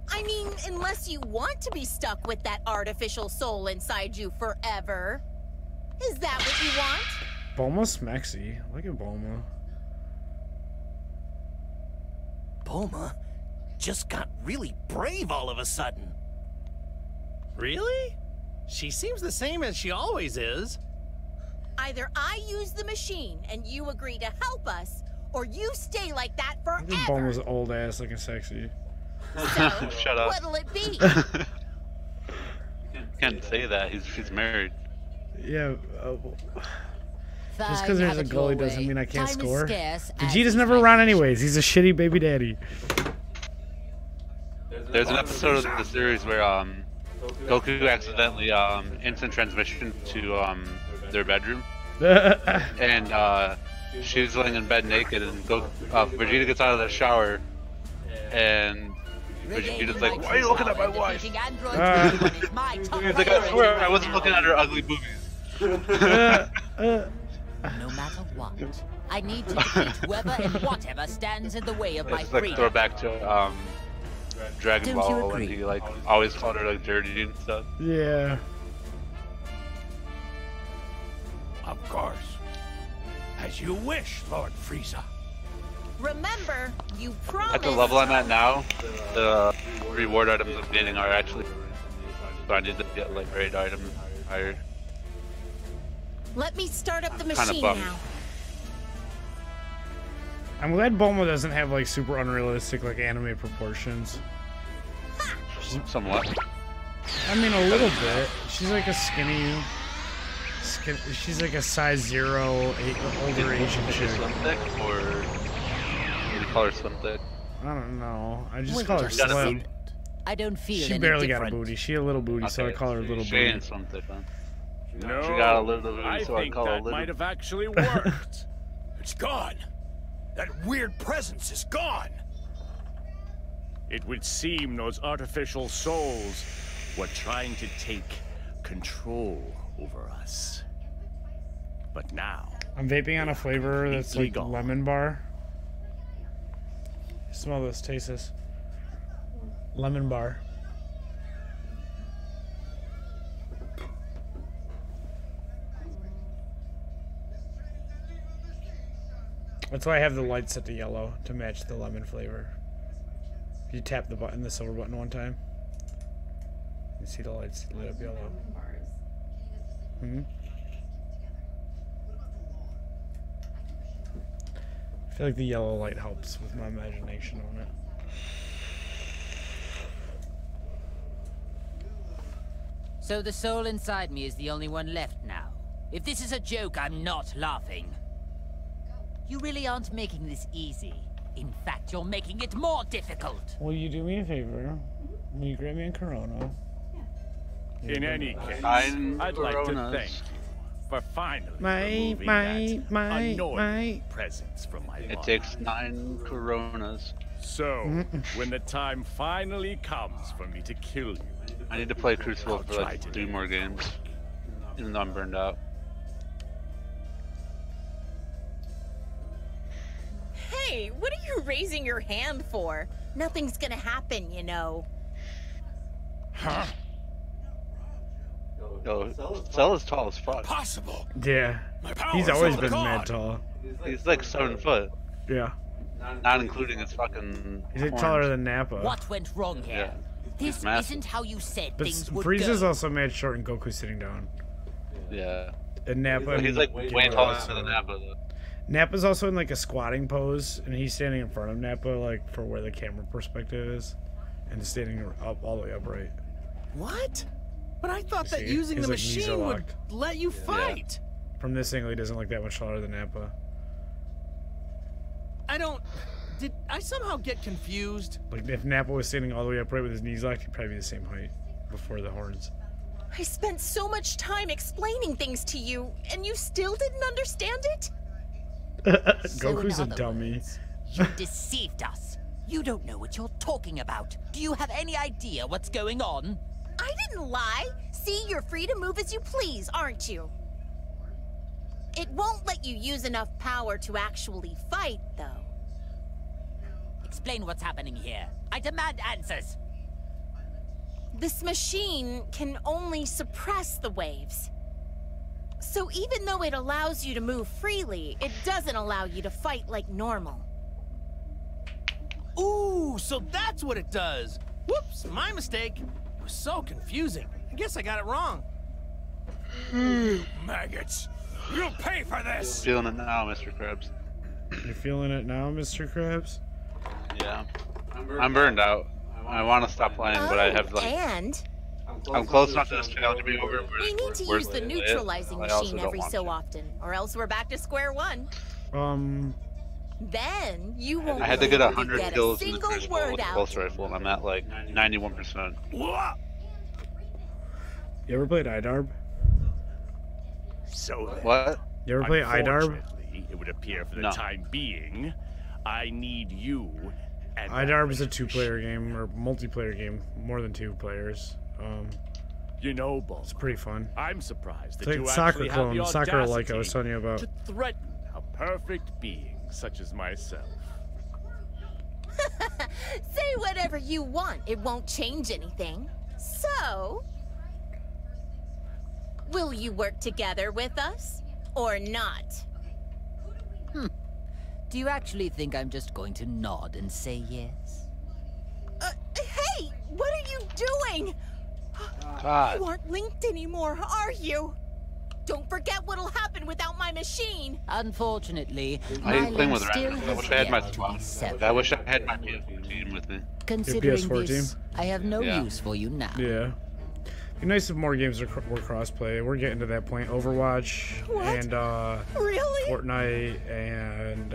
I mean, unless you want to be stuck with that artificial soul inside you forever. Is that what you want? Bulma's smexy. Look at Bulma. Bulma just got really brave all of a sudden. Really? She seems the same as she always is. Either I use the machine and you agree to help us, or you stay like that I think forever. Bulma's old ass looking sexy. So, Shut up. what'll it be? Can't say that. She's married. Yeah. Just Fine, because there's have a it goal, your doesn't way. mean I can't Time is score. scarce, as Vegeta's is never my around anyways. He's a shitty baby daddy. There's an episode of the series where Goku accidentally instant transmission to their bedroom, and she's laying in bed naked, and Vegeta gets out of the shower, and Vegeta's like, "Why are you looking at my wife?" He's like, "I swear I wasn't looking at her ugly boobies." No matter what, I need to defeat whoever and whatever stands in the way of my It's like freedom. throwback to Dragon Don't you Ball when agree? he like always called her like dirty and stuff. Yeah. Of course. As you wish, Lord Frieza. Remember, you promised. At the level I'm at now, the reward items I'm getting are actually. So I need to get like raid items higher. Let me start up the Kinda machine bummed. now. I'm glad Bulma doesn't have like super unrealistic like anime proportions. Somewhat. I mean a little bit. She's like a skinny. She's like a size 0, older Asian chick. Slim thick or what do you call her, slim thick? I don't know. I just Wait, call her just a slim. second. I don't feel She any barely different. got a booty. She a little booty, so I call her little she booty. ain't slim thick, man. No, She got a little booty, I so I think call her that little. might have actually worked. It's gone. That weird presence is gone. It would seem those artificial souls were trying to take control over us. But now, I'm vaping on a flavor that's like Completely gone. lemon bar. Smell this, taste this. Lemon bar. That's why I have the light set to yellow to match the lemon flavor. If you tap the button, the silver button one time, you see the lights lit up yellow. Hmm. I feel like the yellow light helps with my imagination on it. So the soul inside me is the only one left now. If this is a joke, I'm not laughing. You really aren't making this easy. In fact, you're making it more difficult. Will you do me a favor? Will you grab me a Corona? in any case, Nine I'd like to Coronas. thank you for finally My removing that annoying presence from my It life. takes 9 Coronas. So, when the time finally comes for me to kill you, I need to play Crucible I'll for try like to 3 do more games. Even though I'm burned out. Hey, what are you raising your hand for? Nothing's gonna happen, you know. Huh? Yo, Cell is tall as fuck. Possible. Yeah. He's always been mad tall. He's like 7 foot. Yeah. Not including his fucking. He's like horns. taller than Nappa. What went wrong here? This massive. isn't how you said But things would Frieza's go. also mad short and Goku's sitting down. Yeah. And Nappa. He's like and way Goku taller also. than Nappa though. Nappa's also in like a squatting pose, and he's standing in front of Nappa, like for where the camera perspective is, and standing up all the way upright. What? But I thought that See? using His, the like, knees are machine would locked. let you fight. From this angle, he doesn't look that much taller than Nappa. I don't. Did I somehow get confused? Like if Nappa was standing all the way upright with his knees locked, he'd probably be the same height before the horns. I spent so much time explaining things to you, and you still didn't understand it? Goku's a in other dummy. You deceived us. You don't know what you're talking about. Do you have any idea what's going on? I didn't lie. See, you're free to move as you please, aren't you? It won't let you use enough power to actually fight, though. Explain what's happening here. I demand answers. This machine can only suppress the waves. So even though it allows you to move freely, it doesn't allow you to fight like normal. Ooh, so that's what it does. Whoops, my mistake. It was so confusing. I guess I got it wrong. Maggots. You'll pay for this. Feeling it now, Mr. Krabs. You're feeling it now, Mr. Krabs? Yeah. I'm burned out. I want to stop playing, but I have like. And I'm close enough to this challenge being over. we need to use the neutralizing machine every so often, or else we're back to square one. Then you won't I had to be get able 100 get kills a in the single Crucible word with the out. pulse rifle, and I'm at like 91%. You ever played IDARB? So What? You ever play IDARB? it would appear for the No. time being, I need you and IDARB is a 2-player game or multiplayer game, more than 2 players. you know, Ball. It's pretty fun. I'm surprised that It's like you soccer actually have the clone, soccer like I audacity was telling you about. to threaten a perfect being such as myself. Say whatever you want. It won't change anything. So, will you work together with us or not? Do you actually think I'm just going to nod and say yes? Hey, what are you doing? God. You aren't linked anymore, are you? Don't forget what'll happen without my machine. Unfortunately, I my hate playing link with still Random. I has wish I had my yet to be severed. I wish I had my team with me. Considering PS4 this, team? I have no Yeah. use for you now. Yeah. It'd be nice if more games were crossplay. We're getting to that point. Overwatch and Really? Fortnite and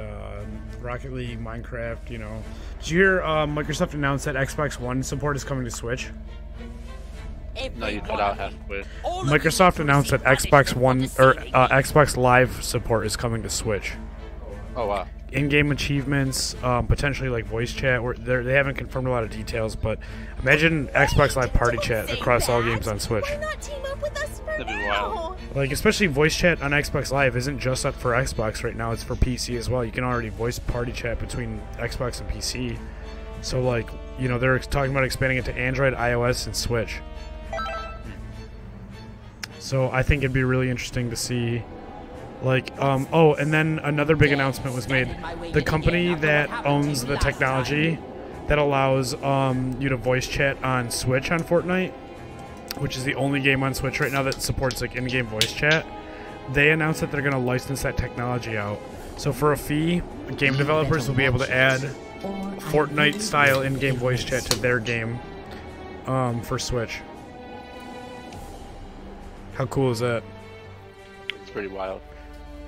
Rocket League, Minecraft. You know. Did you hear Microsoft announced that Xbox One support is coming to Switch? No, you cut out halfway. Microsoft announced that Xbox One or Xbox Live support is coming to Switch. Oh wow. In-game achievements, potentially like voice chat. They haven't confirmed a lot of details, but imagine Xbox Live Party Chat across all games on Switch. Why not team up with us for That'd be now? wild. Like, especially voice chat on Xbox Live isn't just up for Xbox right now, it's for PC as well. You can already voice party chat between Xbox and PC. So, like, you know, they're talking about expanding it to Android, iOS, and Switch. So I think it'd be really interesting to see, like, oh, and then another big announcement was made. The company that owns the technology that allows you to voice chat on Switch on Fortnite, which is the only game on Switch right now that supports like in-game voice chat, they announced that they're going to license that technology out. So for a fee, game developers will be able to add Fortnite-style in-game voice chat to their game for Switch. How cool is that? It's pretty wild.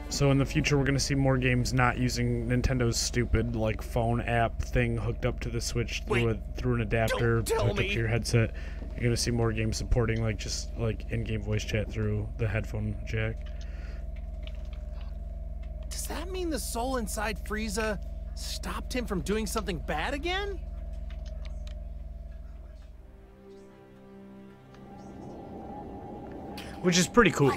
So in the future, we're going to see more games not using Nintendo's stupid like phone app thing hooked up to the Switch through an adapter hooked up to your headset. You're going to see more games supporting like just like in-game voice chat through the headphone jack. Does that mean the soul inside Frieza stopped him from doing something bad again? Which is pretty cool.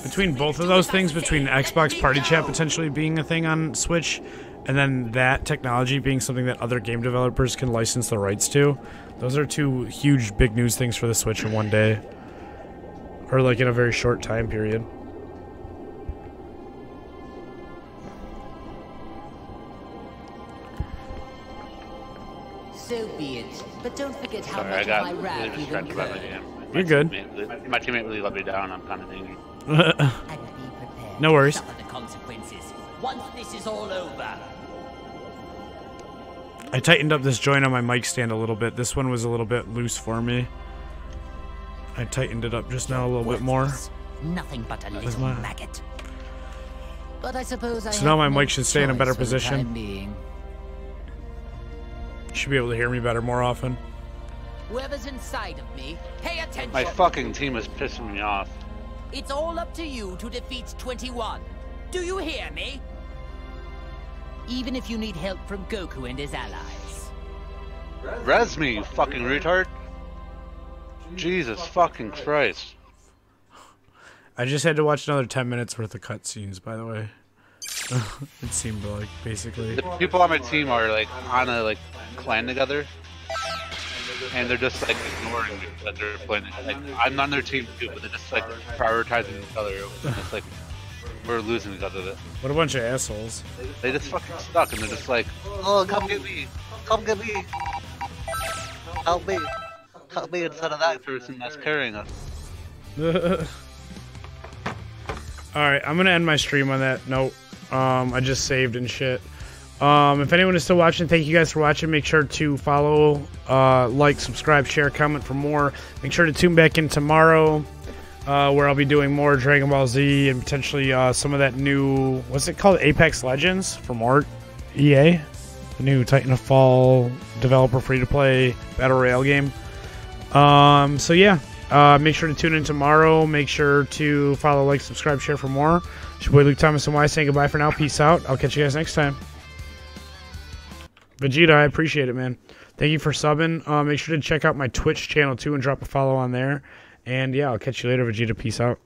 Between both of those things, between Xbox Party Chat potentially being a thing on Switch, and then that technology being something that other game developers can license the rights to, those are two huge big news things for the Switch in one day. Or like in a very short time period. So be it. But don't forget how Sorry, I much got of my really wrath you distracted by my incurred. game. You're good. My teammate really let me down. I'm kind of angry. No worries. Suffer the consequences. Once this is all over. I tightened up this joint on my mic stand a little bit. This one was a little bit loose for me. I tightened it up just now a little bit more. Nothing but a With little my- maggot. But I suppose I So now my have no mic should stay in a better choice for the position. time being. You should be able to hear me better more often. Whoever's inside of me, pay attention. My fucking team is pissing me off. It's all up to you to defeat 21. Do you hear me? Even if you need help from Goku and his allies. Res me, you fucking retard. Jesus fucking Christ. I just had to watch another 10 minutes worth of cutscenes, by the way. It seemed like, basically. The people on my team are like on a like clan together, and they're just like ignoring me that they're playing. Like I'm on their team too, but they're just like prioritizing each other. And it's like we're losing because of it. What a bunch of assholes. They just fucking stuck, and they're just like, oh, come get me, come get me, help me instead of that person that's carrying us. Alright, I'm gonna end my stream on that note. I just saved and shit. If anyone is still watching, thank you guys for watching. Make sure to follow, like, subscribe, share, comment for more. Make sure to tune back in tomorrow, where I'll be doing more Dragon Ball Z and potentially some of that new, what's it called, Apex Legends from EA, the new Titanfall developer free-to-play battle royale game. So yeah, Make sure to tune in tomorrow. Make sure to follow, like, subscribe, share for more. It's your boy LukeThomasNY saying goodbye for now. Peace out. I'll catch you guys next time. Vegeta, I appreciate it, man. Thank you for subbing. Make sure to check out my Twitch channel, too, and drop a follow on there. And, yeah, I'll catch you later, Vegeta. Peace out.